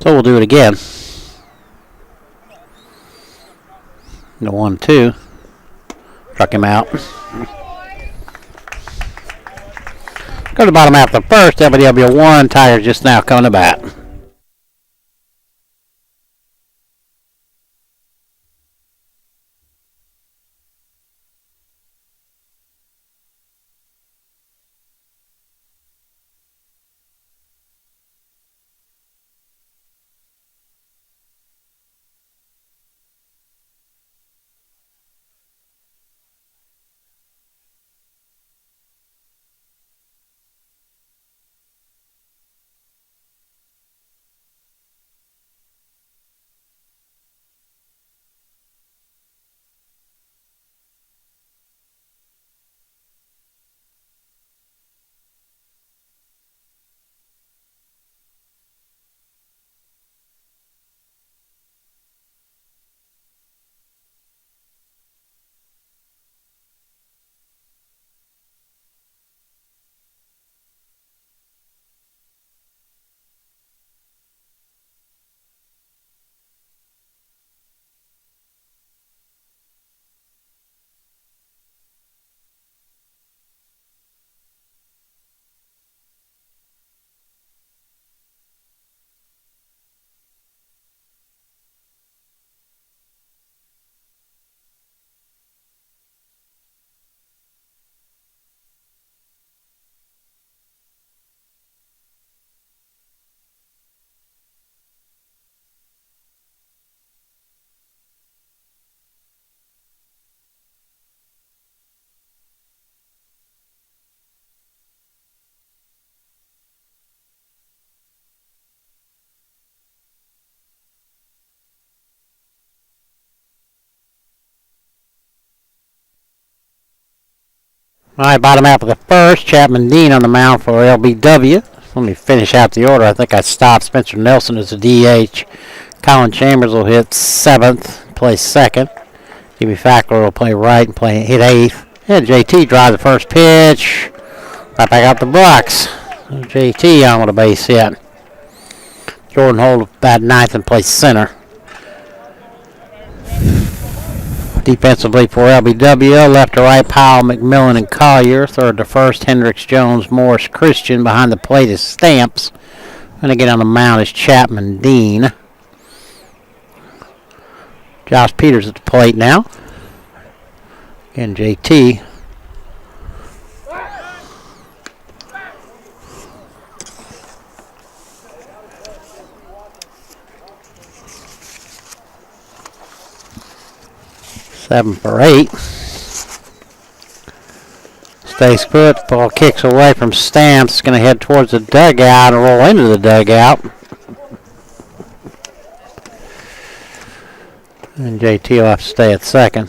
So we'll do it again. The 1-2. Struck him out. Go to the bottom half of the first. L.B.W 1. Tigers just now coming to bat. All right, bottom half of the first. Chapman Dean on the mound for L.B.W. Let me finish out the order. I think I stopped. Spencer Nelson is a DH. Colin Chambers will hit 7th, play 2nd. Jimmy Fackler will play right and hit 8th. And JT drives the first pitch. Right back out the box. JT on with a base hit. Jordan Holt bat 9th and plays center. Defensively for LBW, left to right, Powell, McMillan, and Collier. Third to first, Hendricks, Jones, Morris, Christian. Behind the plate is Stamps. Going to get on the mound is Chapman Dean. Josh Peters at the plate now. Again, JT. Seven for 8. Stays put. Ball kicks away from Stamps. Going to head towards the dugout and roll into the dugout. And JT will have to stay at second.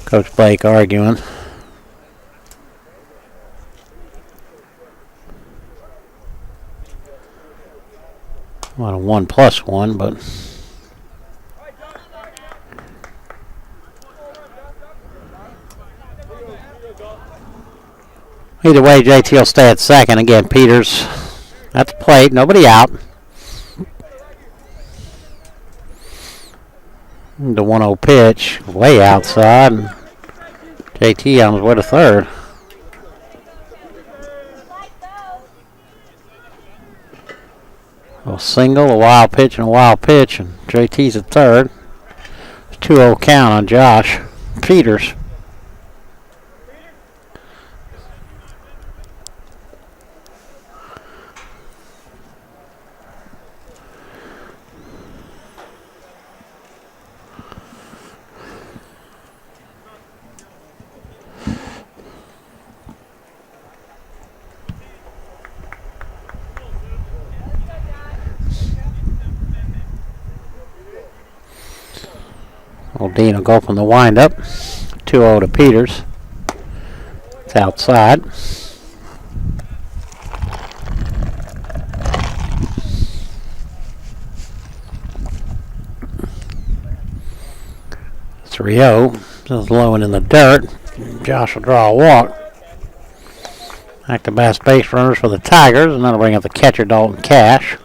Coach Blake arguing. Well, a 1+1, but either way, JT will stay at second. Again, Peters at the plate, nobody out. The 1-0 pitch, way outside. And JT on his way to third. A single, a wild pitch, and a wild pitch, and JT's at third. 2-0 count on Josh Peters. Dean will go from the windup. 2-0 to Peters. It's outside. Just low and in the dirt. Josh will draw a walk. Back to back base runners for the Tigers, and that'll bring up the catcher, Dalton Cash.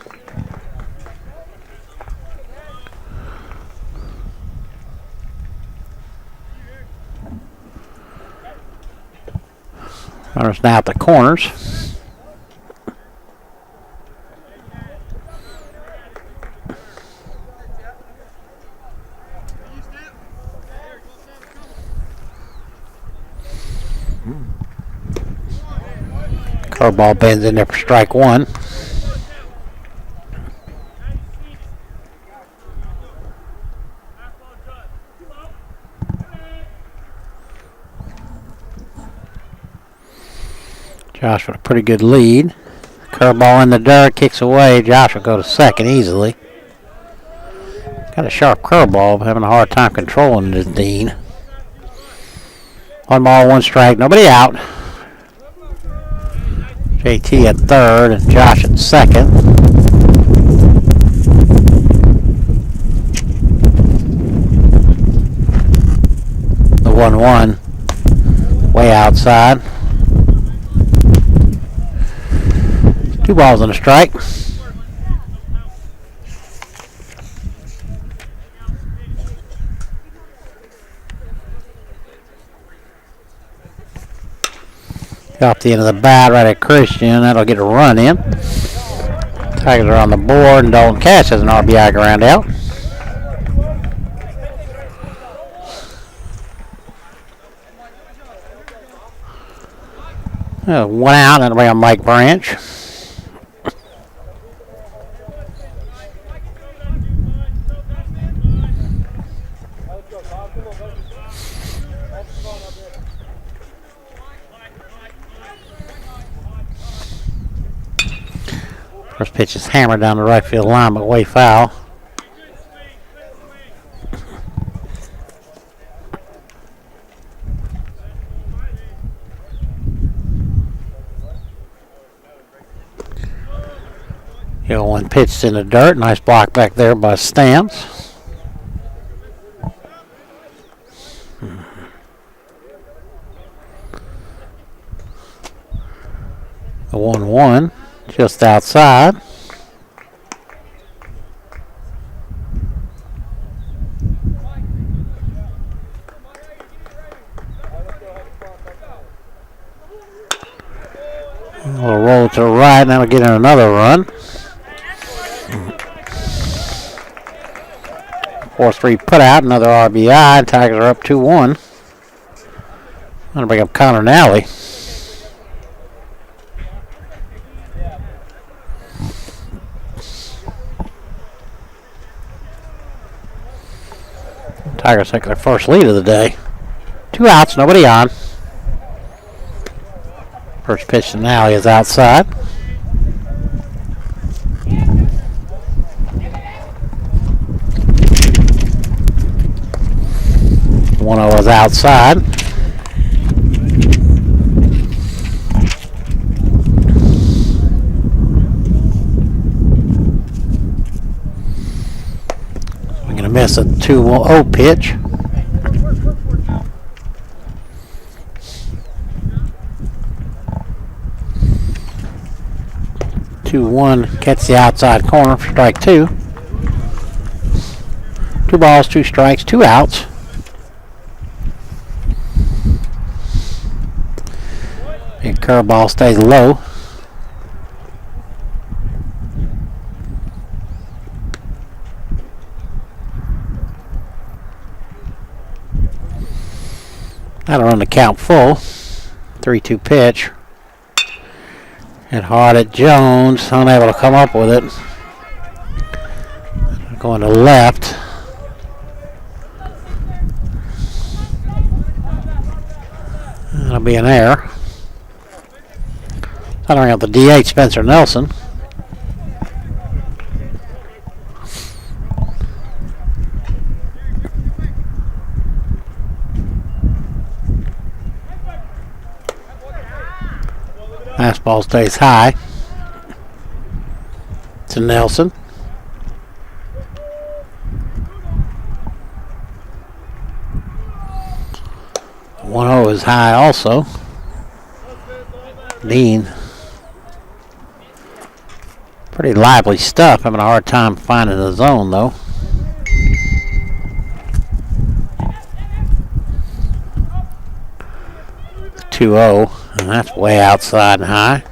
Runners now at the corners. Curveball bends in there for strike one. Josh with a pretty good lead. Curveball in the dirt, kicks away. Josh will go to second easily. Got a sharp curveball, but having a hard time controlling this Dean. 1 ball, 1 strike, nobody out. JT at third and Josh at second. The 1-1 way outside. 2 balls and a strike. Off the end of the bat right at Christian. That'll get a run in. Tigers are on the board, and Dalton Cash has an RBI ground out. One out, and that'll bring on Mike Branch. First pitch is hammered down the right field line, but way foul. The 0-1 pitched in the dirt. Nice block back there by Stamps. The 1-1 just outside. We'll roll to the right, and that'll get in another run. 4-3 put out, another RBI. Tigers are up 2-1. Gonna bring up Connor Nally. Tigers take their first lead of the day. 2 outs, nobody on. First pitch to Nally is outside. 1-0 is outside. We're going to miss a 2-0 pitch. Two-one, catch the outside corner for strike 2. 2 balls, 2 strikes, 2 outs. And curveball stays low. That'll run the count full. 3-2 pitch. Hit hard at Jones, unable to come up with it. Going to left. That'll be an error. That'll bring up the DH, Spencer Nelson. Fastball stays high to Nelson. One 0 is high also. Dean. Pretty lively stuff. Having a hard time finding the zone though. Two 0. And that's way outside and high.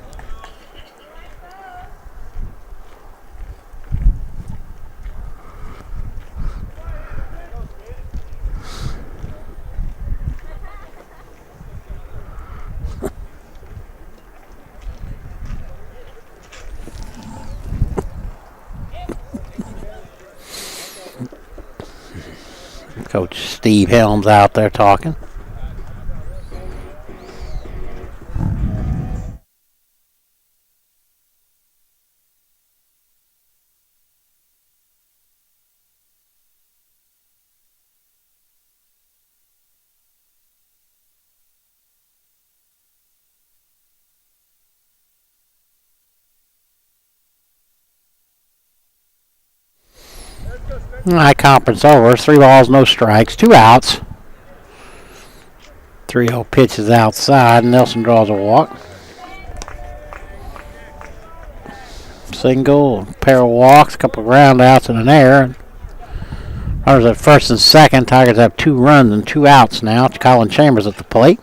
Coach Steve Helms out there talking. High conference over. 3 balls, no strikes, 2 outs. 3-0 pitch is outside. Nelson draws a walk. Single, a pair of walks, a couple of ground outs and an error. Runners at first and second. Tigers have 2 runs and 2 outs now. It's Colin Chambers at the plate.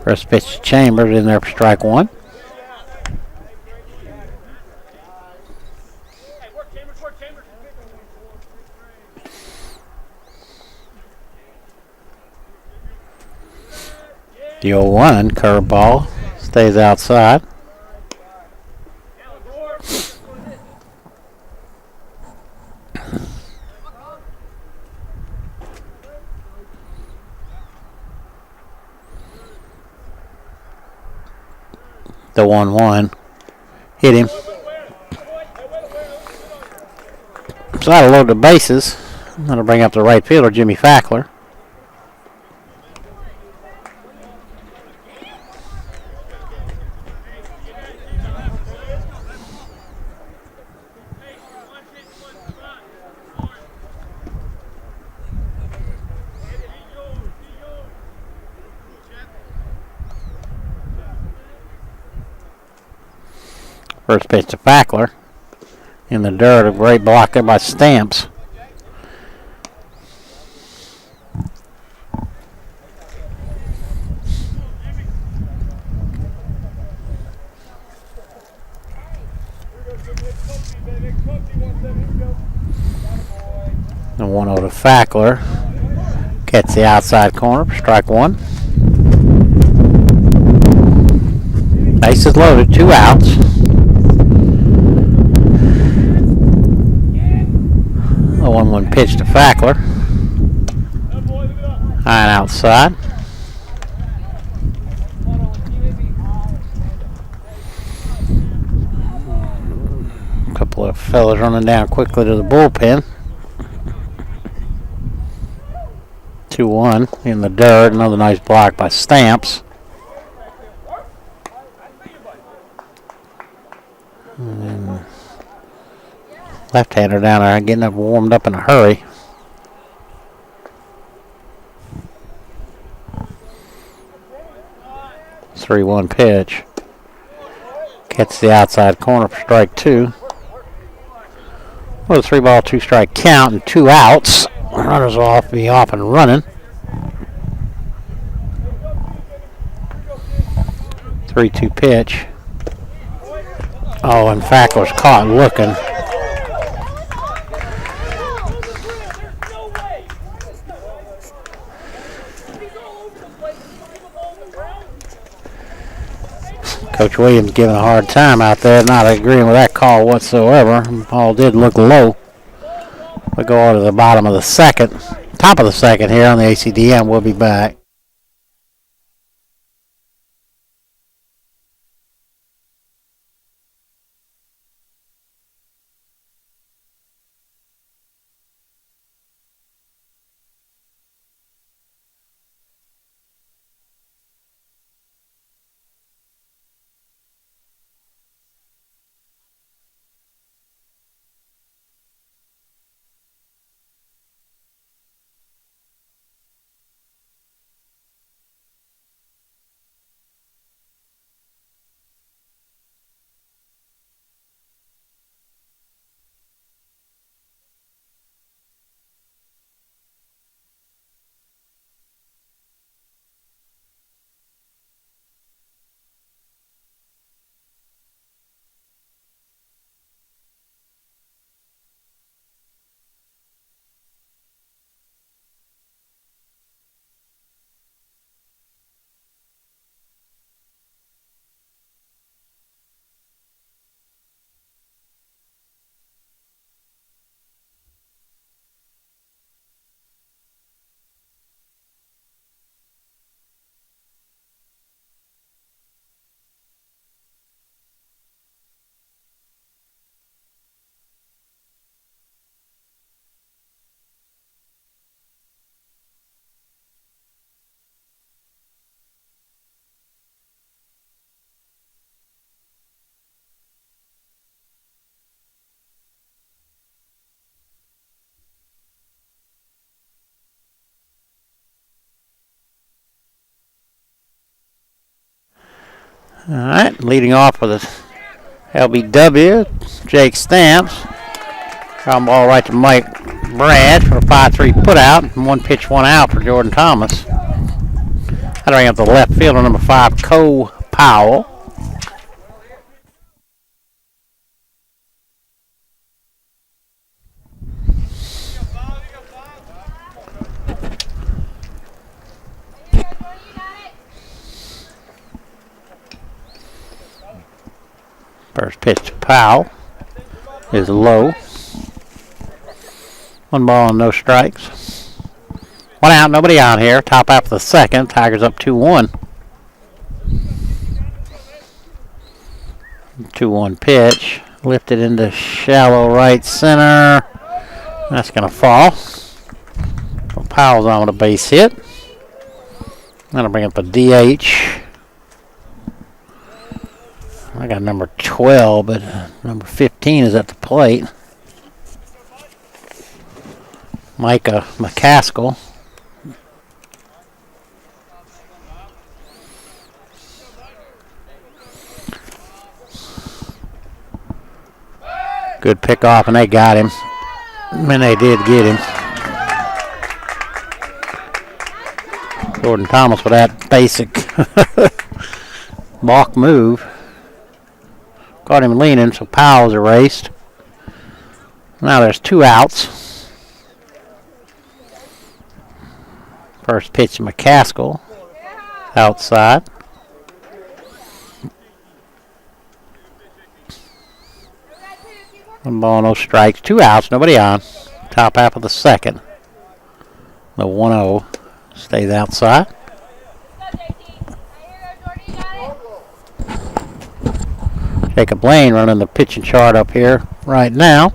First pitch to Chambers in there for strike 1. The 0-1 curveball stays outside. The 1-1 hit him. So that'll load the bases. That'll bring up the right fielder, Jimmy Fackler. First pitch to Fackler. In the dirt, a great block there by Stamps. The 1-0 to Fackler. Gets the outside corner for strike one. Bases loaded, 2 outs. The 1-1 pitch to Fackler. High and outside. A couple of fellas running down quickly to the bullpen. 2-1 in the dirt. Another nice block by Stamps. Left-hander down there getting up warmed up in a hurry. Three-one pitch. Gets the outside corner for strike two. With a 3-ball, 2-strike count and 2 outs. Runners will be off and running. 3-2 pitch. Oh, and Fackler's caught looking. Coach Williams giving a hard time out there, not agreeing with that call whatsoever. The ball did look low. We go on to the bottom of the second, top of the second here on the ACDM. We'll be back. All right, leading off with the L.B.W, Jake Stamps. Ground ball right to Mike Brad for a 5-3 putout. 1 pitch, 1 out for Jordan Thomas. That'll bring up the left fielder, number 5, Cole Powell. First pitch to Powell is low. 1 ball and no strikes. 1 out, nobody on here. Top half of the second. Tigers up 2-1. 2-1 pitch. Lifted into shallow right center. That's going to fall. Powell's on with a base hit. That'll bring up a DH. I got number 12, but number 15 is at the plate. Micah McCaskill. Good pick off, and they got him. And they did get him. Jordan Thomas with that basic balk move. Caught him leaning, so Powell's erased. Now there's 2 outs. First pitch to McCaskill. Outside. One ball, no strikes. 2 outs, nobody on. Top half of the second. The 1-0 stays outside. Jacob Lane running the pitching chart up here right now.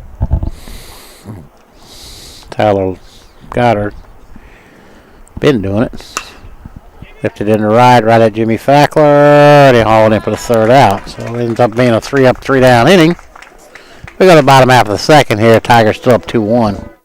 Tyler Goddard been doing it. Lifted in the right at Jimmy Fackler. They hauled in for the 3rd out. So it ends up being a 3-up, 3-down inning. We got the bottom half of the second here. Tigers still up 2-1.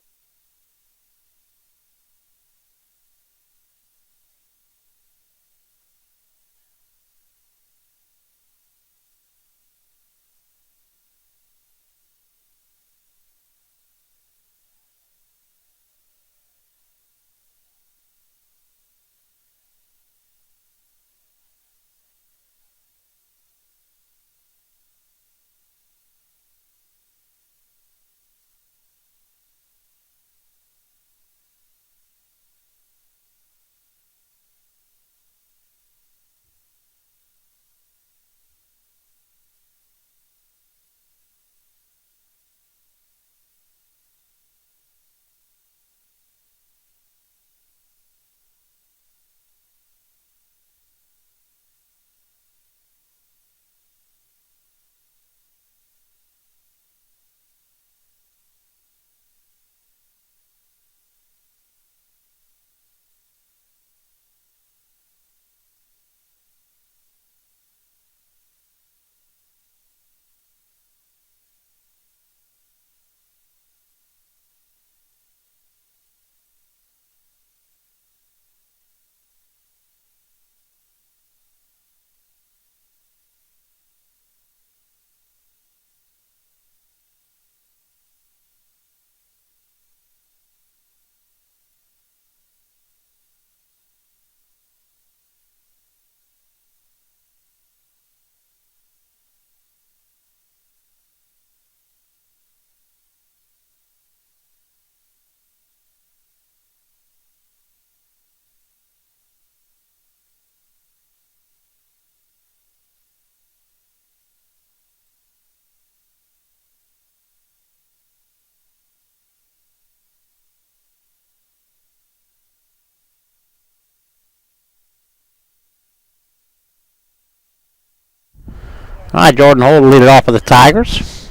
All right, Jordan Holt will lead it off for the Tigers.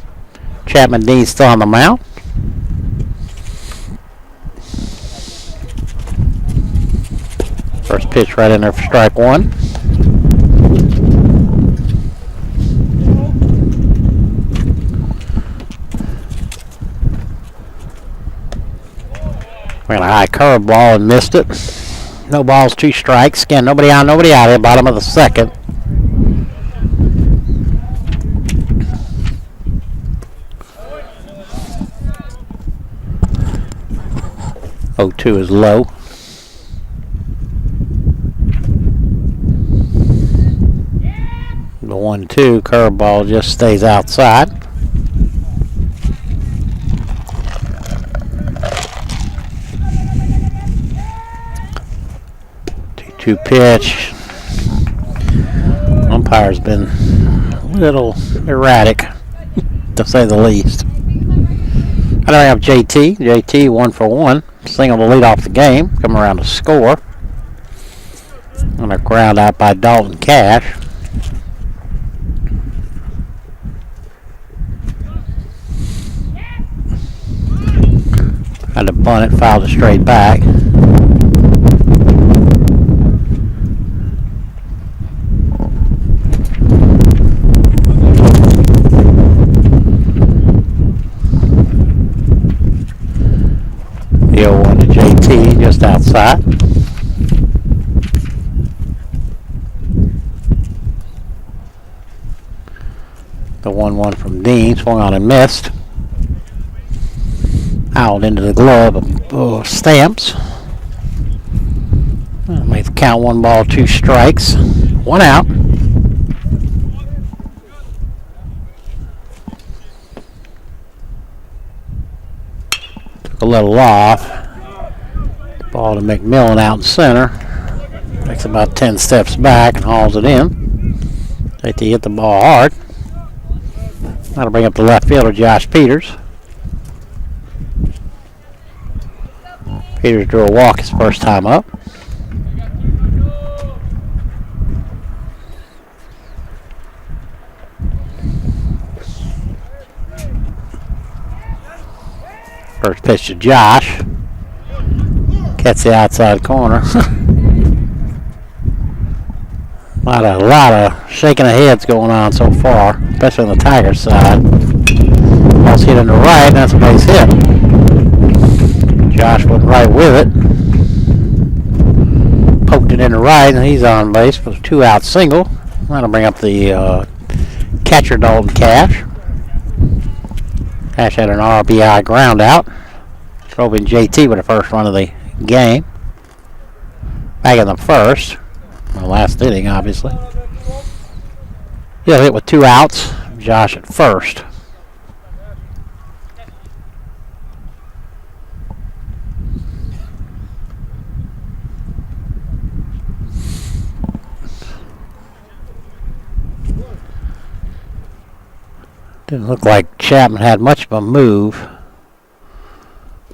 Chapman Dean still on the mound. First pitch right in there for strike 1. Ran a high curveball and missed it. No balls, 2 strikes. Again, nobody on, nobody out here. Bottom of the second. .02 is low. The 1-2 curveball just stays outside. 2-2 pitch. Umpire's been a little erratic, to say the least. I don't have JT. JT 1 for 1. Single to lead off the game. Come around to score. On a ground out by Dalton Cash. Had to bunt it, fouled it straight back. 0-1 to JT, just outside. The 1-1 from Dean, swung on and missed. Out into the glove of Stamps. Make the count 1 ball, 2 strikes. 1 out. Took a little off. Ball to McMillan out in center. Takes about 10 steps back and hauls it in. JT hit the ball hard. That'll bring up the left fielder, Josh Peters. Peters drew a walk his first time up. First pitch to Josh. Gets the outside corner. A lot of shaking of heads going on so far, especially on the Tigers side. Ball's hit on the right, and that's a base hit. Josh went right with it. Poked it in the right, and he's on base for a 2-out single. That'll bring up the catcher, Dalton Cash. Cash had an RBI ground out. Drove in JT with the first run of the game. Back in the first. The last inning, obviously. He'll hit with 2 outs. Josh at first. Didn't look like Chapman had much of a move.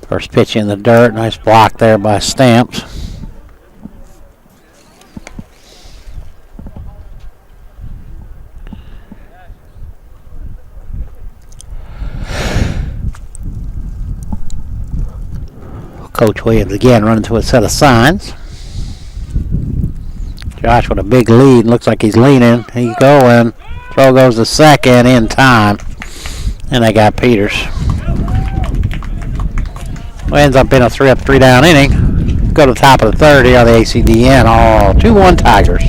First pitch in the dirt. Nice block there by Stamps. Coach Williams again running to a set of signs. Josh with a big lead. Looks like he's leaning. He's going. Throw goes to second in time. And they got Peters. Well, ends up being a 3-up, 3-down inning. Go to the top of the third here on the ACDN. All 2-1 Tigers.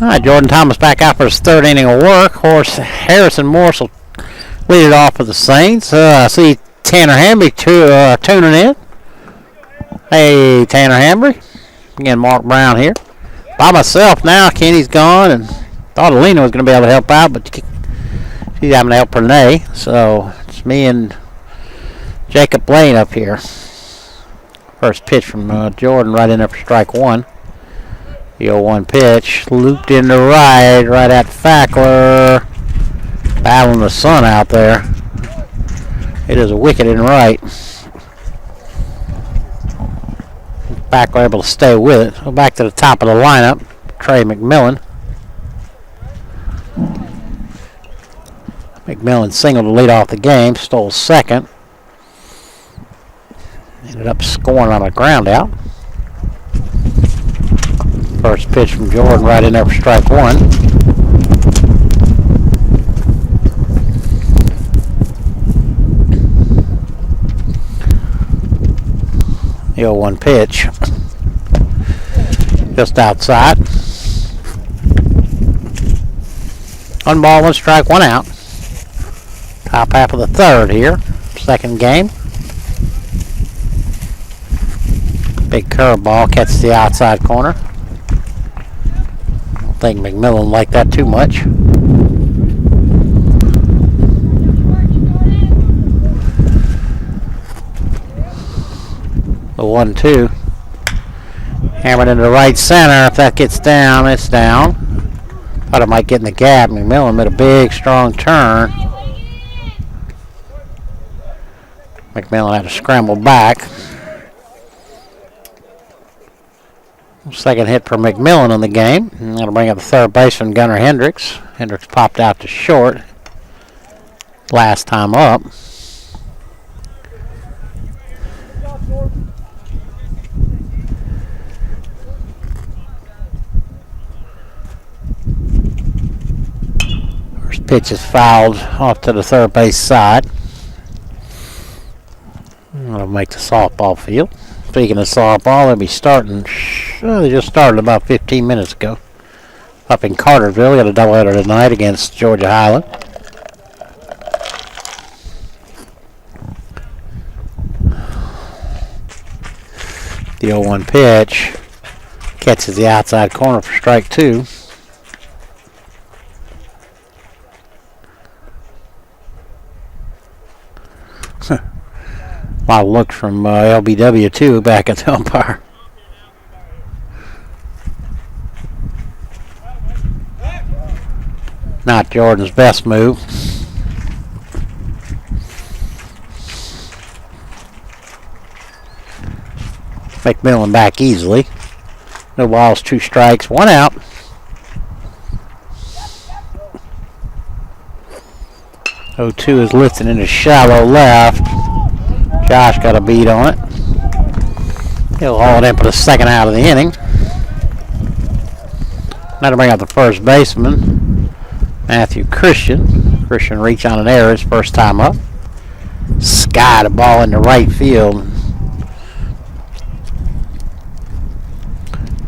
All right, Jordan Thomas back out for his 3rd inning of work. Horse Harrison Morse will lead it off for the Saints. I see Tanner Hambry tuning in. Hey, Tanner Hambry. Again, Mark Brown here. By myself now. Kenny's gone, and thought Alina was going to be able to help out, but she's having to help Renee. So it's me and Jacob Blaine up here. First pitch from Jordan right in there for strike 1. The 0-1 pitch, looped into right at Fackler. Battling the sun out there. It is a wicket in right. Fackler able to stay with it. Go back to the top of the lineup. Trey McMillan. McMillan singled to lead off the game, stole second. Ended up scoring on a ground out. First pitch from Jordan right in there for strike one. The 0-1 pitch. Just outside. 1 ball, 1 strike, 1 out. Top half of the third here. Second game. Big curveball catches the outside corner. I don't think McMillan liked that too much. The 1-2. Hammered into right center. If that gets down, it's down. Thought it might get in the gap. McMillan made a big, strong turn. McMillan had to scramble back. Second hit for McMillan in the game. That'll bring up the third baseman, Gunnar Hendricks. Hendricks popped out to short last time up. First pitch is fouled off to the third base side. That'll make the softball field. Speaking of softball, they'll be starting. They just started about 15 minutes ago. Up in Carterville, we got a doubleheader tonight against Georgia Highland. The 0-1 pitch catches the outside corner for strike two. A lot of looks from L.B.W. too back at the umpire. Not Jordan's best move. McMillan back easily. No balls, 2 strikes, 1 out. 0-2 is lifted into shallow left. Josh got a beat on it. He'll haul it in for the second out of the inning. That'll bring out the first baseman, Matthew Christian. Christian reached on an error his first time up. Skied a ball into right field.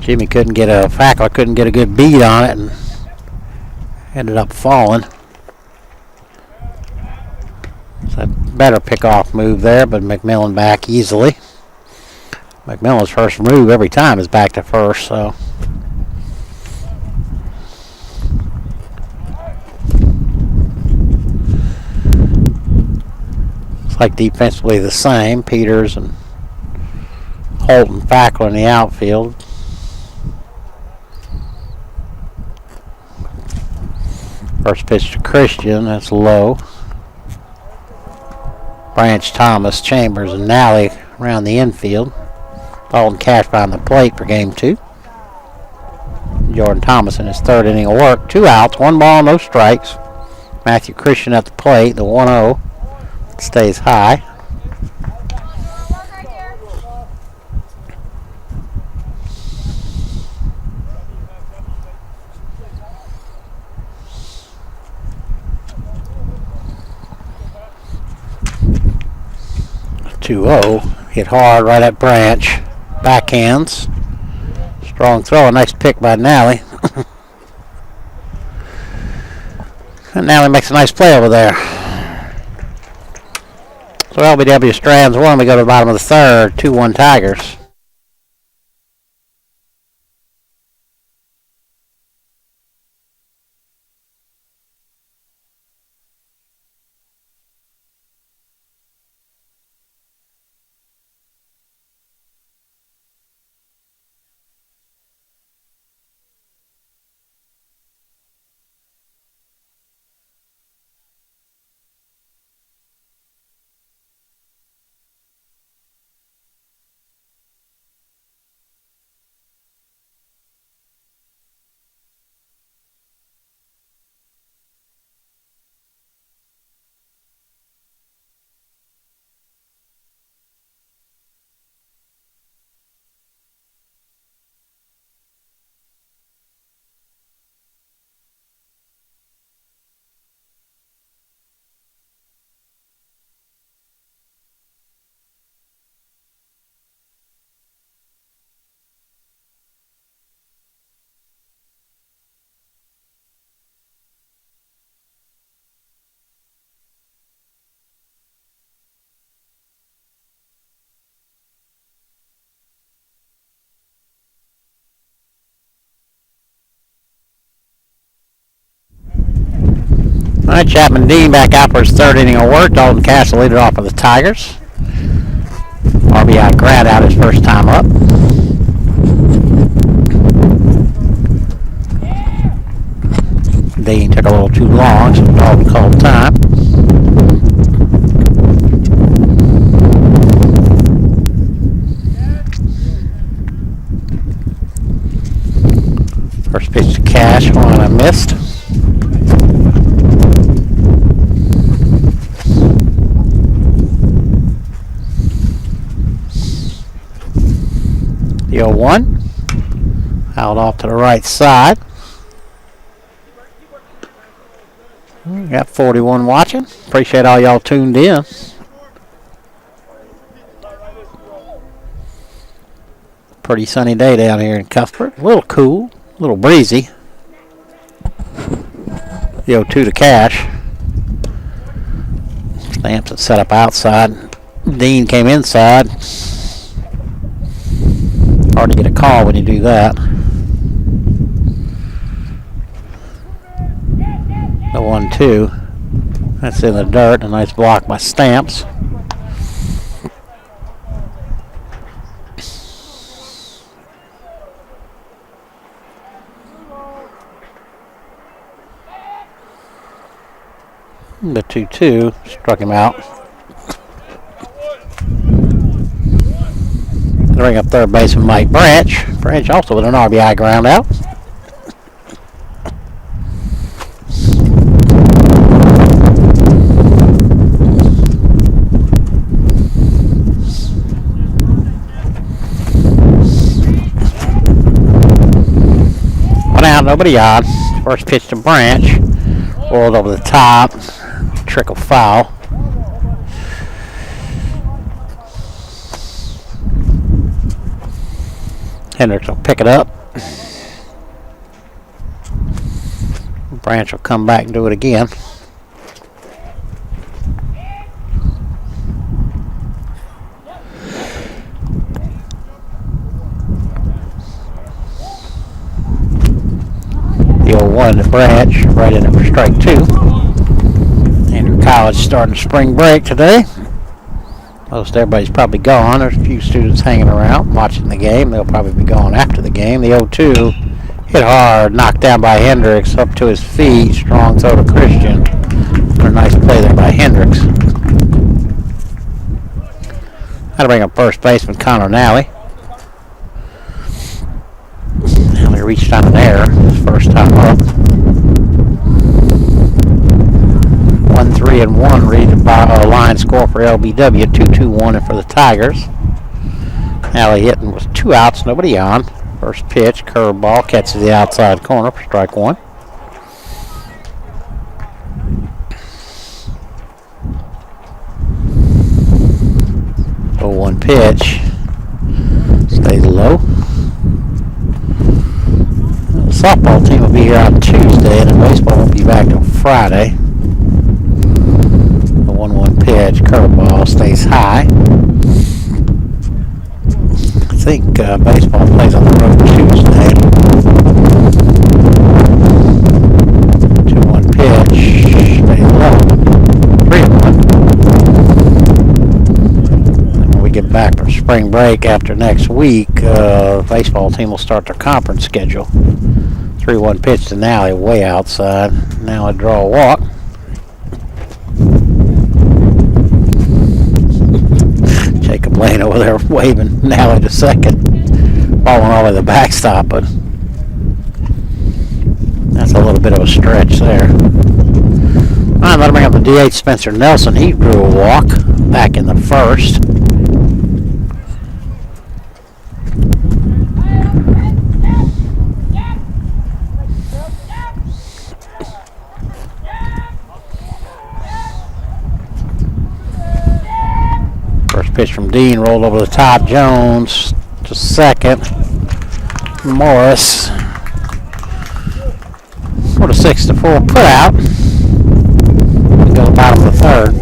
Fackler couldn't get a good beat on it and ended up falling. It's a better pick-off move there, but McMillan back easily. McMillan's first move every time is back to first, so. Looks like defensively the same. Peters and Holt and Fackler in the outfield. First pitch to Christian, that's low. Branch, Thomas, Chambers, and Nally around the infield. Dalton Cash behind the plate for game 2. Jordan Thomas in his third inning of work. 2 outs, 1 ball, no strikes. Matthew Christian at the plate, the 1-0 stays high. Hit hard right at Branch. Backhands. Strong throw. A nice pick by Nally. And Nally makes a nice play over there. So L.B.W. strands 1. We go to the bottom of the third. 2-1 Tigers. right, Chapman Dean back out for his third inning of work. Dalton Cash, the leader off for the Tigers. RBI Grad out his first time up. Dean took a little too long, so Dalton called time. First pitch to Cash, one I missed. The 0-1. Out off to the right side. We got 41 watching. Appreciate all y'all tuned in. Pretty sunny day down here in Cuthbert. A little cool, a little breezy. The 0-2 to Cash. Stamps it set up outside. Dean came inside. Hard to get a call when you do that. The 1-2. That's in the dirt. A nice block by Stamps. The 2-2 struck him out. Bring up third baseman Mike Branch. Branch also with an RBI ground out. One out, nobody on. First pitch to Branch. Rolled over the top. Trickle foul. Hendricks will pick it up. Branch will come back and do it again. The 0-1 to Branch, right in it for strike two. Andrew College starting spring break today. Most everybody's probably gone. There's a few students hanging around watching the game. They'll probably be gone after the game. The 0-2 hit hard, knocked down by Hendricks, up to his feet. Strong throw to Christian. A nice play there by Hendricks. Had to bring up first baseman Connor Nally. Nally reached on an error his first time up. 1-3-1 read by a line score for L.B.W. 2-2-1 for the Tigers. Nally hitting with 2 outs, nobody on. First pitch, curveball, catches the outside corner for strike one. Oh, 1 pitch. Stays low. The softball team will be here on Tuesday, and the baseball won't be back till Friday. The 1-1 pitch, curveball, stays high. I think baseball plays on the road Tuesday. 2-1 pitch, stays low. 3-1. And when we get back from spring break after next week, the baseball team will start their conference schedule. 3-1 pitch to Nally, way outside. Now I draw a walk. Jacob Lane over there waving Nally to second. Ball went all the way to the backstop, but that's a little bit of a stretch there. All right, let him bring up the DH Spencer Nelson. He drew a walk back in the first. First pitch from Dean, rolled over the top. Jones to second. Morris. 4-6-4 put out. We go to the bottom of the third.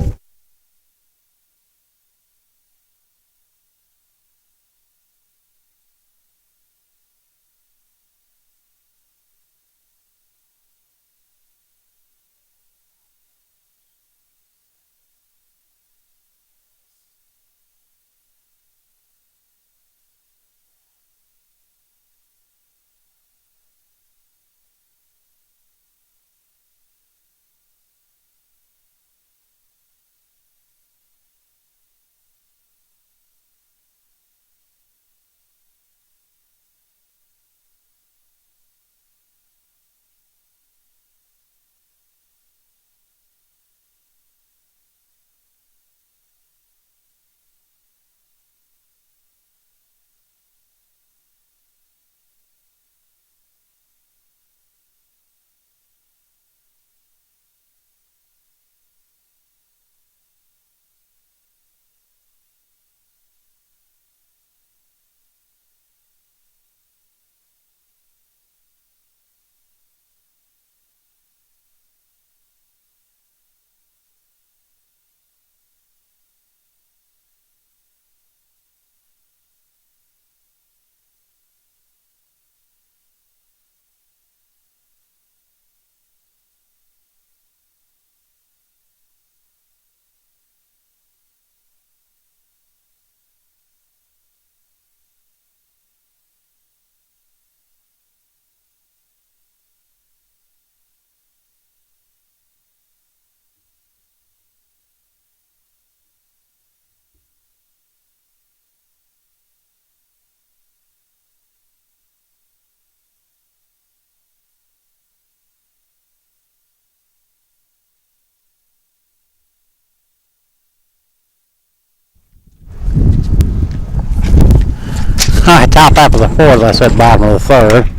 Alright, top half of the fourth, I said bottom of the third.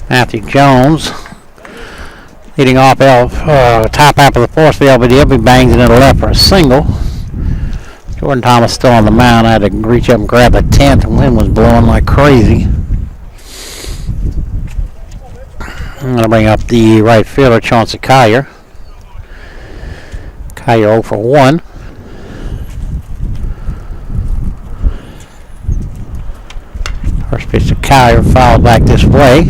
Matthew Jones leading off top half of the fourth for the L.B.W. bangs it into left for a single. Jordan Thomas still on the mound. I had to reach up and grab the 10th. The wind was blowing like crazy. I'm going to bring up the right fielder, Chauncey Collier. Collier 0 for 1. First pitch to Collier, fouled back this way.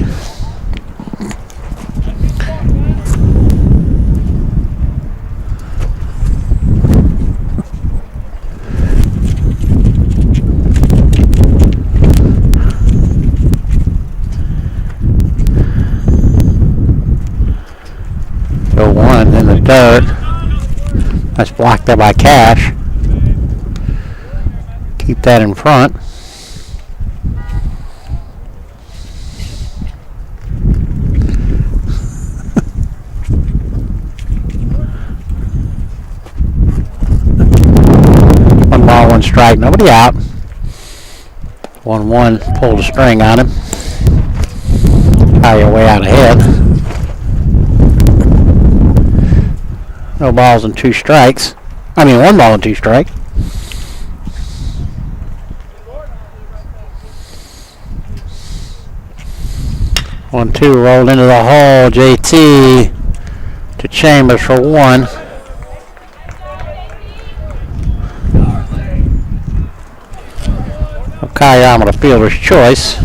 Go one in the dirt. That's blocked there by Cash. Keep that in front. One ball, one strike, nobody out. 1-1, pulled a string on him. Collier way out ahead. No balls and 2 strikes. I mean, 1 ball and 2 strikes. One, two, rolled into the hole. JT to Chambers for 1. Kayama the fielder's choice.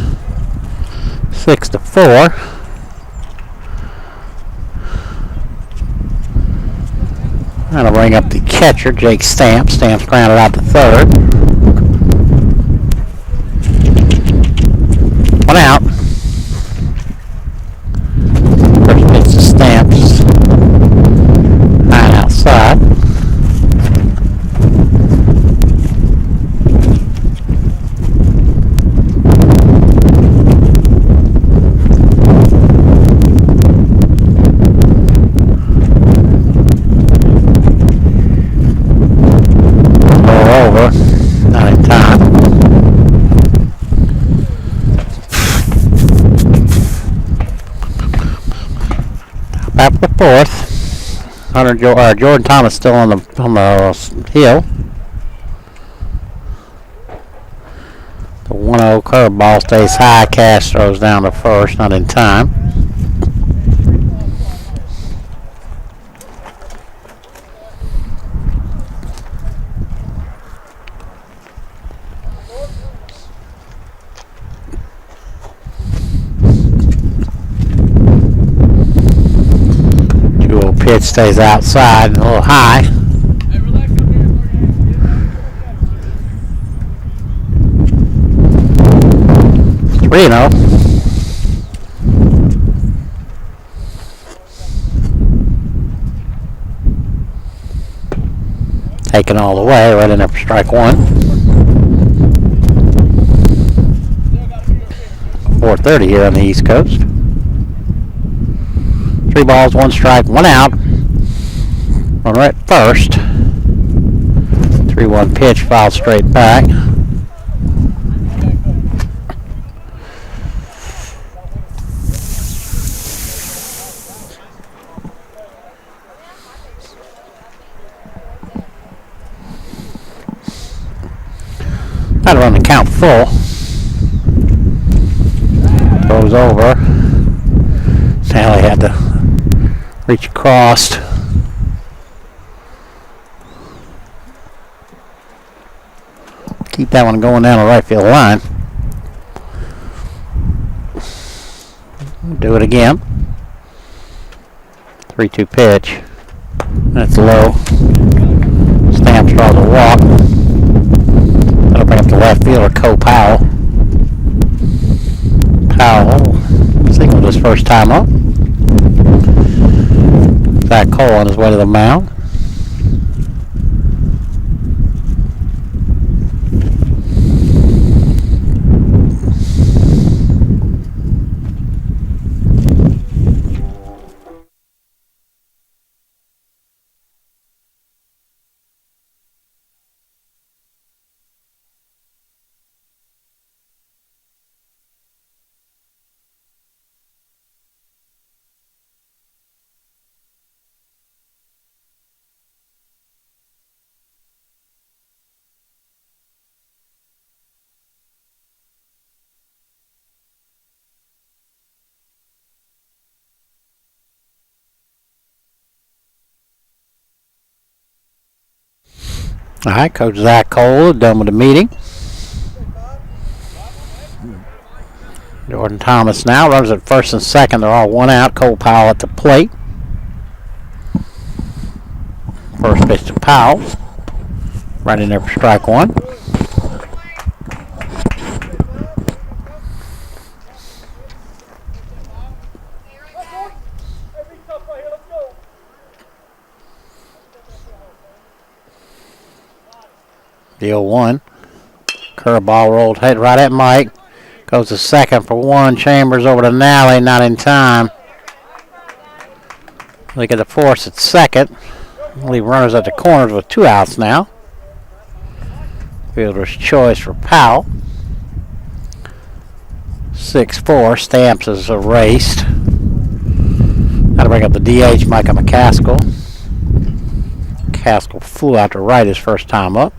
6-4. That'll bring up the catcher, Jake Stamps. Stamps grounded out to third. 1 out. First pitch to Stamps. 9 outside. Not in time. Top half of the fourth. Jordan Thomas still on the hill. The 1-0 curveball stays high. Cash throws down to first. Not in time. Pitch stays outside, a little high. Hey, relax up here. 3-0. Taken all the way, right in there for strike 1. 4:30 here on the East Coast. 3 balls, 1 strike, 1 out. Runner at first. 3-1 pitch, fouled straight back. Had to run the count full. Throws over. Now he had to reach across. Keep that one going down the right field line. Do it again. 3-2 pitch. That's low. Stamps draws a walk. That'll bring up the left fielder, Cole Powell. Powell singled his first time up. Zach Cole on his way to the mound. All right, Coach Zach Cole done with the meeting. Jordan Thomas now runs at first and second. They're all one out. Cole Powell at the plate. First pitch to Powell. Right in there for strike one. The 0-1. Curveball rolled head right at Mike. Goes to second for one. Chambers over to Nally, not in time. They get the force at second. Leave runners at the corners with 2 outs now. Fielder's choice for Powell. 6-4. Stamps is erased. That'll bring up the DH, Micah McCaskill. McCaskill flew out to right his first time up.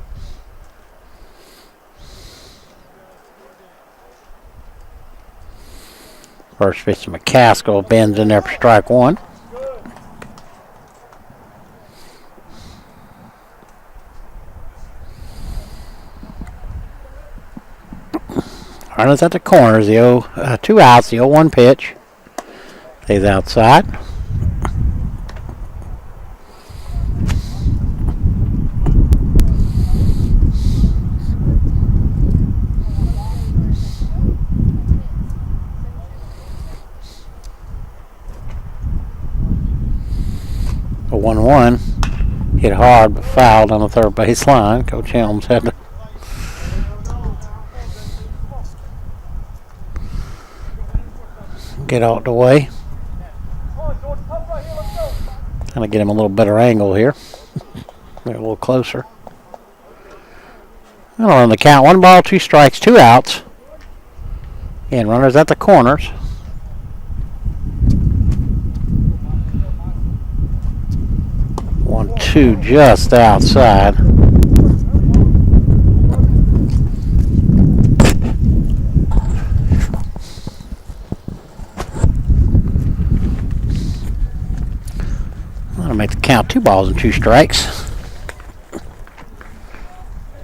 First pitch to McCaskill, bends in there for strike one. Runners at the corners, the 2 outs, the 0-1 pitch. Stays outside. A 1-1 hit hard but fouled on the third base line. Coach Helms had to get out the way. Trying to get him a little better angle here. Get a little closer. And on the count, 1 ball, 2 strikes, 2 outs. And runners at the corners. One, two, just outside. That'll make the count 2 balls and 2 strikes.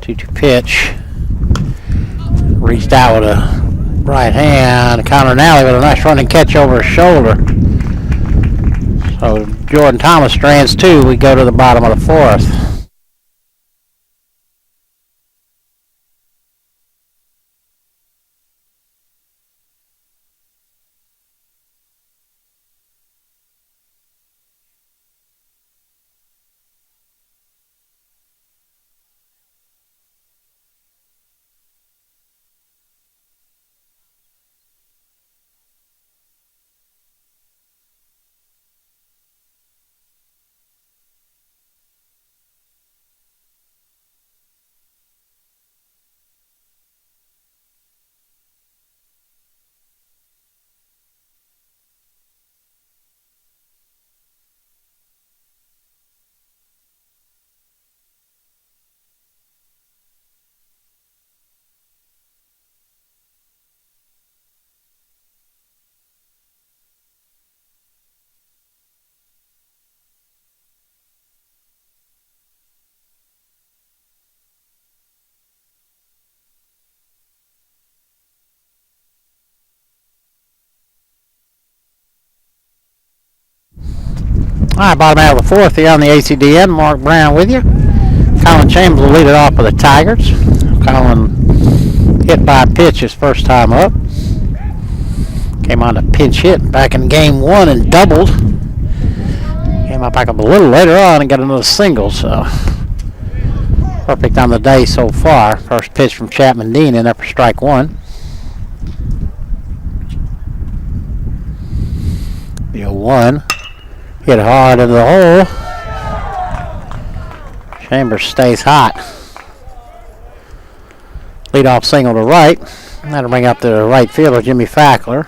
2-2 pitch. Reached out with a right hand. Connor Nally with a nice running catch over his shoulder. So Jordan Thomas strands 2. We go to the bottom of the 4th. All right, bottom half of the 4th here on the ACDN. Mark Brown with you. Colin Chambers will lead it off for the Tigers. Colin hit by a pitch his first time up. Came on a pinch hit back in game 1 and doubled. Came up back up a little later on and got another single. So perfect on the day so far. First pitch from Chapman Dean in there for strike 1. The 0-1. Hit hard into the hole. Chambers stays hot. Leadoff single to right. That'll bring up the right fielder, Jimmy Fackler.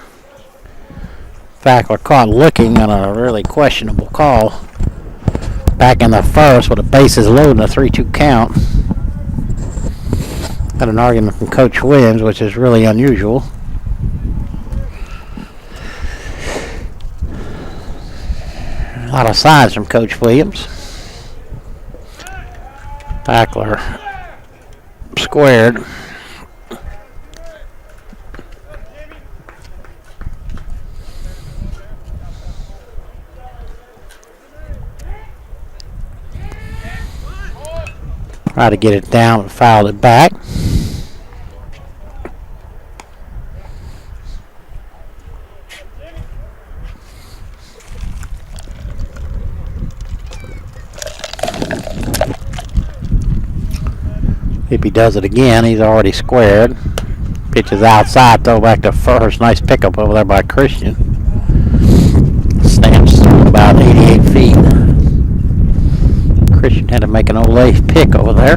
Fackler caught looking on a really questionable call. Back in the first with the bases loaded and a 3-2 count. Got an argument from Coach Williams, which is really unusual. A lot of signs from Coach Williams. Fackler squared. Tried to get it down, but fouled it back. If he does it again, he's already squared. Pitches outside, throw back to first. Nice pickup over there by Christian. Stamps about 88 feet. Christian had to make an Olay pick over there.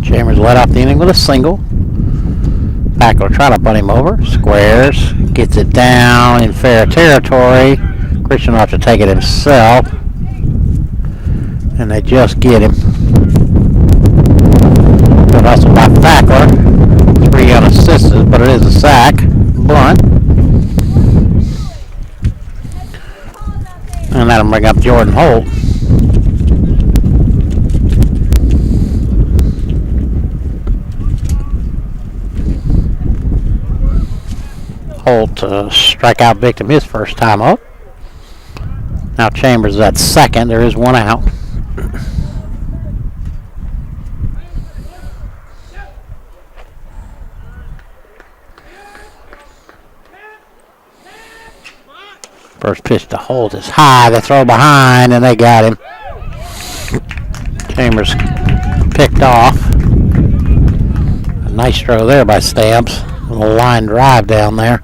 Chambers led off the inning with a single. Fackler trying to butt him over. Squares. Gets it down in fair territory. Christian will have to take it himself. And they just get him. Good hustle by Fackler. 3 unassisted, but it is a sack. Bunt. And that'll bring up Jordan Holt. Holt strikeout victim his first time up. Now Chambers is at second. There is one out. First pitch to Holt is high. They throw behind, and they got him. Chambers picked off. A nice throw there by Stamps. A little line drive down there.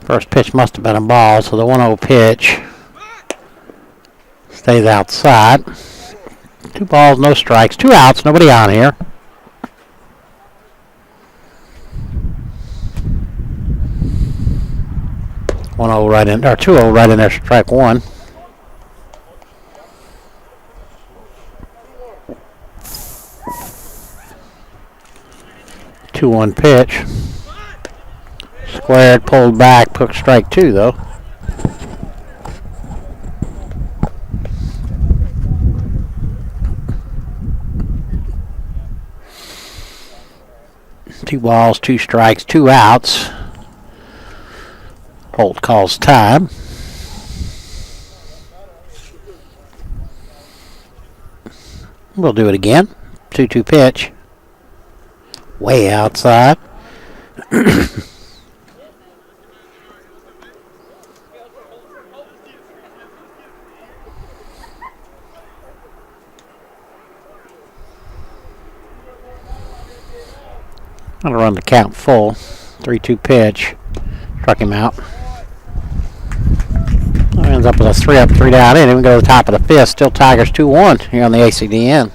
First pitch must have been a ball, so the 1-0 pitch stays outside. 2 balls, no strikes, 2 outs, nobody on here. Right in, or 2-0 right in there, strike 1. Two 1 pitch. Squared, pulled back, took strike 2 though. Two balls, 2 strikes, 2 outs. Holt calls time. We'll do it again. 2-2 pitch. Way outside. I'll run the count full. 3-2 pitch. Struck him out. Ends up with a 3 up, 3 down inning. We go to the top of the 5th. Still Tigers 2-1 here on the ACDN.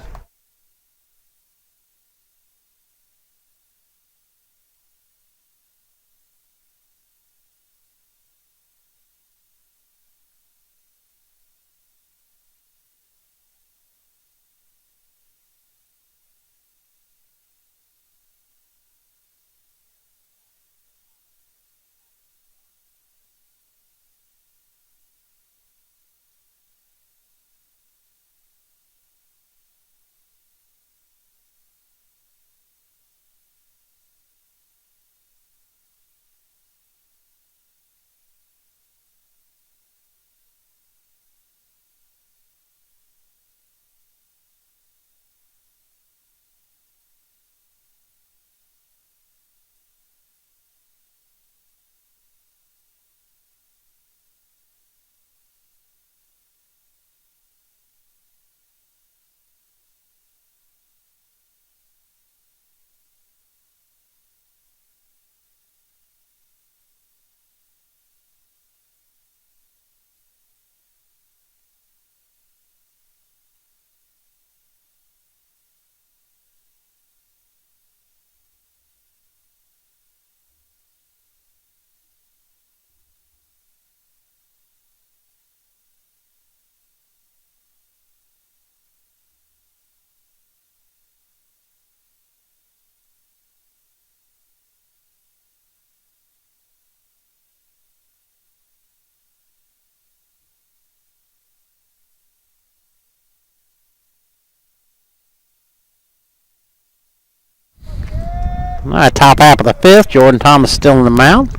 All right, top half of the fifth. Jordan Thomas still in the mound.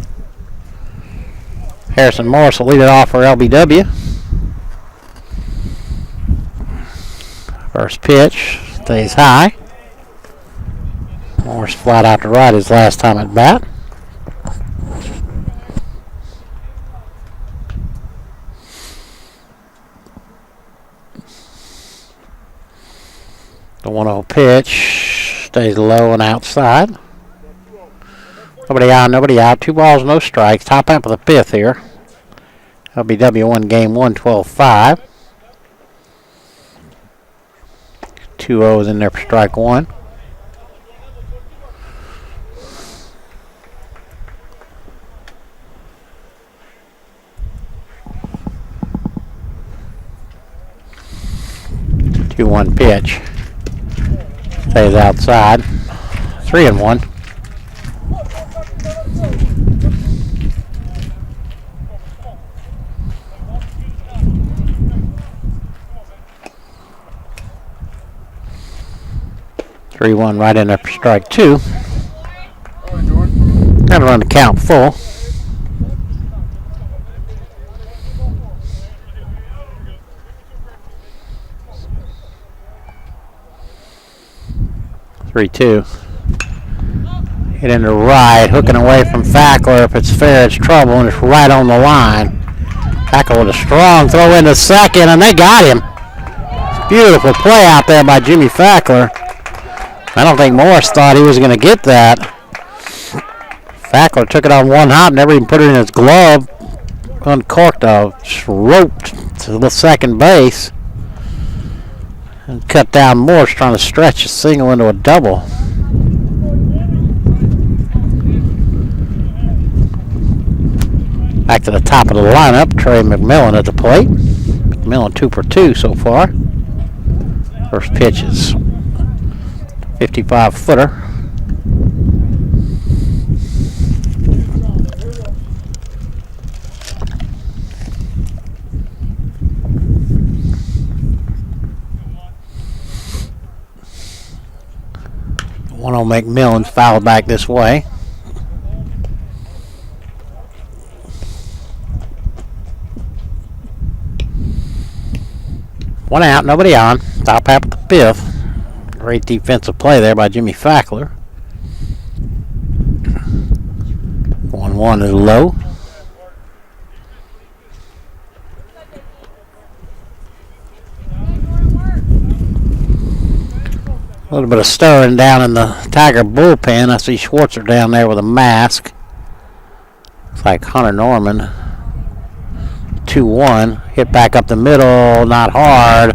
Harrison Morris will lead it off for L.B.W. First pitch stays high. Morris flat out to right his last time at bat. The 1-0 pitch stays low and outside. Nobody on, nobody out. 2 balls, no strikes. Top half of the fifth here. L.B.W. won game 1, 12-5. 2 0s in there for strike one. Two 1 pitch. Stays outside. 3-1. Three-one right in there for strike two. Gotta run the count full. Three-two. Hit into right, hooking away from Fackler. If it's fair, it's trouble, and it's right on the line. Fackler with a strong throw into second, and they got him. Beautiful play out there by Jimmy Fackler. I don't think Morris thought he was going to get that. Fackler took it on one hop, never even put it in his glove. Uncorked a rope to the second base. And cut down Morris trying to stretch a single into a double. Back to the top of the lineup, Trey McMillan at the plate. McMillan 2 for 2 so far. First pitch is 55-footer. One on McMillan's fouled back this way. One out, nobody on. Top half of the fifth. Great defensive play there by Jimmy Fackler. 1-1 is low. A little bit of stirring down in the Tiger bullpen. I see Schwartzer down there with a mask. Looks like Hunter Norman. 2-1. Hit back up the middle. Not hard.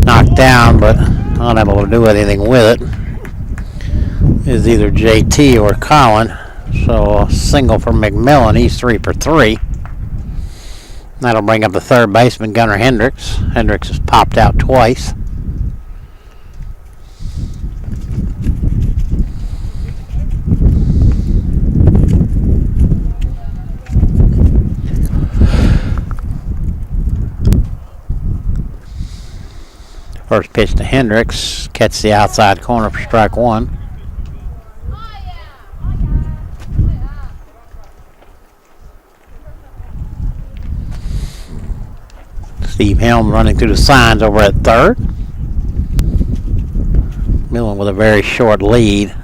Knocked down, but unable to do anything with it. Is either JT or Colin. So a single for McMillan. He's 3 for 3. That'll bring up the third baseman, Gunnar Hendricks. Hendricks has popped out twice. First pitch to Hendricks. Catch the outside corner for strike one. Steve Helm running through the signs over at third. Millen with a very short lead.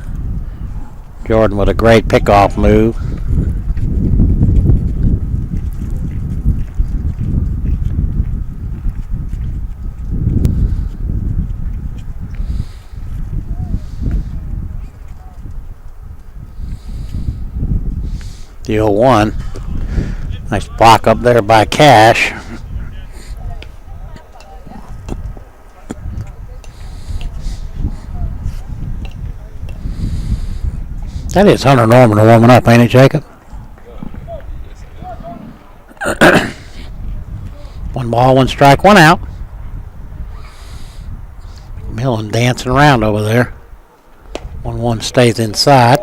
Jordan with a great pickoff move. The 0-1. Nice block up there by Cash. That is Hunter Norman warming up, ain't it, Jacob? 1 ball, 1 strike, 1 out. Millen dancing around over there. 1-1 stays inside.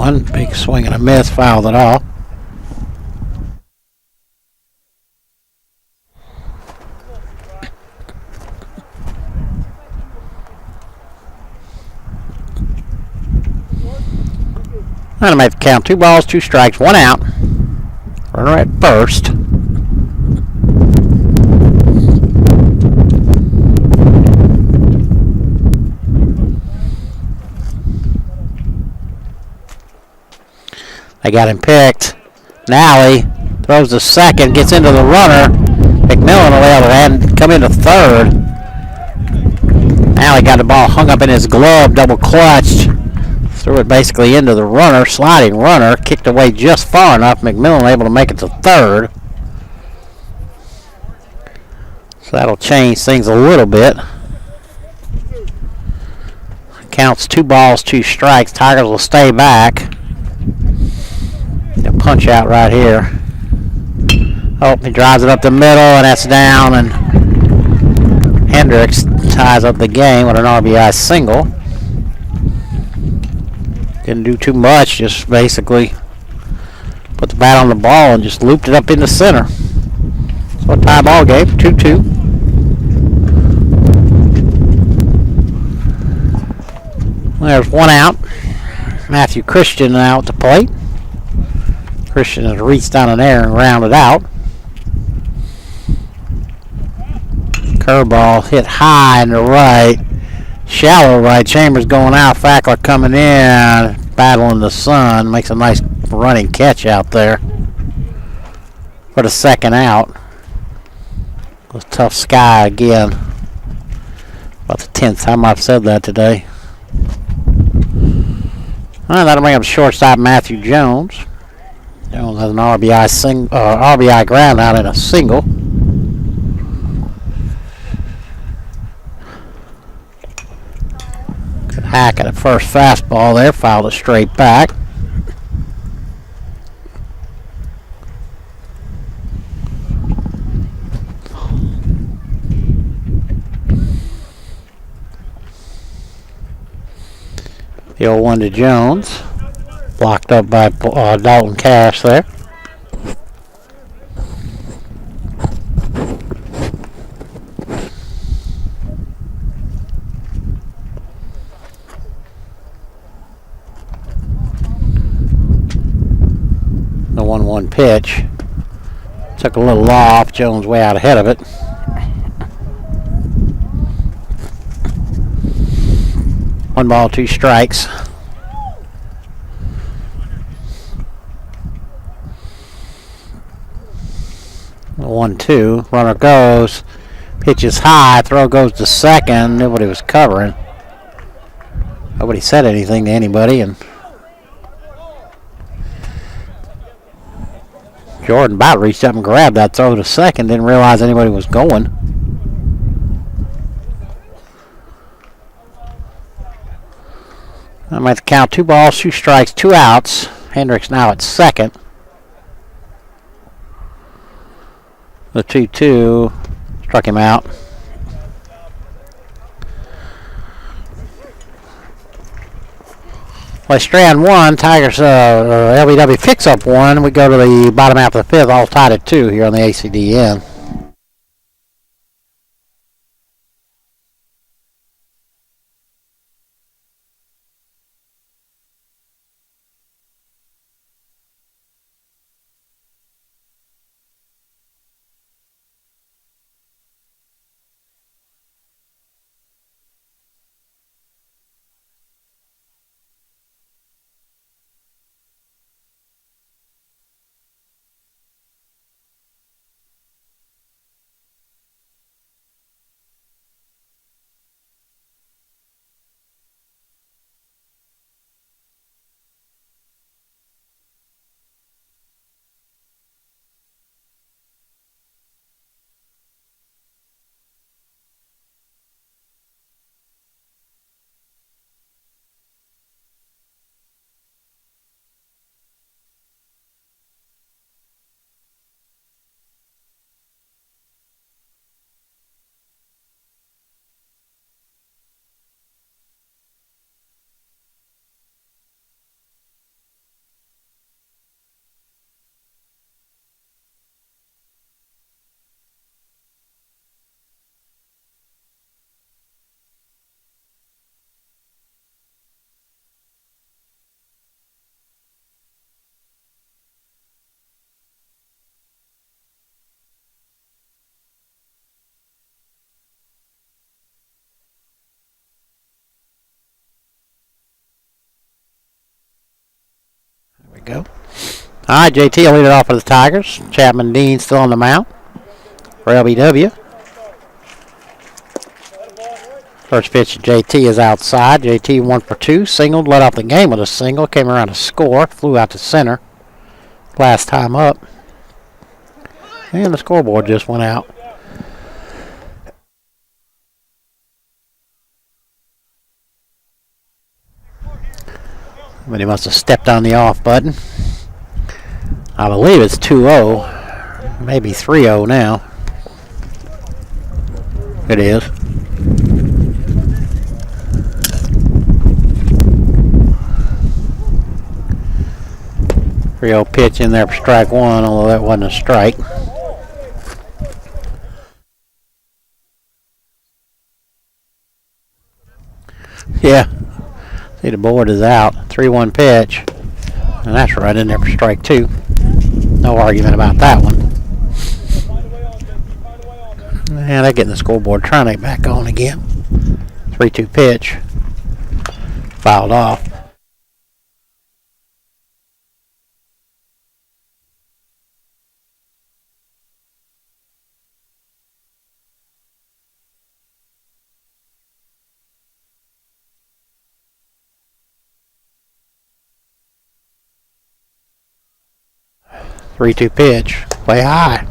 one. Big swing and a miss, fouled it off. And I made the count. 2 balls, 2 strikes, 1 out. Runner at first. They got him picked. Nally throws the second, gets into the runner. McMillan will able to come into third. Nally got the ball hung up in his glove, double clutched. Threw it basically into the runner, sliding runner, kicked away just far enough. McMillan able to make it to third. So that'll change things a little bit. Counts 2 balls, 2 strikes. Tigers will stay back. A punch out right here. Oh, he drives it up the middle, and that's down, and Hendricks ties up the game with an RBI single. Didn't do too much, just basically put the bat on the ball and just looped it up in the center. So a tie ball game, 2-2. There's 1 out. Matthew Christian out to plate. Christian has reached down an air and rounded out. Curveball hit high in the right. Shallow right. Chambers going out. Fackler coming in. Battling the sun. Makes a nice running catch out there for the second out. It was tough sky again. About the 10th time I've said that today. Well, that'll bring up shortstop Matthew Jones. Jones has an RBI ground out in a single. Good hack at the first fastball there, fouled it straight back. The 0-1 to Jones. Blocked up by Dalton Cash there. The 1-1 pitch. Took a little off. Jones way out ahead of it. One ball, 2 strikes. The 1-2. Runner goes. Pitches high. Throw goes to second. Nobody was covering. Nobody said anything to anybody, and Jordan about reached up and grabbed that throw to second. Didn't realize anybody was going. I'm at the count. 2 balls, 2 strikes, 2 outs. Hendricks now at second. The 2-2 struck him out. Well, Strand 1, Tigers, L.B.W. picks up 1. We go to the bottom half of the 5th, all tied at 2 here on the ACDN. go. All right, JT will lead it off for the Tigers. Chapman Dean still on the mound for L.B.W. First pitch to JT is outside. JT 1 for 2. Singled, led off the game with a single. Came around to score. Flew out to center. Last time up. And the scoreboard just went out. But he must have stepped on the off button. I believe it's 2-0. Maybe 3-0 now. It is. 3-0 pitch in there for strike one, although that wasn't a strike. Yeah. See, the board is out. 3-1 pitch. And that's right in there for strike two. No argument about that one. And they're getting the scoreboard trying to get back on again. 3-2 pitch. Fouled off. Three-two pitch, way high.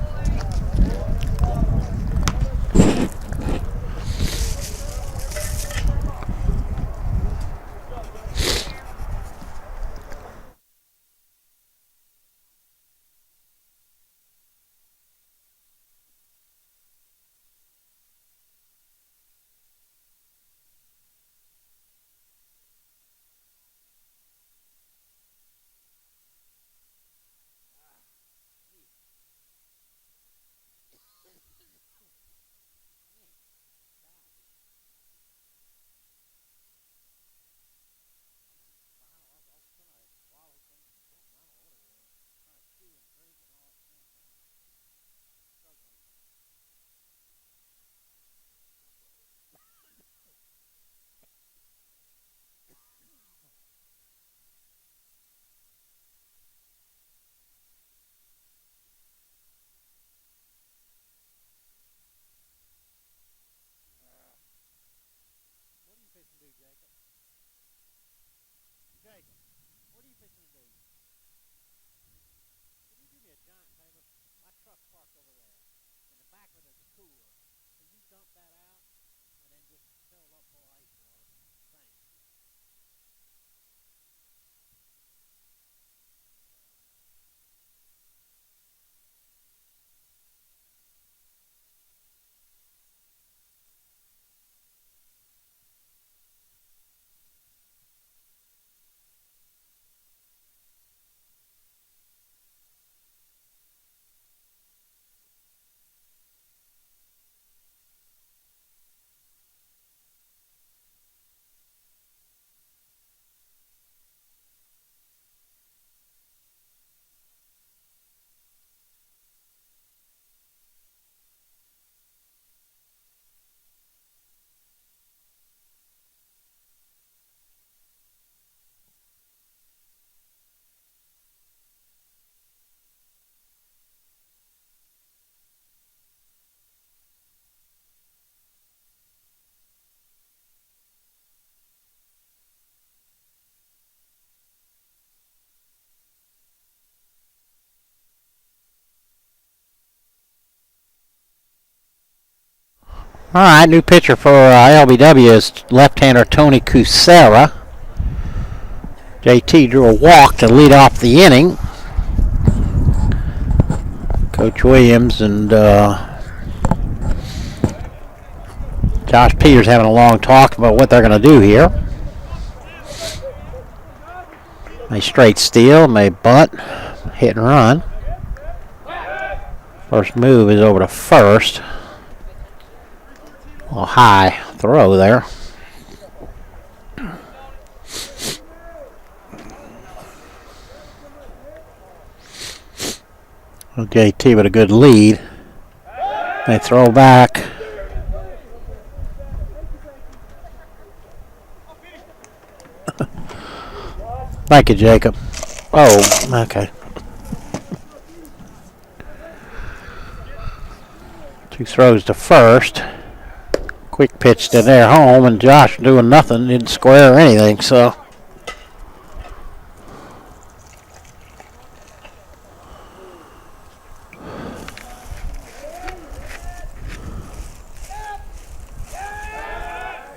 All right, new pitcher for L.B.W. is left-hander Tony Kucera. JT drew a walk to lead off the inning. Coach Williams and Josh Peters having a long talk about what they're going to do here. May straight steal, may bunt, hit and run. First move is over to first. A little high throw there. JT with a good lead. They throw back. Thank you, Jacob. Oh, okay. 2 throws to first. Quick pitch to their home, and Josh doing nothing, didn't square or anything, so.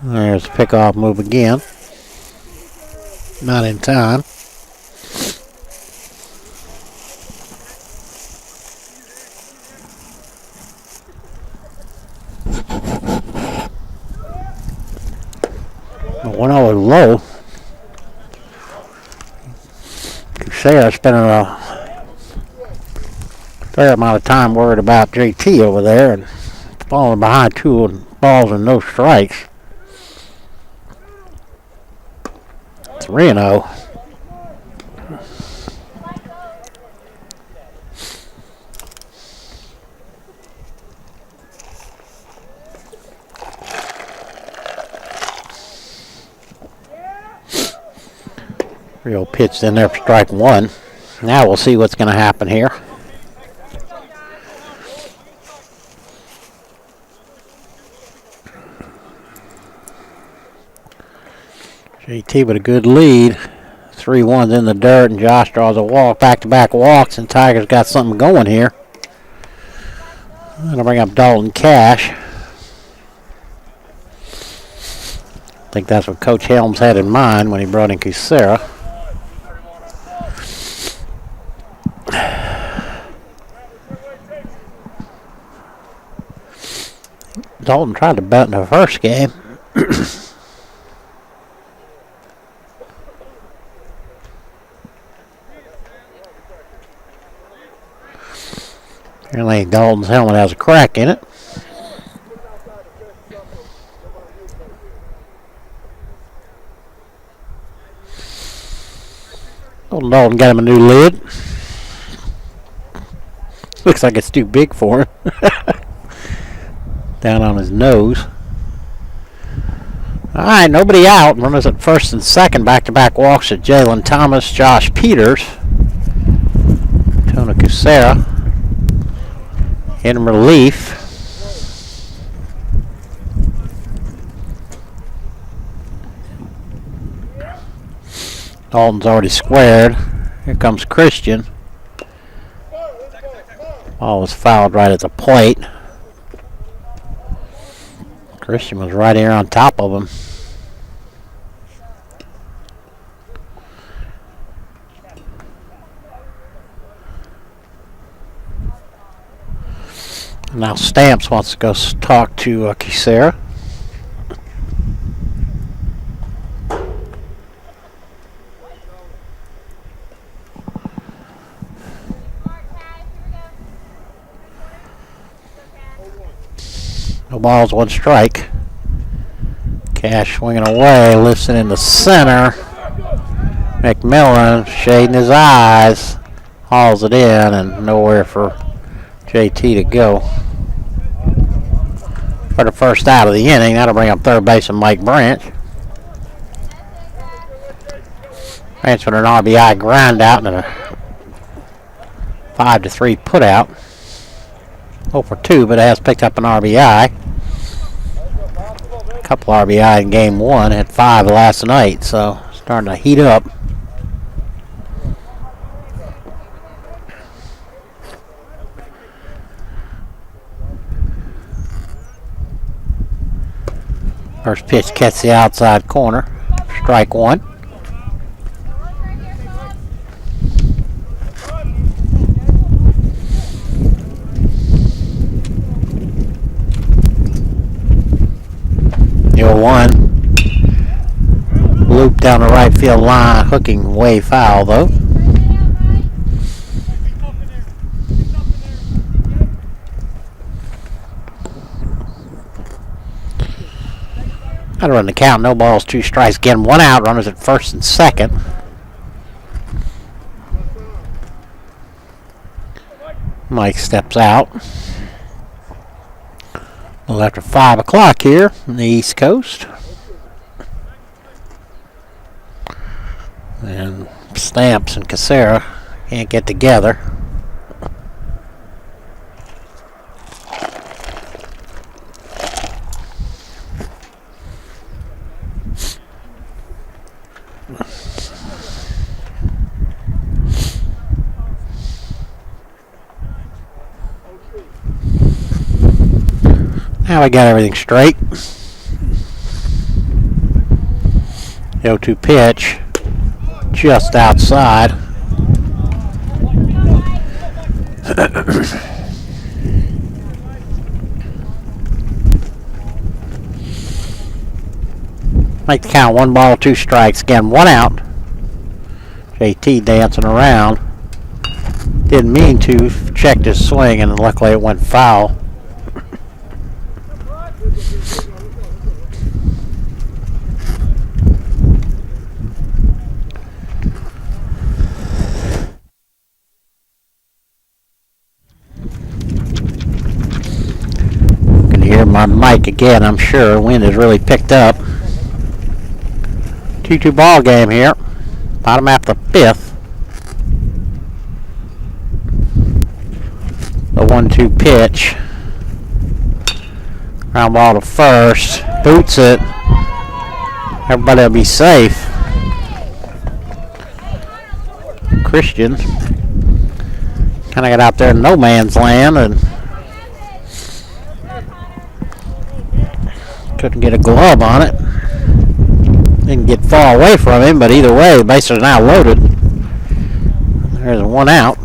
There's the pickoff move again. Not in time. The 1-0 low. Sarah spending a fair amount of time worried about JT over there and falling behind 2 balls and no strikes. 3-0. Real pitch in there for strike 1. Now we'll see what's going to happen here. JT with a good lead. 3-1's in the dirt, and Josh draws a walk, back-to-back walks, and Tiger's got something going here. That'll bring up Dalton Cash. I think that's what Coach Helms had in mind when he brought in Kucera. Dalton tried to bat in the first game. Apparently Dalton's helmet has a crack in it. Old Dalton got him a new lid. Looks like it's too big for him. Down on his nose. Alright, nobody out. Runners at first and second. Back-to-back walks at Jalen Thomas, Josh Peters, Tony Kucera. In relief. Dalton's already squared. Here comes Christian. Ball was fouled right at the plate. Christian was right here on top of him. Now Stamps wants to go talk to Kucera. No balls, 1 strike. Cash swinging away, lifts it in the center. McMillan shading his eyes, hauls it in, and nowhere for JT to go. For the first out of the inning, that'll bring up third baseman Mike Branch. Branch with an RBI ground out and a 5-3 put out. 0 for 2, but it has picked up an RBI. A couple RBI in game 1, had 5 last night, so starting to heat up. First pitch catches the outside corner. Strike 1. The 0-1. Loop down the right field line, hooking way foul though. Got to run the count. No balls, 2 strikes. Again, 1 out. Runners at first and second. Mike steps out. A little after 5 o'clock here on the East Coast. And Stamps and Casera can't get together. Now we got everything straight. The 0-2 pitch just outside. Make the count 1 ball, 2 strikes. Again, 1 out. JT dancing around. Didn't mean to. Checked his swing, and luckily it went foul. You can hear my mic again, I'm sure. Wind has really picked up. 2-2 ball game here. Bottom half of the 5th. The 1-2 pitch. Ground ball to first. Boots it. Everybody will be safe. Christian kind of got out there in no man's land and couldn't get a glove on it. Didn't get far away from him, but either way, the bases are now loaded. There's 1 out.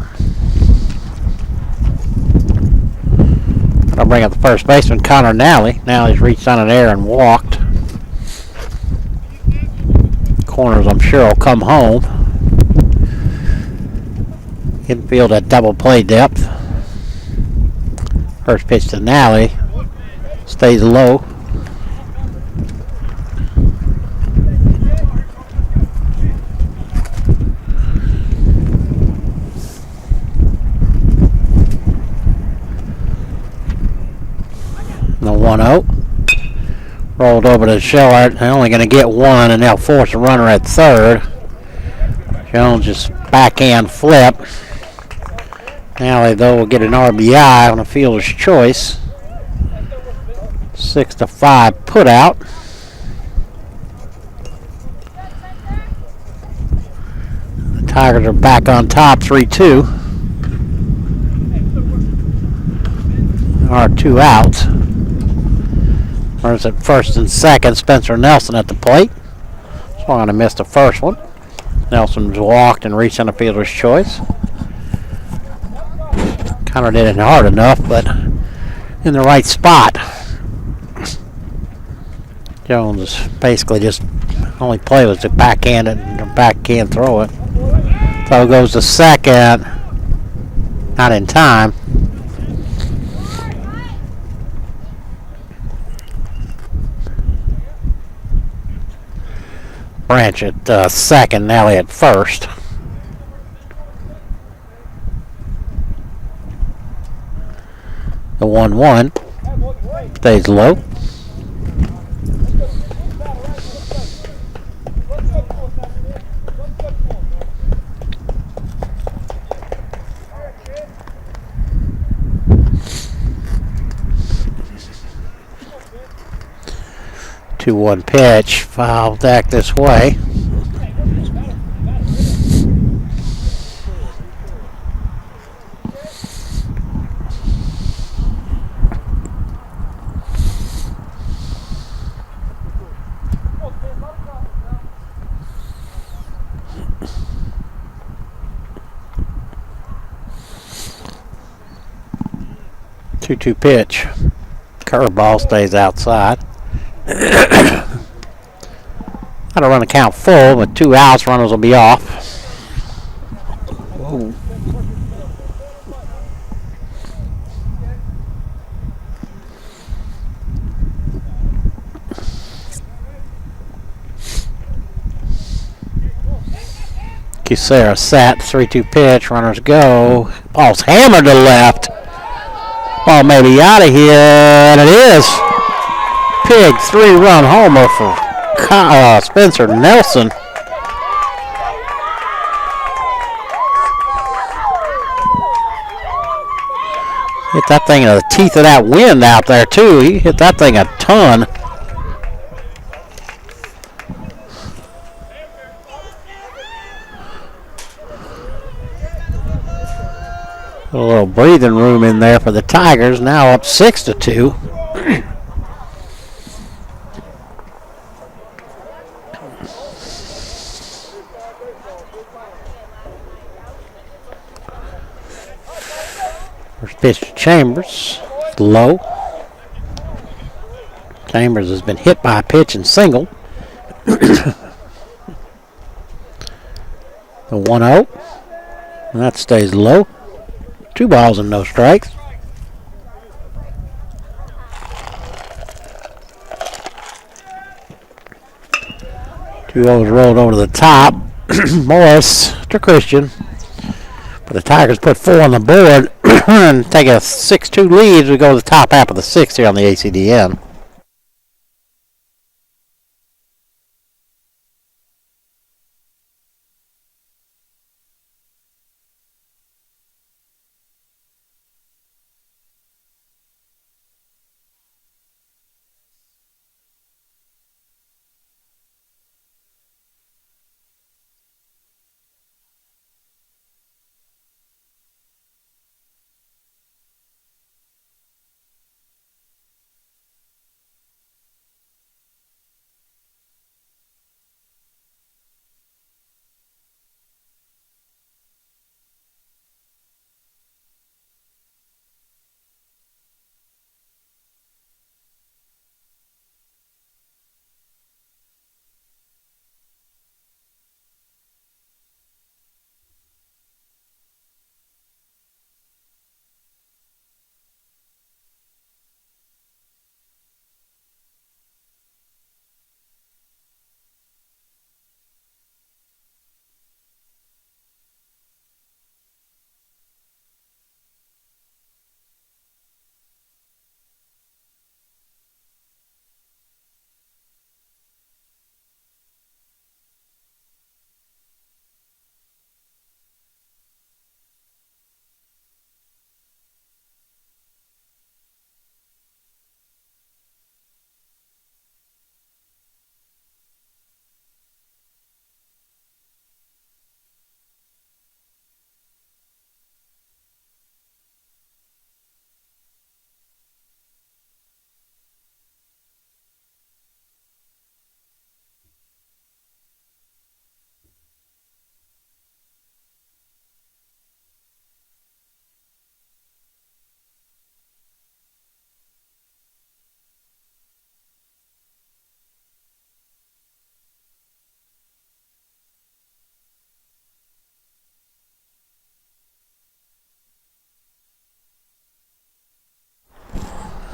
I'll bring up the first baseman, Connor Nally. Nally's reached on an air and walked. Corners, I'm sure, will come home. Infield at double play depth. First pitch to Nally. Stays low. The 1-0. Rolled over to short. They're only going to get 1, and they'll force a runner at third. Jones just backhand flip. Nally, though, will get an RBI on a fielder's choice. 6-5 put out. The Tigers are back on top, 3-2. There are 2 outs. Runners at first and second. Spencer Nelson at the plate. Swung and missed the first one. Nelson's walked and reached on the fielder's choice. Kind of did it hard enough, but in the right spot. Jones basically just only play was to backhand it and backhand throw it. So it goes to second. Not in time. Branch at second, Nally at first. The 1-1 stays low. The 2-1 pitch, foul back this way. Two pitch. Curveball stays outside. Got to run the count full, with 2 outs, runners will be off. Whoa. Cusera set, 3-2 pitch, runners go. Ball's hammered to left. Ball may be out of here, and it is. Big 3-run homer for Spencer Nelson. Hit that thing in the teeth of that wind out there, too. He hit that thing a ton. A little breathing room in there for the Tigers. Now up 6-2. First pitch to Chambers. Low. Chambers has been hit by a pitch and single. The 1-0. And that stays low. 2 balls and no strikes. Two O's rolled over to the top. Morris to Christian. But the Tigers put 4 on the board and take a 6-2 lead as we go to the top half of the 6th here on the ACDN.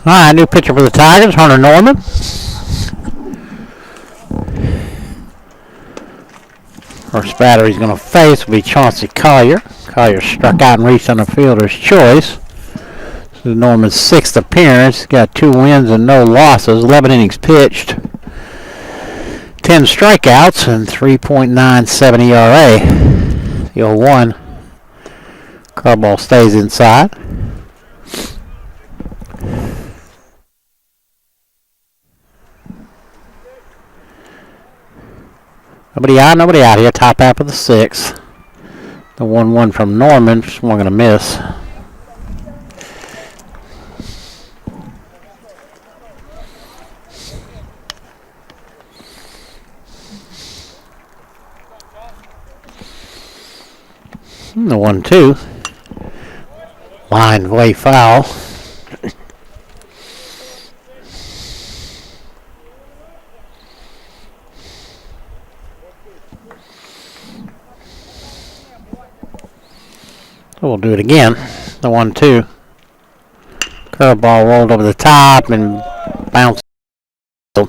All right, new pitcher for the Tigers, Hunter Norman. First batter he's going to face will be Chauncey Collier. Collier struck out and reached on the fielder's choice. This is Norman's 6th appearance. He's got 2 wins and no losses. 11 innings pitched. 10 strikeouts and 3.97 ERA. The 0-1. Curveball stays inside. Nobody out here. Top half of the 6th. The 1-1 from Norman. Swung and a miss. The 1-2. Line way foul. We'll do it again. The 1-2. Curveball rolled over the top and bounced for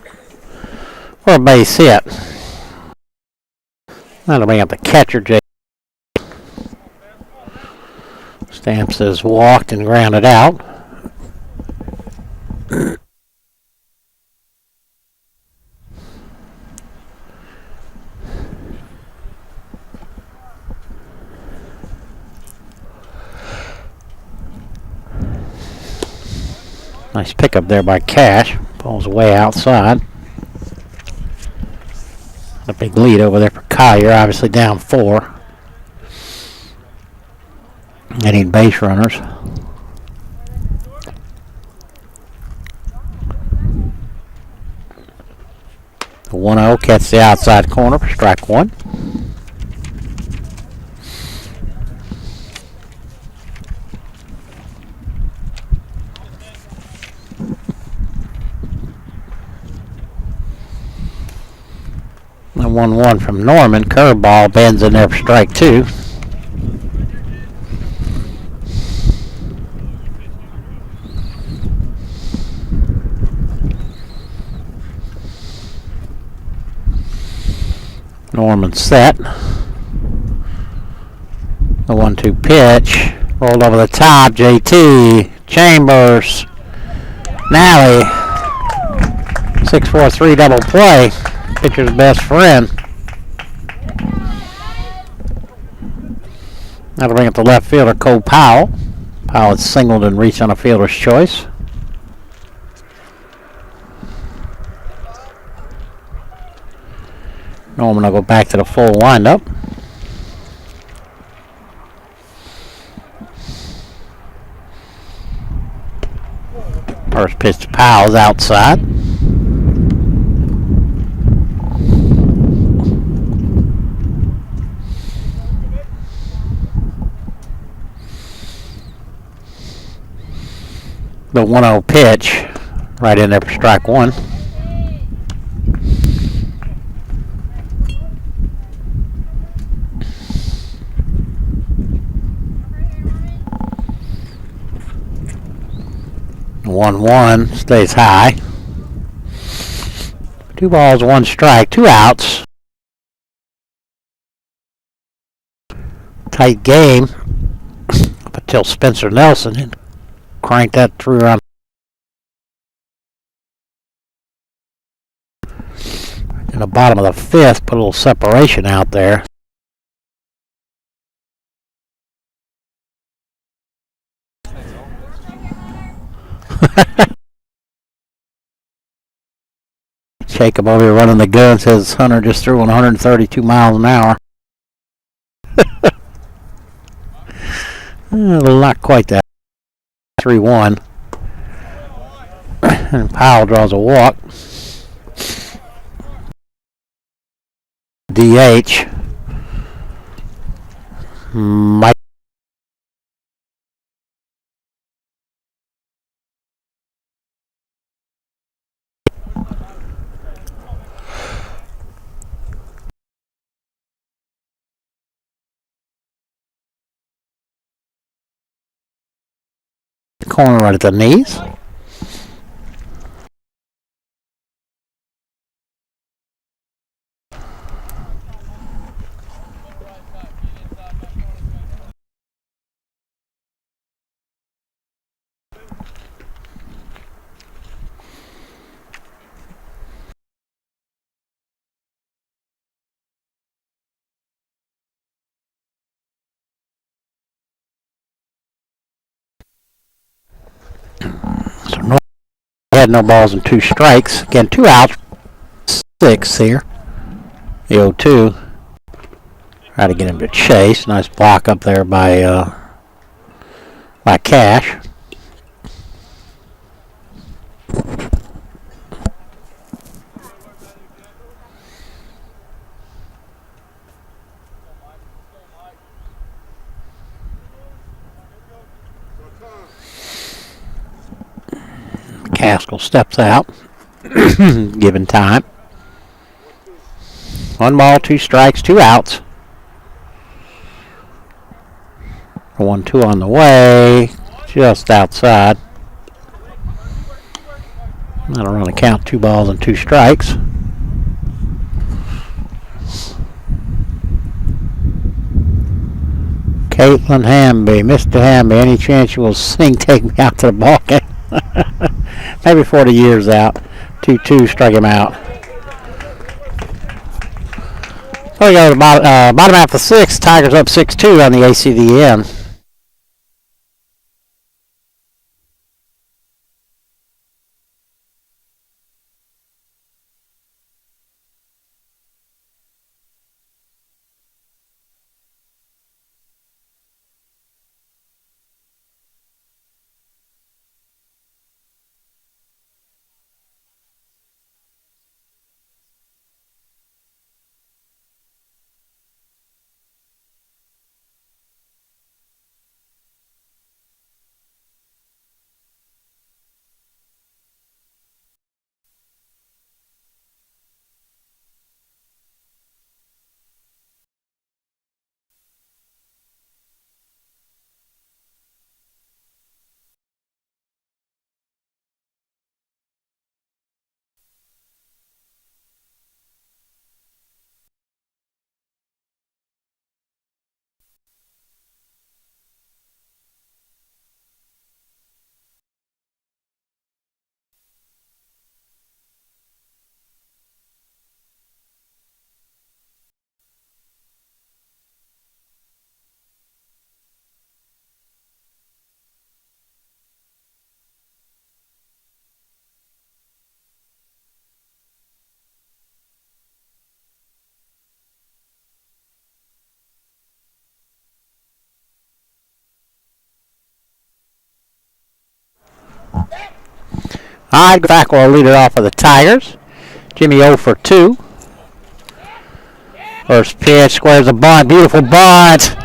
a base hit. That'll bring up the catcher, Jay. Stamps is walked and grounded out. Nice pickup there by Cash. Ball's way outside. A big lead over there for Collier. Obviously down 4. They need base runners. The 1-0 catches the outside corner for strike 1. The 1-1 from Norman. Curveball bends in there for strike 2. Norman set. The 1-2 pitch. Rolled over the top. JT. Chambers. Nally. 6-4-3 double play. Pitcher's best friend. That'll bring up the left fielder, Cole Powell. Powell had singled and reached on a fielder's choice. Norman will go back to the full windup. First pitch to Powell's outside. The 1-0 pitch right in there for strike 1. The 1-1 stays high. 2 balls, 1 strike, 2 outs. Tight game up until Spencer Nelson cranked that through around in the bottom of the 5th, put a little separation out there. Jacob over here running the gun says Hunter just threw 132 miles an hour. Not quite that. 3-1. And Powell draws a walk. DH. Mike. Corner right at the knees. So no, had no balls and 2 strikes. Again, 2 outs. 6 here. The 0-2. Try to get him to chase. Nice block up there by Cash. Caskell steps out, given time. 1 ball, 2 strikes, 2 outs. 1-2 on the way, just outside. That'll run a count, 2 balls and 2 strikes. Caitlin Hamby, Mr. Hamby, any chance you will sing Take Me Out to the Ball Game? Maybe 40 years out. 2-2, strike him out. So we go to the bottom half of the 6th. Tigers up 6-2 on the ACDN. All right, back will lead it off for the Tigers. Jimmy 0 for 2. First pitch, squares the bunt. Beautiful bunt.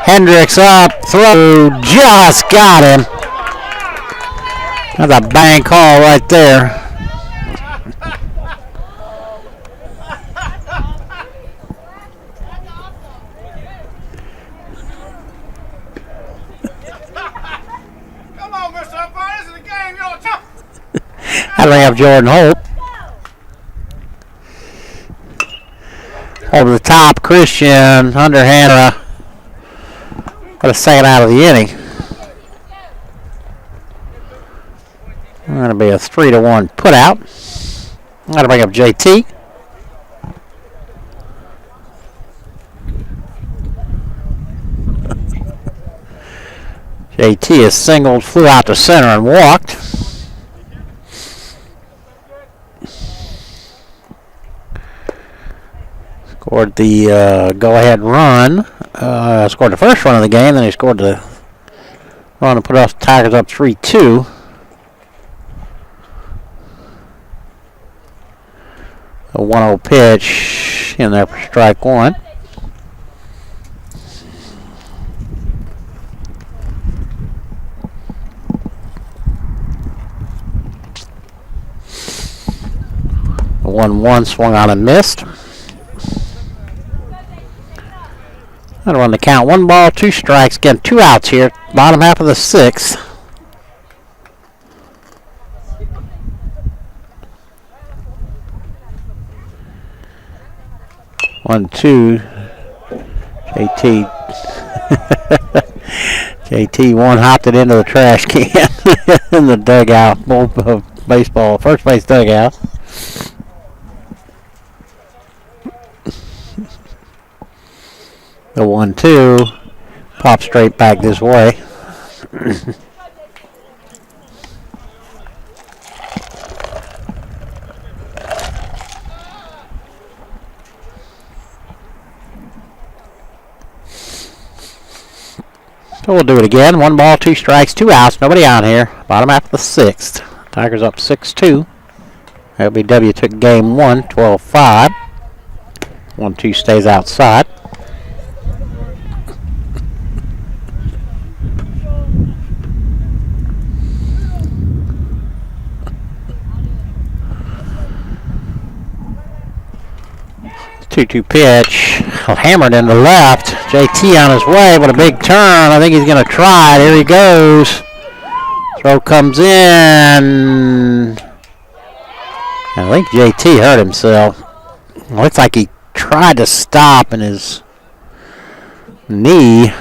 Hendricks up, throw, just got him. That's a bang call right there. Come on, Mr. Umpire, this is the game, you're tough. I bring up Jordan Holt. Over the top, Christian, underhand, for the second out of the inning. That'll be a 3-1 put out. I'm going to bring up JT. JT is singled, flew out to center, and walked. Scored the go-ahead run. Scored the first run of the game, then he scored the run to put us Tigers up 3-2. A 1-0 pitch in there for strike one. The 1-1 swung on and missed. That'll run the count. 1 ball, 2 strikes. Again, 2 outs here. Bottom half of the 6th. 1-2. JT. JT one-hopped it into the trash can in the dugout. Baseball, first base dugout. The 1-2 pops straight back this way. So we'll do it again. 1 ball, 2 strikes, 2 outs. Nobody out here. Bottom half of the 6th. Tigers up 6-2. L.B.W. took game 1, 12-5. 1-2 stays outside. Two pitch, hammered in the left. JT on his way with a big turn. I think he's going to try it. Here he goes. Throw comes in. I think JT hurt himself. It looks like he tried to stop and his knee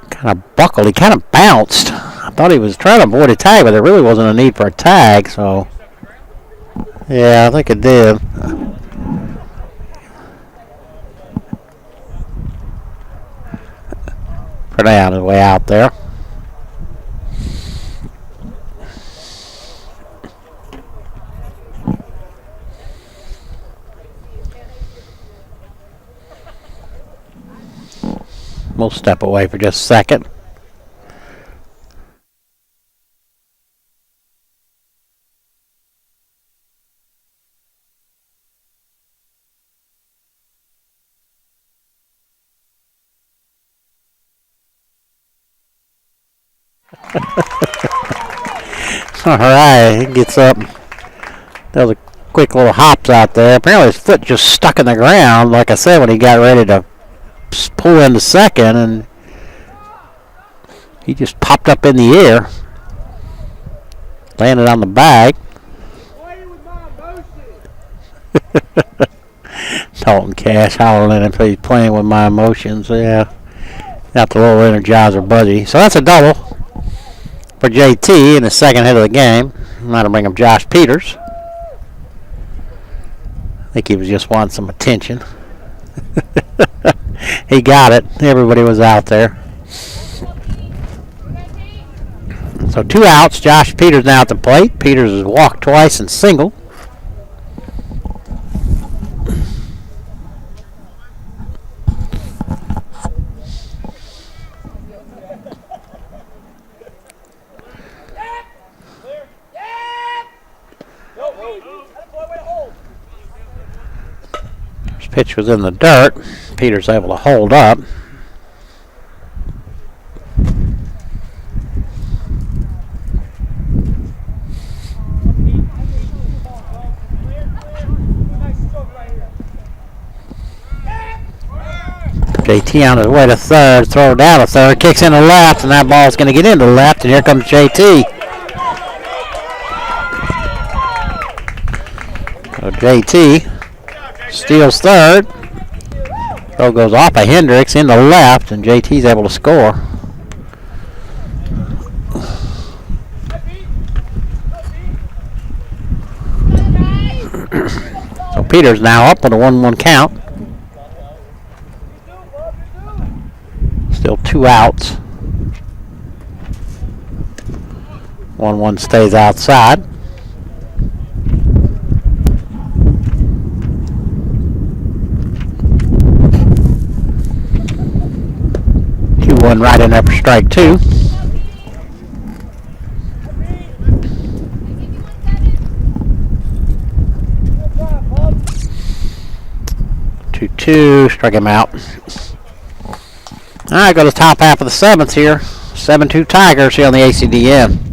kind of buckled. He kind of bounced. I thought he was trying to avoid a tag, but there really wasn't a need for a tag. So, yeah, I think it did. Pretty on his way out there. We'll step away for just a second. All right, he gets up. Does a quick little hops out there. Apparently his foot just stuck in the ground, like I said, when he got ready to pull into second, and he just popped up in the air. Landed on the bag. Dalton Cash hollering if he's playing with my emotions. Yeah. Got the little Energizer Buzzy. So that's a double for JT in the second hit of the game. That'll bring up Josh Peters. I think he was just wanting some attention. He got it. Everybody was out there. So 2 outs. Josh Peters now at the plate. Peters has walked twice and singled. Pitch was in the dirt. Peters able to hold up. JT on his way to third, throw down to third, kicks into left, and that ball's going to get into left, and here comes JT. So JT steals third. Throw goes off of Hendricks into left, and JT's able to score. So Peters now up with a 1-1 count. Still 2 outs. 1-1 stays outside. One right in there for strike 2. Two, strike him out. All right, go to the top half of the 7th here. 7-2 Tigers here on the ACDN.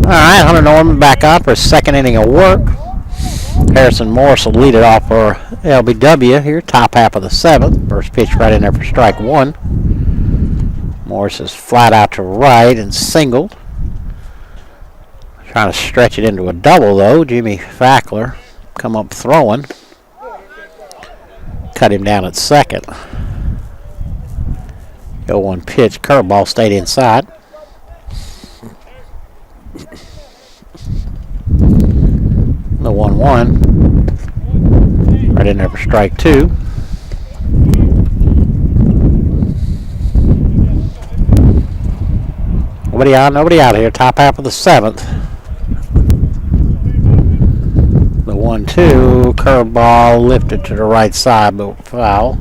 All right, Hunter Norman back on for his 2nd inning of work. Harrison Morris will lead it off for L.B.W. here, top half of the 7th. First pitch right in there for strike 1. Morris is flat out to right and singled. Trying to stretch it into a double, though. Jimmy Fackler come up throwing. Cut him down at second. 0-1 pitch, curveball stayed inside. The 1-1. Right in there for strike 2. Nobody out here. Top half of the 7th. The 1-2. Curveball lifted to the right side, but foul.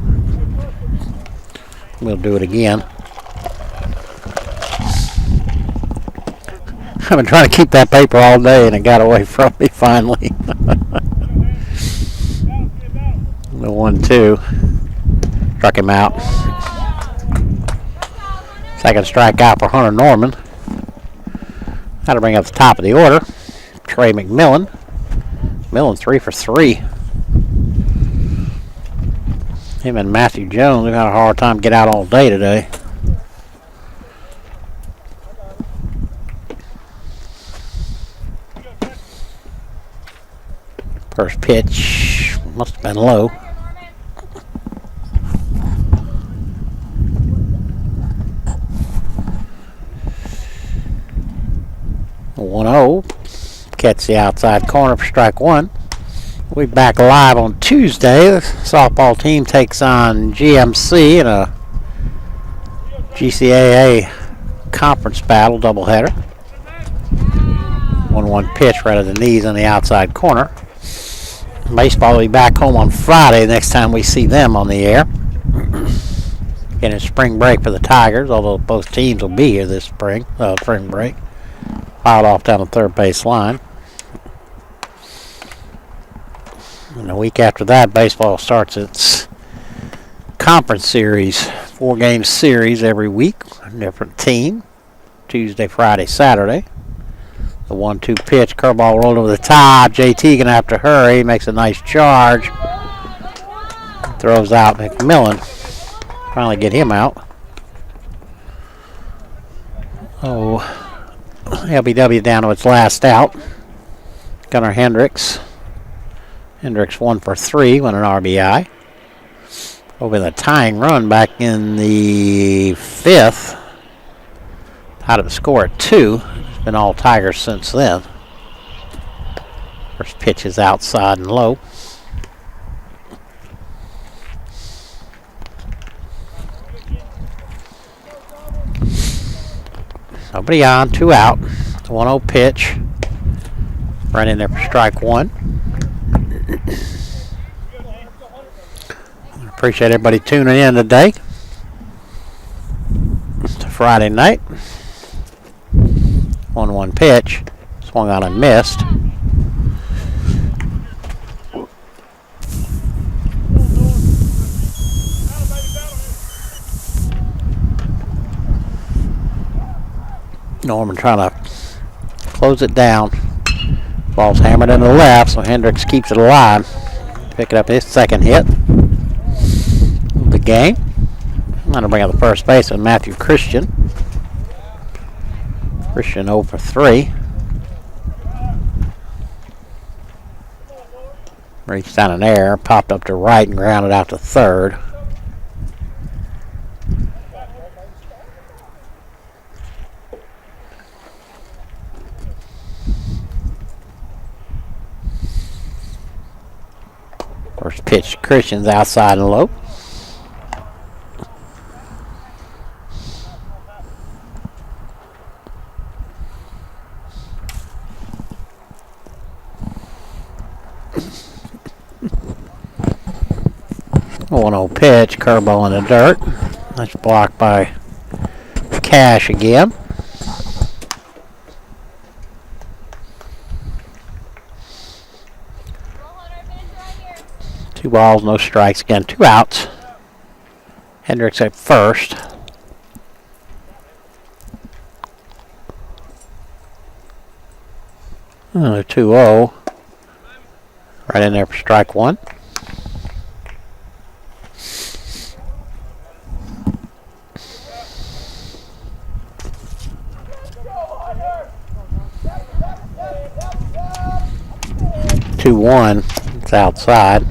We'll do it again. I've been trying to keep that paper all day, and it got away from me finally. The 1-2. Struck him out. Second strikeout for Hunter Norman. How to bring up the top of the order. Trey McMillan. McMillan 3 for 3. Him and Matthew Jones have had a hard time get out all day today. First pitch must have been low. 1-0. Catch the outside corner for strike one. We'll be back live on Tuesday. The softball team takes on GMC in a GCAA conference battle doubleheader. 1-1 pitch right at the knees on the outside corner. Baseball will be back home on Friday next time we see them on the air. Getting a spring break for the Tigers, although both teams will be here this spring break. Filed off down the third base line. And a week after that, baseball starts its conference series, 4-game series every week, a different team. Tuesday, Friday, Saturday. The 1-2 pitch, curveball rolled over the top. JT gonna have to hurry. Makes a nice charge. Throws out McMillan. Finally get him out. Oh, L.B.W. down to its last out. Gunnar Hendricks. Hendricks 1 for 3 with an RBI. Over the tying run back in the 5th. Tied up the score at 2. It's been all Tigers since then. First pitch is outside and low. Nobody on, 2 out. 1-0 pitch. Right in there for strike one. Appreciate everybody tuning in today. It's a Friday night. 1-1 pitch. Swung on and missed. Norman trying to close it down. Ball's hammered in the left, so Hendricks keeps it alive. Picking up his second hit of the game. I'm going to bring up the first baseman, Matthew Christian. Christian 0 for 3. Reached down an air, popped up to right and grounded out to third. First pitch, Christian's outside and low. A 1-0 pitch, curveball in the dirt. Nice block by Cash again. Two balls, no strikes. Again, 2 outs. Hendricks at first. Another 2-0. Right in there for strike one. Two one. It's outside.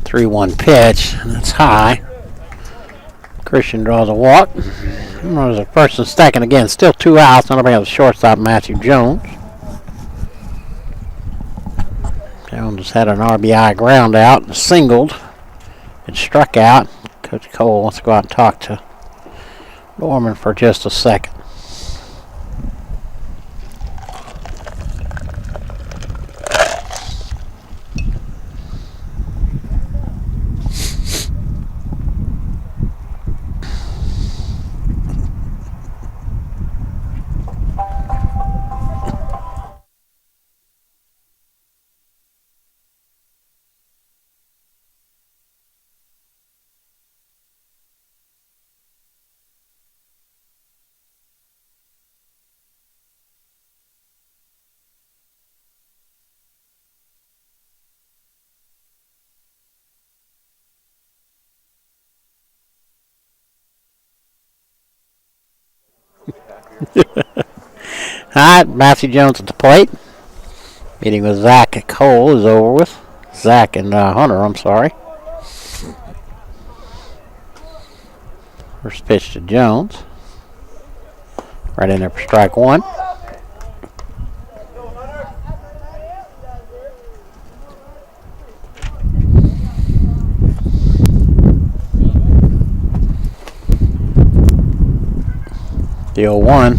Three-one pitch, and it's high. Christian draws a walk. There's a first and second again. Still 2 outs. Now bring up the shortstop, Matthew Jones. Jones had an RBI ground out, singled, and struck out. Coach Cole wants to go out and talk to Norman for just a second. Alright, Matthew Jones at the plate. Meeting with Zach Cole is over with. Zach and Hunter, I'm sorry. First pitch to Jones. Right in there for strike one. The 0-1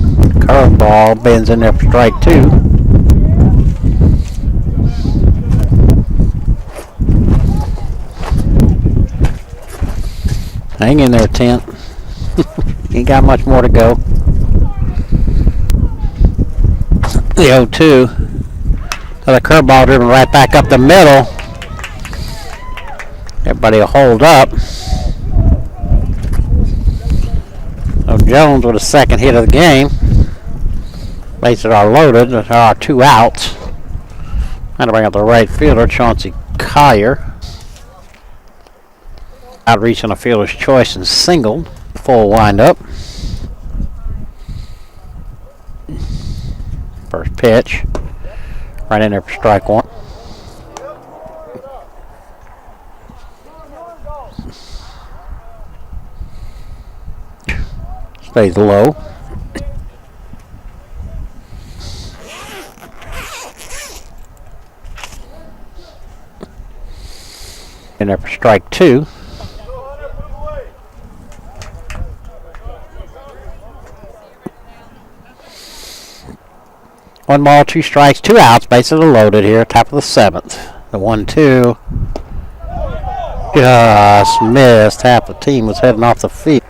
curveball bends in there for strike two. Hang in there, Tent. Ain't got much more to go. The 0-2. Another curveball driven right back up the middle. Everybody will hold up. So Jones with a second hit of the game. Bases are loaded. There are 2 outs. Trying to bring up the right fielder, Chauncey Collier. Outreach on a fielder's choice and singled. Full windup. First pitch. Right in there for strike one. Stays low. In there for strike two. One ball, 2 strikes, 2 outs. Bases are loaded here. Top of the 7th. The 1-2. Just missed. Half the team was heading off the field.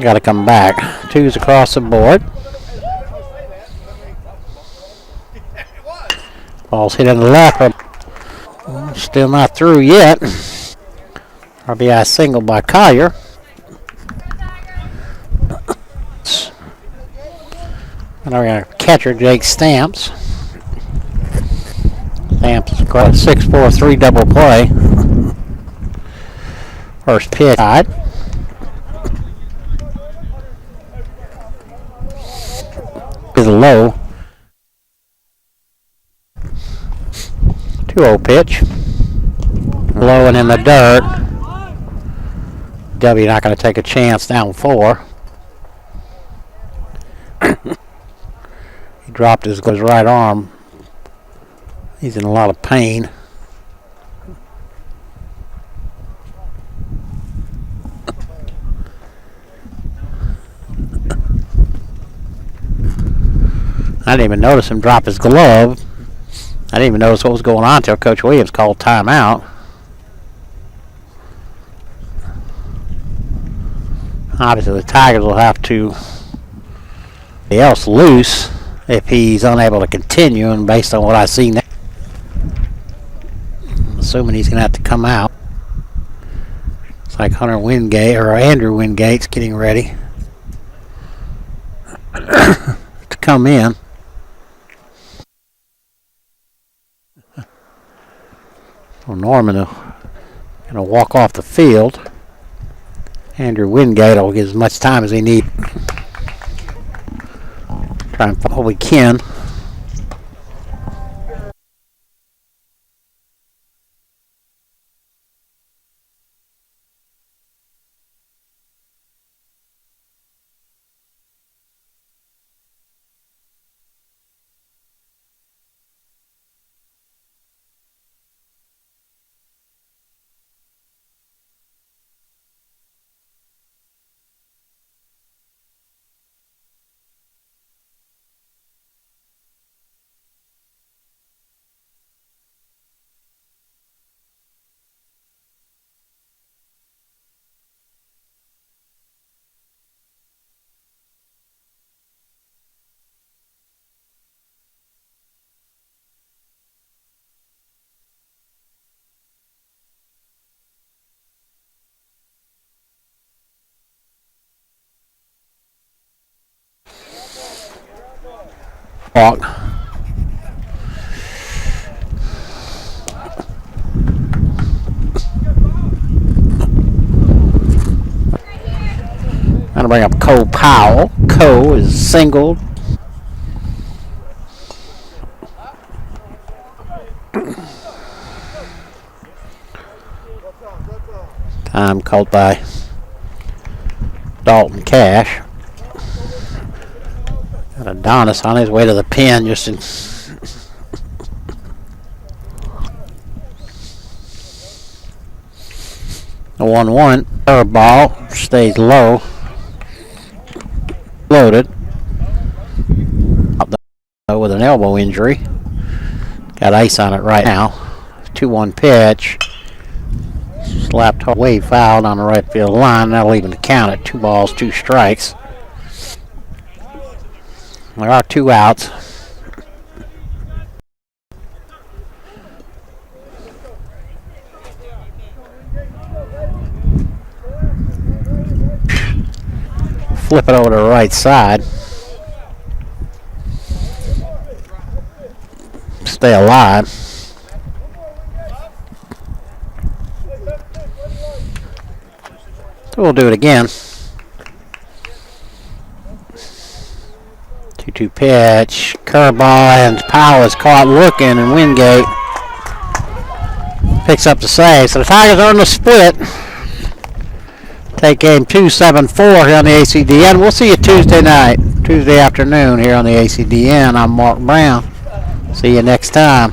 Got to come back. 2's across the board. Ball's hit in the left. Still not through yet. RBI single by Collier. And our catcher, Jake Stamps. Stamps got a 6-4-3 double play. First pitch. Is low. 2-0 pitch. Low and in the dirt. W not going to take a chance, down 4. He dropped his right arm. He's in a lot of pain. I didn't even notice him drop his glove. I didn't even notice what was going on until Coach Williams called timeout. Obviously, the Tigers will have to be else loose if he's unable to continue, and based on what I see now, I'm assuming he's going to have to come out. It's like Hunter Wingate or Andrew Wingate's getting ready to come in. So Norman going to walk off the field. Andrew Wingate will get as much time as he needs. Try and find what we can. Walk. bring up Cole Powell. Cole is singled. Time called by Dalton Cash. Got Adonis on his way to the pen just in. The 1-1. Third ball stays low. Loaded. Up with an elbow injury. Got ice on it right now. 2-1 pitch. Slapped away, fouled on the right field line. That'll even count at 2 balls, 2 strikes. There are 2 outs. Flip it over to the right side. Stay alive. So we'll do it again. 2-2 pitch. Curveball, and Powell is caught looking, and Wingate picks up the save. So the Tigers earn the split. Take game 2, 7-4 here on the ACDN. We'll see you Tuesday night, Tuesday afternoon here on the ACDN. I'm Mark Brown. See you next time.